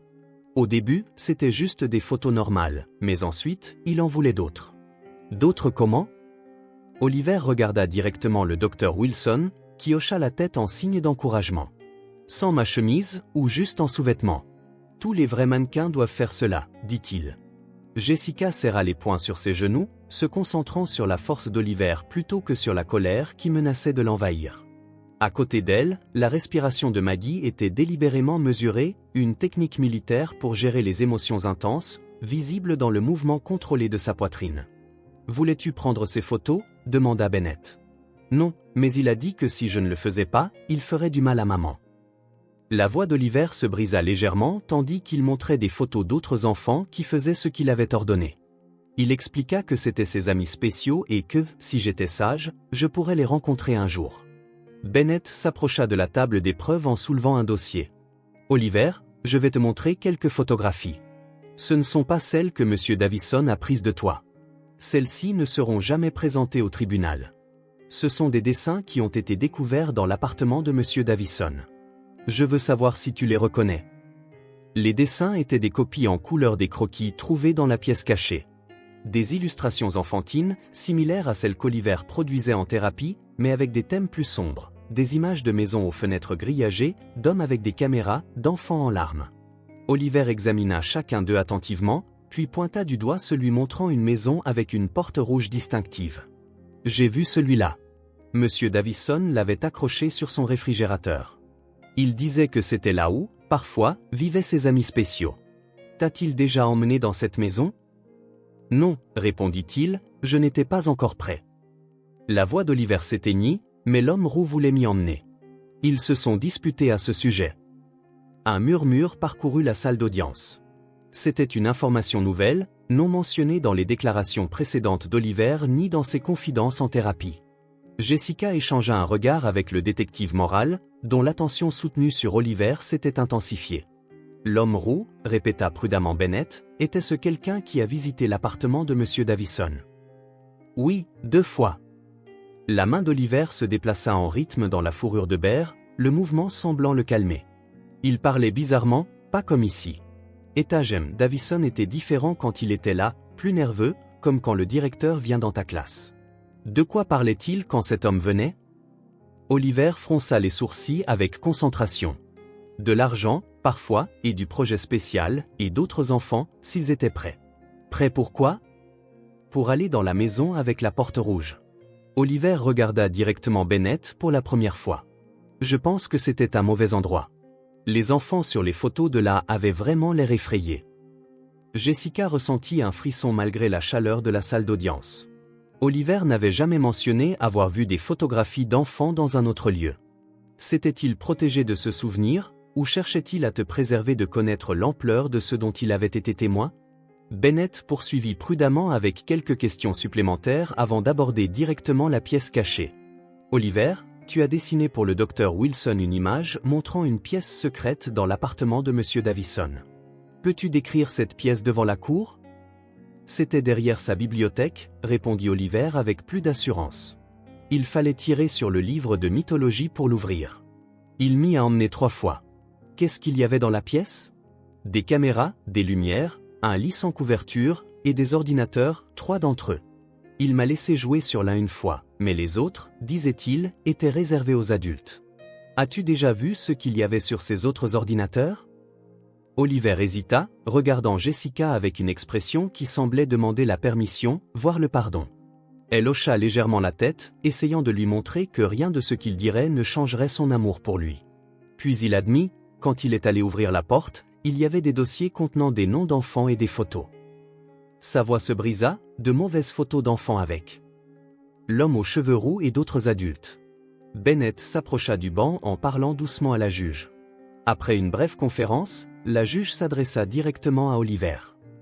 Au début, c'était juste des photos normales, mais ensuite, il en voulait d'autres. D'autres comment? Oliver regarda directement le docteur Wilson, qui hocha la tête en signe d'encouragement. Sans ma chemise, ou juste en sous-vêtements. Tous les vrais mannequins doivent faire cela, dit-il. Jessica serra les poings sur ses genoux, se concentrant sur la force d'Oliver plutôt que sur la colère qui menaçait de l'envahir. À côté d'elle, la respiration de Maggie était délibérément mesurée, une technique militaire pour gérer les émotions intenses, visible dans le mouvement contrôlé de sa poitrine. « Voulais-tu prendre ces photos » demanda Bennett. « Non, mais il a dit que si je ne le faisais pas, il ferait du mal à maman. » La voix d'Oliver se brisa légèrement tandis qu'il montrait des photos d'autres enfants qui faisaient ce qu'il avait ordonné. Il expliqua que c'étaient ses amis spéciaux et que, si j'étais sage, je pourrais les rencontrer un jour. Bennett s'approcha de la table des preuves en soulevant un dossier. « Oliver, je vais te montrer quelques photographies. Ce ne sont pas celles que M. Davison a prises de toi. Celles-ci ne seront jamais présentées au tribunal. Ce sont des dessins qui ont été découverts dans l'appartement de M. Davison. Je veux savoir si tu les reconnais. » Les dessins étaient des copies en couleur des croquis trouvés dans la pièce cachée. Des illustrations enfantines, similaires à celles qu'Oliver produisait en thérapie, mais avec des thèmes plus sombres. Des images de maisons aux fenêtres grillagées, d'hommes avec des caméras, d'enfants en larmes. Oliver examina chacun d'eux attentivement, puis pointa du doigt celui montrant une maison avec une porte rouge distinctive. « J'ai vu celui-là. M. Davison l'avait accroché sur son réfrigérateur. Il disait que c'était là où, parfois, vivaient ses amis spéciaux. T'a-t-il déjà emmené dans cette maison ? » « Non, répondit-il, je n'étais pas encore prêt. » La voix d'Oliver s'éteignit, mais l'homme roux voulait m'y emmener. Ils se sont disputés à ce sujet. Un murmure parcourut la salle d'audience. C'était une information nouvelle, non mentionnée dans les déclarations précédentes d'Oliver ni dans ses confidences en thérapie. Jessica échangea un regard avec le détective moral, dont l'attention soutenue sur Oliver s'était intensifiée. L'homme roux, répéta prudemment Bennett, était ce quelqu'un qui a visité l'appartement de M. Davison. Oui, 2 fois. La main d'Oliver se déplaça en rythme dans la fourrure de Bear, le mouvement semblant le calmer. Il parlait bizarrement, pas comme ici. Etagem Davison était différent quand il était là, plus nerveux, comme quand le directeur vient dans ta classe. De quoi parlait-il quand cet homme venait? Oliver fronça les sourcils avec concentration. De l'argent, parfois, et du projet spécial, et d'autres enfants, s'ils étaient prêts. Prêts pour quoi? Pour aller dans la maison avec la porte rouge. Oliver regarda directement Bennett pour la première fois. Je pense que c'était un mauvais endroit. Les enfants sur les photos de là avaient vraiment l'air effrayés. Jessica ressentit un frisson malgré la chaleur de la salle d'audience. Oliver n'avait jamais mentionné avoir vu des photographies d'enfants dans un autre lieu. S'était-il protégé de ce souvenir? Ou cherchait-il à te préserver de connaître l'ampleur de ce dont il avait été témoin? Bennett poursuivit prudemment avec quelques questions supplémentaires avant d'aborder directement la pièce cachée. Oliver, tu as dessiné pour le docteur Wilson une image montrant une pièce secrète dans l'appartement de M. Davison. Peux-tu décrire cette pièce devant la cour? C'était derrière sa bibliothèque, répondit Oliver avec plus d'assurance. Il fallait tirer sur le livre de mythologie pour l'ouvrir. Il m'y a emmené 3 fois. Qu'est-ce qu'il y avait dans la pièce? Des caméras, des lumières, un lit sans couverture, et des ordinateurs, 3 d'entre eux. Il m'a laissé jouer sur l'un une fois, mais les autres, disait-il, étaient réservés aux adultes. As-tu déjà vu ce qu'il y avait sur ces autres ordinateurs? Oliver hésita, regardant Jessica avec une expression qui semblait demander la permission, voire le pardon. Elle hocha légèrement la tête, essayant de lui montrer que rien de ce qu'il dirait ne changerait son amour pour lui. Puis il admit, quand il est allé ouvrir la porte, il y avait des dossiers contenant des noms d'enfants et des photos. Sa voix se brisa, de mauvaises photos d'enfants avec l'homme aux cheveux roux et d'autres adultes. Bennett s'approcha du banc en parlant doucement à la juge. Après une brève conférence, la juge s'adressa directement à Oliver.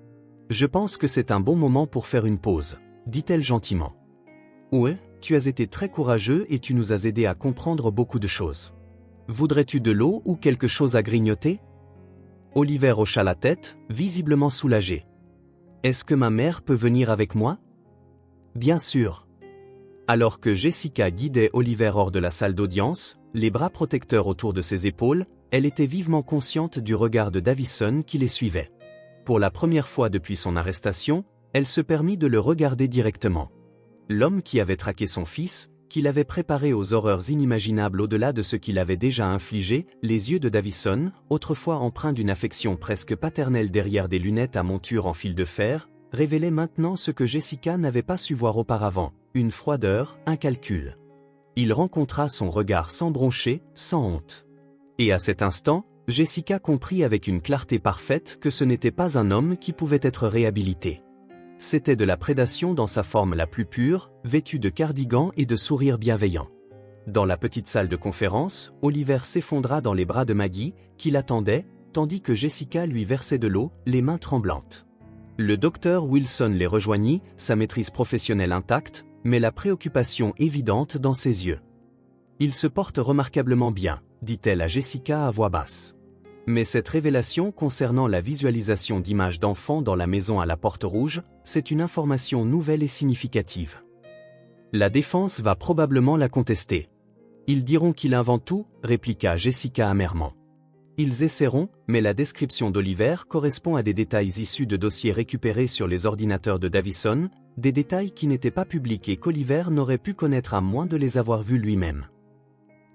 « Je pense que c'est un bon moment pour faire une pause, » dit-elle gentiment. « Ouais, tu as été très courageux et tu nous as aidé à comprendre beaucoup de choses. Voudrais-tu de l'eau ou quelque chose à grignoter? Oliver hocha la tête, visiblement soulagé. Est-ce que ma mère peut venir avec moi? Bien sûr. Alors que Jessica guidait Oliver hors de la salle d'audience, les bras protecteurs autour de ses épaules, elle était vivement consciente du regard de Davison qui les suivait. Pour la première fois depuis son arrestation, elle se permit de le regarder directement. L'homme qui avait traqué son fils, qui l'avait préparé aux horreurs inimaginables au-delà de ce qu'il avait déjà infligé, les yeux de Davison, autrefois empreints d'une affection presque paternelle derrière des lunettes à monture en fil de fer, révélaient maintenant ce que Jessica n'avait pas su voir auparavant, une froideur, un calcul. Il rencontra son regard sans broncher, sans honte. Et à cet instant, Jessica comprit avec une clarté parfaite que ce n'était pas un homme qui pouvait être réhabilité. C'était de la prédation dans sa forme la plus pure, vêtu de cardigan et de sourires bienveillants. Dans la petite salle de conférence, Oliver s'effondra dans les bras de Maggie, qui l'attendait, tandis que Jessica lui versait de l'eau, les mains tremblantes. Le docteur Wilson les rejoignit, sa maîtrise professionnelle intacte, mais la préoccupation évidente dans ses yeux. « Il se porte remarquablement bien », dit-elle à Jessica à voix basse. Mais cette révélation concernant la visualisation d'images d'enfants dans la maison à la Porte Rouge, c'est une information nouvelle et significative. La défense va probablement la contester. Ils diront qu'il invente tout, répliqua Jessica amèrement. Ils essaieront, mais la description d'Oliver correspond à des détails issus de dossiers récupérés sur les ordinateurs de Davison, des détails qui n'étaient pas publics et qu'Oliver n'aurait pu connaître à moins de les avoir vus lui-même.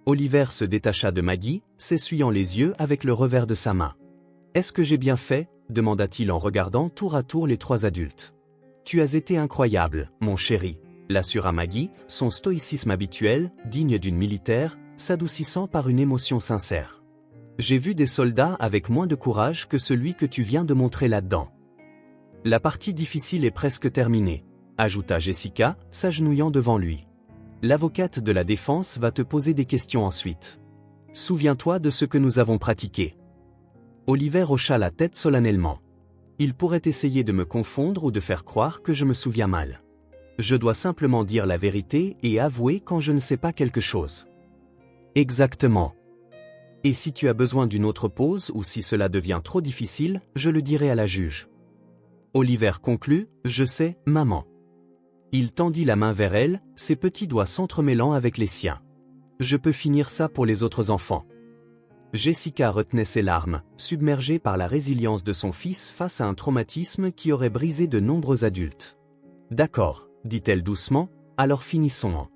Oliver se détacha de Maggie, s'essuyant les yeux avec le revers de sa main. « Est-ce que j'ai bien fait ?» demanda-t-il en regardant tour à tour les trois adultes. « Tu as été incroyable, mon chéri », l'assura Maggie, son stoïcisme habituel, digne d'une militaire, s'adoucissant par une émotion sincère. « J'ai vu des soldats avec moins de courage que celui que tu viens de montrer là-dedans. » La partie difficile est presque terminée, ajouta Jessica, s'agenouillant devant lui. L'avocate de la défense va te poser des questions ensuite. Souviens-toi de ce que nous avons pratiqué. Oliver hocha la tête solennellement. Il pourrait essayer de me confondre ou de faire croire que je me souviens mal. Je dois simplement dire la vérité et avouer quand je ne sais pas quelque chose. Exactement. Et si tu as besoin d'une autre pause ou si cela devient trop difficile, je le dirai à la juge. Oliver conclut, je sais, maman. Il tendit la main vers elle, ses petits doigts s'entremêlant avec les siens. Je peux finir ça pour les autres enfants. Jessica retenait ses larmes, submergée par la résilience de son fils face à un traumatisme qui aurait brisé de nombreux adultes. D'accord, dit-elle doucement, alors finissons.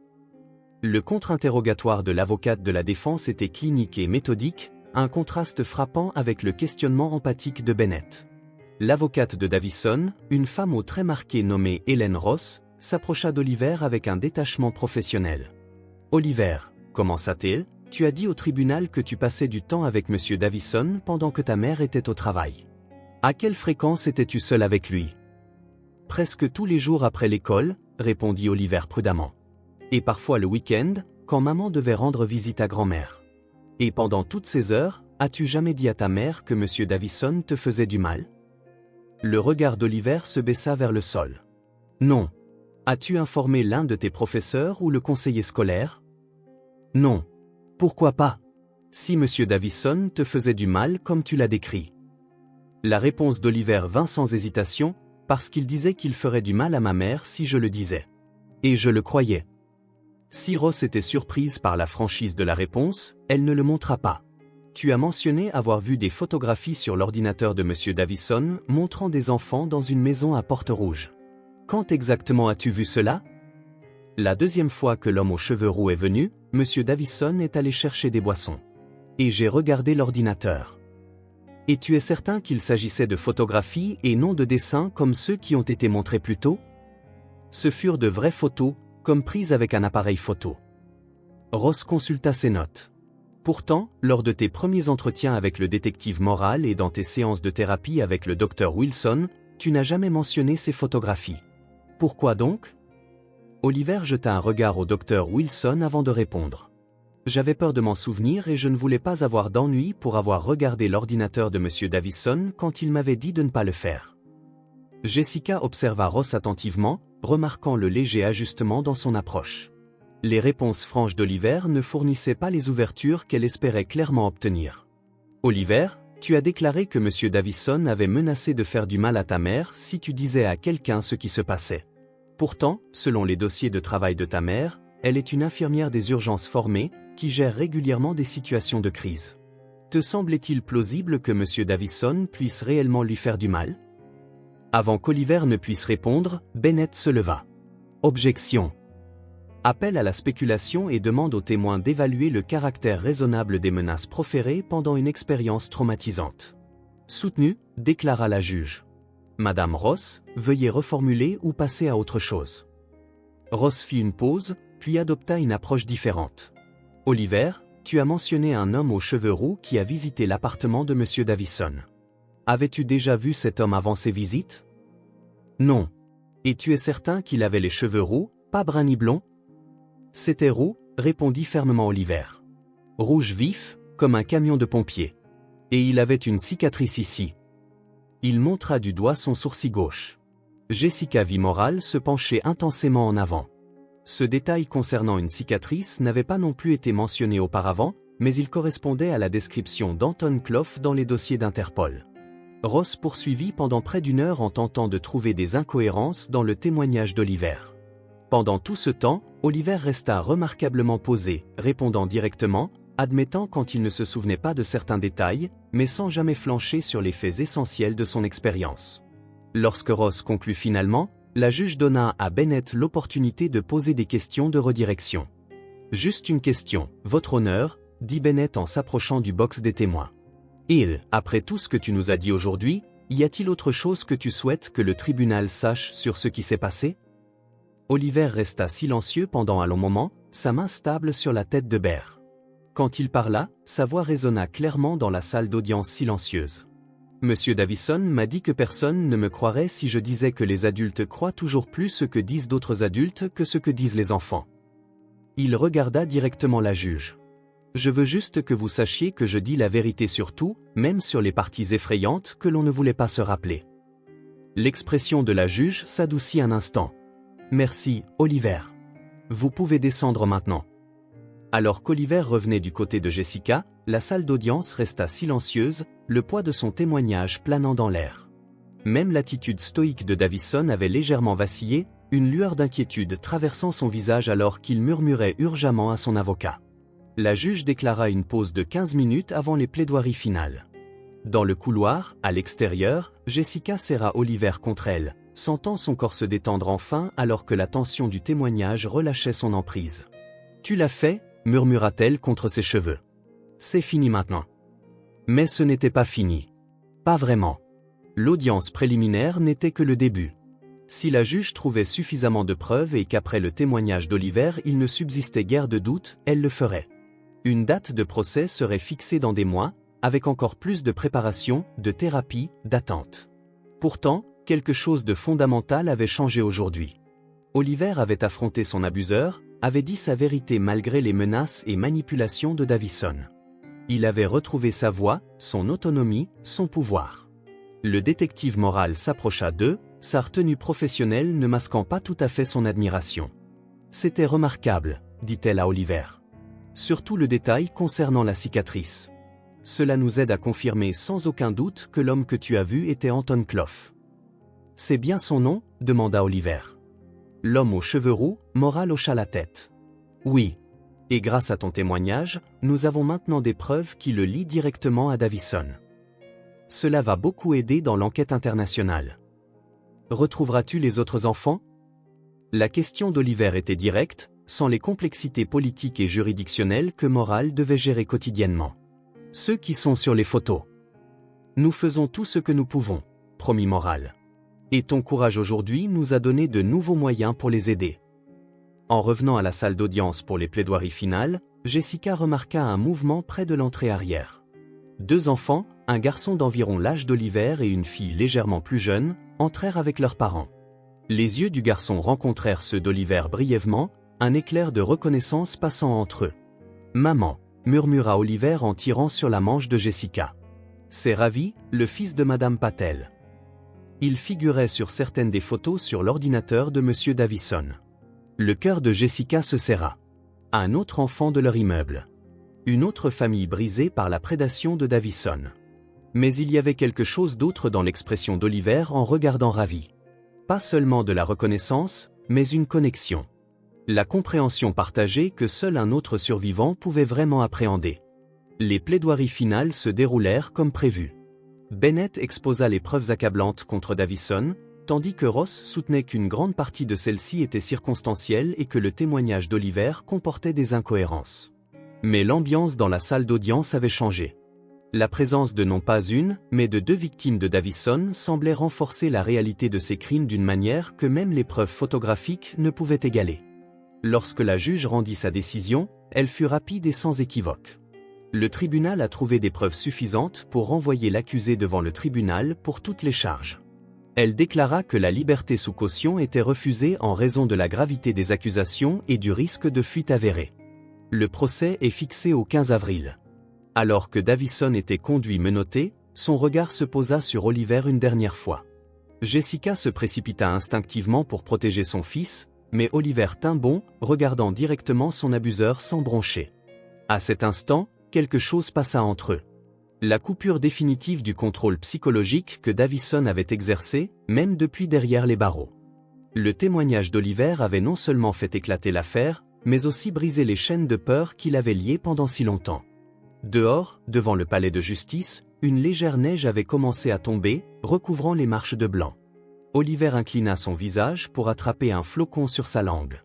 Le contre-interrogatoire de l'avocate de la défense était clinique et méthodique, un contraste frappant avec le questionnement empathique de Bennett. L'avocate de Davison, une femme au trait marqué nommée Helen Ross, s'approcha d'Oliver avec un détachement professionnel. « Oliver, commença-t-elle, tu as dit au tribunal que tu passais du temps avec M. Davison pendant que ta mère était au travail. À quelle fréquence étais-tu seul avec lui? » « Presque tous les jours après l'école, répondit Oliver prudemment. Et parfois le week-end, quand maman devait rendre visite à grand-mère. Et pendant toutes ces heures, as-tu jamais dit à ta mère que M. Davison te faisait du mal? Le regard d'Oliver se baissa vers le sol. Non. As-tu informé l'un de tes professeurs ou le conseiller scolaire? Non. Pourquoi pas? Si M. Davison te faisait du mal comme tu l'as décrit. La réponse d'Oliver vint sans hésitation, parce qu'il disait qu'il ferait du mal à ma mère si je le disais. Et je le croyais. Si Ross était surprise par la franchise de la réponse, elle ne le montra pas. Tu as mentionné avoir vu des photographies sur l'ordinateur de M. Davison montrant des enfants dans une maison à Porte Rouge. Quand exactement as-tu vu cela? La deuxième fois que l'homme aux cheveux roux est venu, M. Davison est allé chercher des boissons. Et j'ai regardé l'ordinateur. Et tu es certain qu'il s'agissait de photographies et non de dessins comme ceux qui ont été montrés plus tôt? Ce furent de vraies photos, comme prises avec un appareil photo. Ross consulta ses notes. Pourtant, lors de tes premiers entretiens avec le détective moral et dans tes séances de thérapie avec le docteur Wilson, tu n'as jamais mentionné ces photographies. Pourquoi donc? Oliver jeta un regard au docteur Wilson avant de répondre. J'avais peur de m'en souvenir et je ne voulais pas avoir d'ennui pour avoir regardé l'ordinateur de M. Davison quand il m'avait dit de ne pas le faire. Jessica observa Ross attentivement, remarquant le léger ajustement dans son approche. Les réponses franches d'Oliver ne fournissaient pas les ouvertures qu'elle espérait clairement obtenir. Oliver, tu as déclaré que M. Davison avait menacé de faire du mal à ta mère si tu disais à quelqu'un ce qui se passait. Pourtant, selon les dossiers de travail de ta mère, elle est une infirmière des urgences formée, qui gère régulièrement des situations de crise. Te semblait-il plausible que M. Davison puisse réellement lui faire du mal? Avant qu'Oliver ne puisse répondre, Bennett se leva. Objection. Appelle à la spéculation et demande aux témoins d'évaluer le caractère raisonnable des menaces proférées pendant une expérience traumatisante. Soutenu, déclara la juge. Madame Ross, veuillez reformuler ou passer à autre chose. Ross fit une pause, puis adopta une approche différente. Oliver, tu as mentionné un homme aux cheveux roux qui a visité l'appartement de M. Davison. Avais-tu déjà vu cet homme avant ses visites? Non. Et tu es certain qu'il avait les cheveux roux, pas bruns ni blonds? C'était roux, répondit fermement Oliver. Rouge vif, comme un camion de pompiers. Et il avait une cicatrice ici. Il montra du doigt son sourcil gauche. Jessica vit Morale se pencher intensément en avant. Ce détail concernant une cicatrice n'avait pas non plus été mentionné auparavant, mais il correspondait à la description d'Anton Clough dans les dossiers d'Interpol. Ross poursuivit pendant près d'une heure en tentant de trouver des incohérences dans le témoignage d'Oliver. Pendant tout ce temps, Oliver resta remarquablement posé, répondant directement, admettant quand il ne se souvenait pas de certains détails, mais sans jamais flancher sur les faits essentiels de son expérience. Lorsque Ross conclut finalement, la juge donna à Bennett l'opportunité de poser des questions de redirection. « Juste une question, votre honneur », dit Bennett en s'approchant du box des témoins. « Après tout ce que tu nous as dit aujourd'hui, y a-t-il autre chose que tu souhaites que le tribunal sache sur ce qui s'est passé ?» Oliver resta silencieux pendant un long moment, sa main stable sur la tête de Bear. Quand il parla, sa voix résonna clairement dans la salle d'audience silencieuse. « Monsieur Davison m'a dit que personne ne me croirait si je disais que les adultes croient toujours plus ce que disent d'autres adultes que ce que disent les enfants. » Il regarda directement la juge. « Je veux juste que vous sachiez que je dis la vérité sur tout, même sur les parties effrayantes que l'on ne voulait pas se rappeler. » L'expression de la juge s'adoucit un instant. « Merci, Oliver. Vous pouvez descendre maintenant. » Alors qu'Oliver revenait du côté de Jessica, la salle d'audience resta silencieuse, le poids de son témoignage planant dans l'air. Même l'attitude stoïque de Davison avait légèrement vacillé, une lueur d'inquiétude traversant son visage alors qu'il murmurait urgemment à son avocat. La juge déclara une pause de 15 minutes avant les plaidoiries finales. Dans le couloir, à l'extérieur, Jessica serra Oliver contre elle, sentant son corps se détendre enfin alors que la tension du témoignage relâchait son emprise. « Tu l'as fait ?» murmura-t-elle contre ses cheveux. « C'est fini maintenant. » Mais ce n'était pas fini. Pas vraiment. L'audience préliminaire n'était que le début. Si la juge trouvait suffisamment de preuves et qu'après le témoignage d'Oliver il ne subsistait guère de doute, elle le ferait. Une date de procès serait fixée dans des mois, avec encore plus de préparation, de thérapie, d'attente. Pourtant, quelque chose de fondamental avait changé aujourd'hui. Oliver avait affronté son abuseur, avait dit sa vérité malgré les menaces et manipulations de Davison. Il avait retrouvé sa voix, son autonomie, son pouvoir. Le détective moral s'approcha d'eux, sa retenue professionnelle ne masquant pas tout à fait son admiration. « C'était remarquable, » dit-elle à Oliver. « Surtout le détail concernant la cicatrice. Cela nous aide à confirmer sans aucun doute que l'homme que tu as vu était Anton Clough. »« C'est bien son nom ?» demanda Oliver. L'homme aux cheveux roux, Morale hocha la tête. « Oui. Et grâce à ton témoignage, nous avons maintenant des preuves qui le lient directement à Davison. Cela va beaucoup aider dans l'enquête internationale. Retrouveras-tu les autres enfants ?» La question d'Oliver était directe, sans les complexités politiques et juridictionnelles que Morale devait gérer quotidiennement. « Ceux qui sont sur les photos. Nous faisons tout ce que nous pouvons, promit Morale. Et ton courage aujourd'hui nous a donné de nouveaux moyens pour les aider. » En revenant à la salle d'audience pour les plaidoiries finales, Jessica remarqua un mouvement près de l'entrée arrière. Deux enfants, un garçon d'environ l'âge d'Oliver et une fille légèrement plus jeune, entrèrent avec leurs parents. Les yeux du garçon rencontrèrent ceux d'Oliver brièvement, un éclair de reconnaissance passant entre eux. « Maman », murmura Oliver en tirant sur la manche de Jessica. « C'est Ravi, le fils de Madame Patel. » Il figurait sur certaines des photos sur l'ordinateur de M. Davison. Le cœur de Jessica se serra. Un autre enfant de leur immeuble. Une autre famille brisée par la prédation de Davison. Mais il y avait quelque chose d'autre dans l'expression d'Oliver en regardant Ravi. Pas seulement de la reconnaissance, mais une connexion. La compréhension partagée que seul un autre survivant pouvait vraiment appréhender. Les plaidoiries finales se déroulèrent comme prévu. Bennett exposa les preuves accablantes contre Davison, tandis que Ross soutenait qu'une grande partie de celles-ci était circonstancielle et que le témoignage d'Oliver comportait des incohérences. Mais l'ambiance dans la salle d'audience avait changé. La présence de non pas une, mais de 2 victimes de Davison semblait renforcer la réalité de ces crimes d'une manière que même les preuves photographiques ne pouvaient égaler. Lorsque la juge rendit sa décision, elle fut rapide et sans équivoque. Le tribunal a trouvé des preuves suffisantes pour renvoyer l'accusé devant le tribunal pour toutes les charges. Elle déclara que la liberté sous caution était refusée en raison de la gravité des accusations et du risque de fuite avérée. Le procès est fixé au 15 avril. Alors que Davison était conduit menotté, son regard se posa sur Oliver une dernière fois. Jessica se précipita instinctivement pour protéger son fils, mais Oliver tint bon, regardant directement son abuseur sans broncher. À cet instant, quelque chose passa entre eux. La coupure définitive du contrôle psychologique que Davison avait exercé, même depuis derrière les barreaux. Le témoignage d'Oliver avait non seulement fait éclater l'affaire, mais aussi brisé les chaînes de peur qui l'avaient lié pendant si longtemps. Dehors, devant le palais de justice, une légère neige avait commencé à tomber, recouvrant les marches de blanc. Oliver inclina son visage pour attraper un flocon sur sa langue.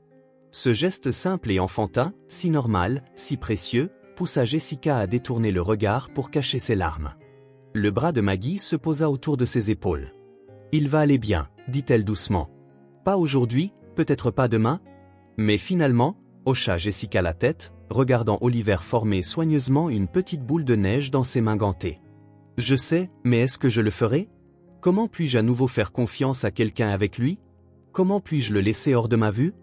Ce geste simple et enfantin, si normal, si précieux, poussa Jessica à détourner le regard pour cacher ses larmes. Le bras de Maggie se posa autour de ses épaules. « Il va aller bien », dit-elle doucement. « Pas aujourd'hui, peut-être pas demain ?» Mais finalement, hocha Jessica la tête, regardant Oliver former soigneusement une petite boule de neige dans ses mains gantées. « Je sais, mais est-ce que je le ferai ? Comment puis-je à nouveau faire confiance à quelqu'un avec lui ? Comment puis-je le laisser hors de ma vue ?»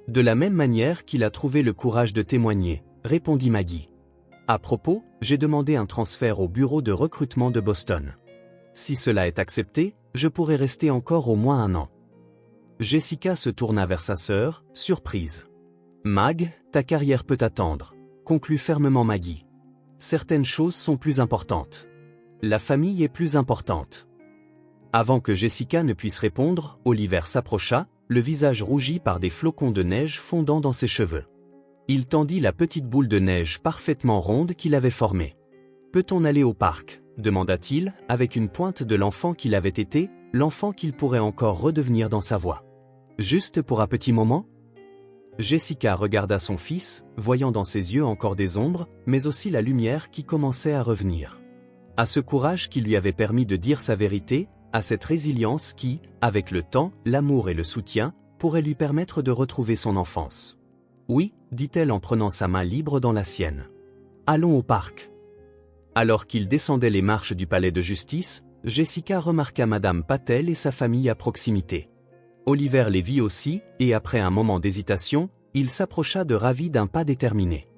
De la même manière qu'il a trouvé le courage de témoigner, répondit Maggie. À propos, j'ai demandé un transfert au bureau de recrutement de Boston. Si cela est accepté, je pourrai rester encore au moins 1 an. Jessica se tourna vers sa sœur, surprise. Mag, ta carrière peut attendre, conclut fermement Maggie. Certaines choses sont plus importantes. La famille est plus importante. Avant que Jessica ne puisse répondre, Oliver s'approcha, le visage rougi par des flocons de neige fondant dans ses cheveux. Il tendit la petite boule de neige parfaitement ronde qu'il avait formée. « Peut-on aller au parc ?» demanda-t-il, avec une pointe de l'enfant qu'il avait été, l'enfant qu'il pourrait encore redevenir dans sa voix. « Juste pour un petit moment ?» Jessica regarda son fils, voyant dans ses yeux encore des ombres, mais aussi la lumière qui commençait à revenir. À ce courage qui lui avait permis de dire sa vérité, à cette résilience qui, avec le temps, l'amour et le soutien, pourrait lui permettre de retrouver son enfance. « Oui », dit-elle en prenant sa main libre dans la sienne. « Allons au parc. » Alors qu'ils descendaient les marches du palais de justice, Jessica remarqua Madame Patel et sa famille à proximité. Oliver les vit aussi, et après un moment d'hésitation, il s'approcha de Ravi d'un pas déterminé.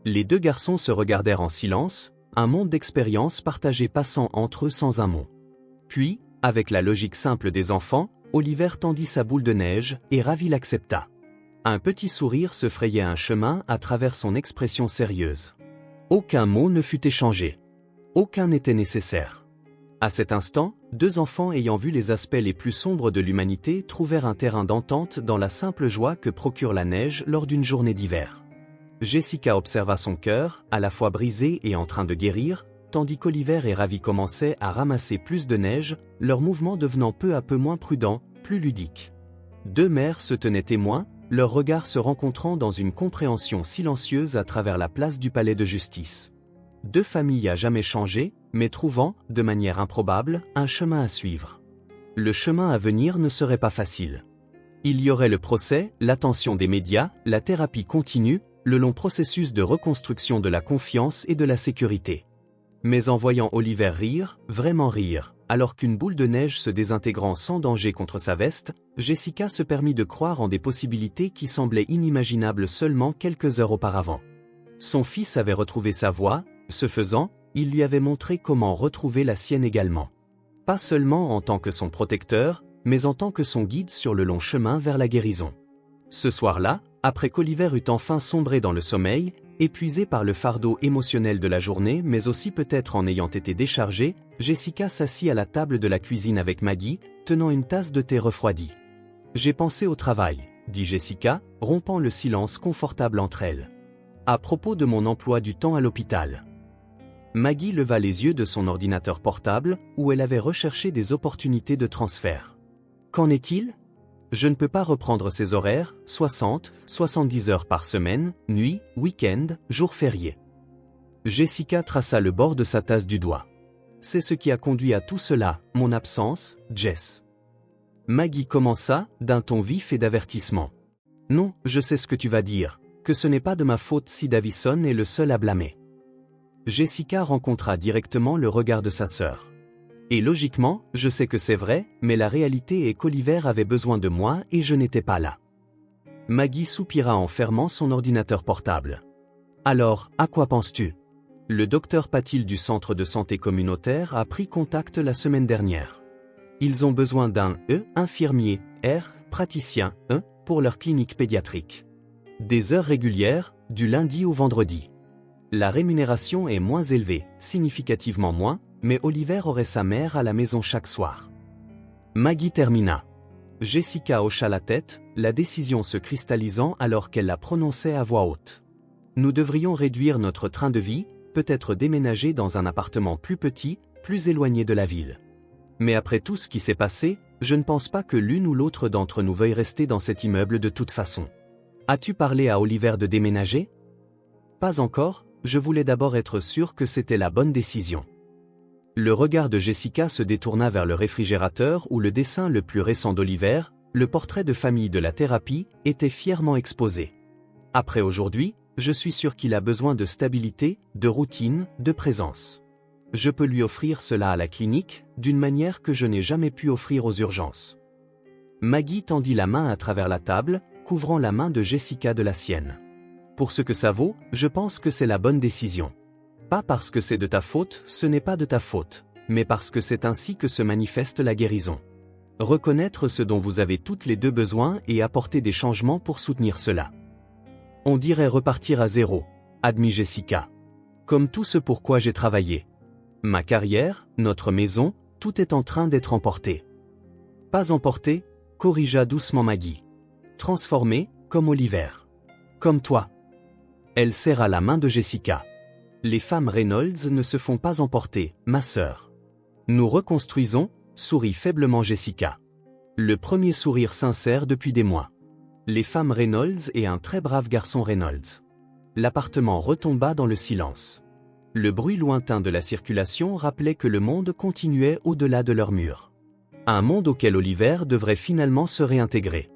Les 2 garçons se regardèrent en silence, un monde d'expérience partagé passant entre eux sans un mot. Puis, avec la logique simple des enfants, Oliver tendit sa boule de neige, et Ravi l'accepta. Un petit sourire se frayait un chemin à travers son expression sérieuse. Aucun mot ne fut échangé. Aucun n'était nécessaire. À cet instant, 2 enfants ayant vu les aspects les plus sombres de l'humanité trouvèrent un terrain d'entente dans la simple joie que procure la neige lors d'une journée d'hiver. Jessica observa son cœur, à la fois brisé et en train de guérir, tandis qu'Oliver et Ravi commençaient à ramasser plus de neige, leurs mouvements devenant peu à peu moins prudents, plus ludiques. 2 mères se tenaient témoins, leurs regards se rencontrant dans une compréhension silencieuse à travers la place du palais de justice. 2 familles à jamais changées, mais trouvant, de manière improbable, un chemin à suivre. Le chemin à venir ne serait pas facile. Il y aurait le procès, l'attention des médias, la thérapie continue, le long processus de reconstruction de la confiance et de la sécurité. Mais en voyant Oliver rire, vraiment rire, alors qu'une boule de neige se désintégrant sans danger contre sa veste, Jessica se permit de croire en des possibilités qui semblaient inimaginables seulement quelques heures auparavant. Son fils avait retrouvé sa voix, ce faisant, il lui avait montré comment retrouver la sienne également. Pas seulement en tant que son protecteur, mais en tant que son guide sur le long chemin vers la guérison. Ce soir-là, Après qu'Oliver eut enfin sombré dans le sommeil, épuisé par le fardeau émotionnel de la journée mais aussi peut-être en ayant été déchargée, Jessica s'assit à la table de la cuisine avec Maggie, tenant une tasse de thé refroidi. « J'ai pensé au travail », dit Jessica, rompant le silence confortable entre elles. « À propos de mon emploi du temps à l'hôpital. » Maggie leva les yeux de son ordinateur portable, où elle avait recherché des opportunités de transfert. « Qu'en est-il ? Je ne peux pas reprendre ces horaires, 60, 70 heures par semaine, nuit, week-end, jours fériés. » Jessica traça le bord de sa tasse du doigt. « C'est ce qui a conduit à tout cela, mon absence, Jess. » Maggie commença, d'un ton vif et d'avertissement. « Non, je sais ce que tu vas dire, que ce n'est pas de ma faute si Davison est le seul à blâmer. » Jessica rencontra directement le regard de sa sœur. « Et logiquement, je sais que c'est vrai, mais la réalité est qu'Oliver avait besoin de moi et je n'étais pas là. » Maggie soupira en fermant son ordinateur portable. « Alors, à quoi penses-tu ? Le docteur Patil du centre de santé communautaire a pris contact la semaine dernière. Ils ont besoin d'un infirmier, praticien, pour leur clinique pédiatrique. Des heures régulières, du lundi au vendredi. La rémunération est moins élevée, significativement moins, mais Oliver aurait sa mère à la maison chaque soir. » Maggie termina. Jessica hocha la tête, la décision se cristallisant alors qu'elle la prononçait à voix haute. « Nous devrions réduire notre train de vie, peut-être déménager dans un appartement plus petit, plus éloigné de la ville. Mais après tout ce qui s'est passé, je ne pense pas que l'une ou l'autre d'entre nous veuille rester dans cet immeuble de toute façon. As-tu parlé à Oliver de déménager ? » Pas encore, je voulais d'abord être sûr que c'était la bonne décision. Le regard de Jessica se détourna vers le réfrigérateur où le dessin le plus récent d'Oliver, le portrait de famille de la thérapie, était fièrement exposé. Après aujourd'hui, je suis sûr qu'il a besoin de stabilité, de routine, de présence. Je peux lui offrir cela à la clinique, d'une manière que je n'ai jamais pu offrir aux urgences. Maggie tendit la main à travers la table, couvrant la main de Jessica de la sienne. Pour ce que ça vaut, je pense que c'est la bonne décision. Pas parce que c'est de ta faute, ce n'est pas de ta faute, mais parce que c'est ainsi que se manifeste la guérison. Reconnaître ce dont vous avez toutes les deux besoin et apporter des changements pour soutenir cela. On dirait repartir à zéro, admit Jessica. Comme tout ce pour quoi j'ai travaillé. Ma carrière, notre maison, tout est en train d'être emporté. Pas emporté, corrigea doucement Maggie. Transformé, comme Oliver. Comme toi. Elle serra la main de Jessica. Les femmes Reynolds ne se font pas emporter, ma sœur. Nous reconstruisons, sourit faiblement Jessica. Le premier sourire sincère depuis des mois. Les femmes Reynolds et un très brave garçon Reynolds. L'appartement retomba dans le silence. Le bruit lointain de la circulation rappelait que le monde continuait au-delà de leurs murs. Un monde auquel Oliver devrait finalement se réintégrer.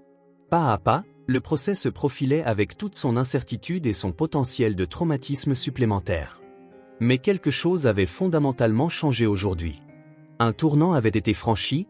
Pas à pas, le procès se profilait avec toute son incertitude et son potentiel de traumatisme supplémentaire. Mais quelque chose avait fondamentalement changé aujourd'hui. Un tournant avait été franchi,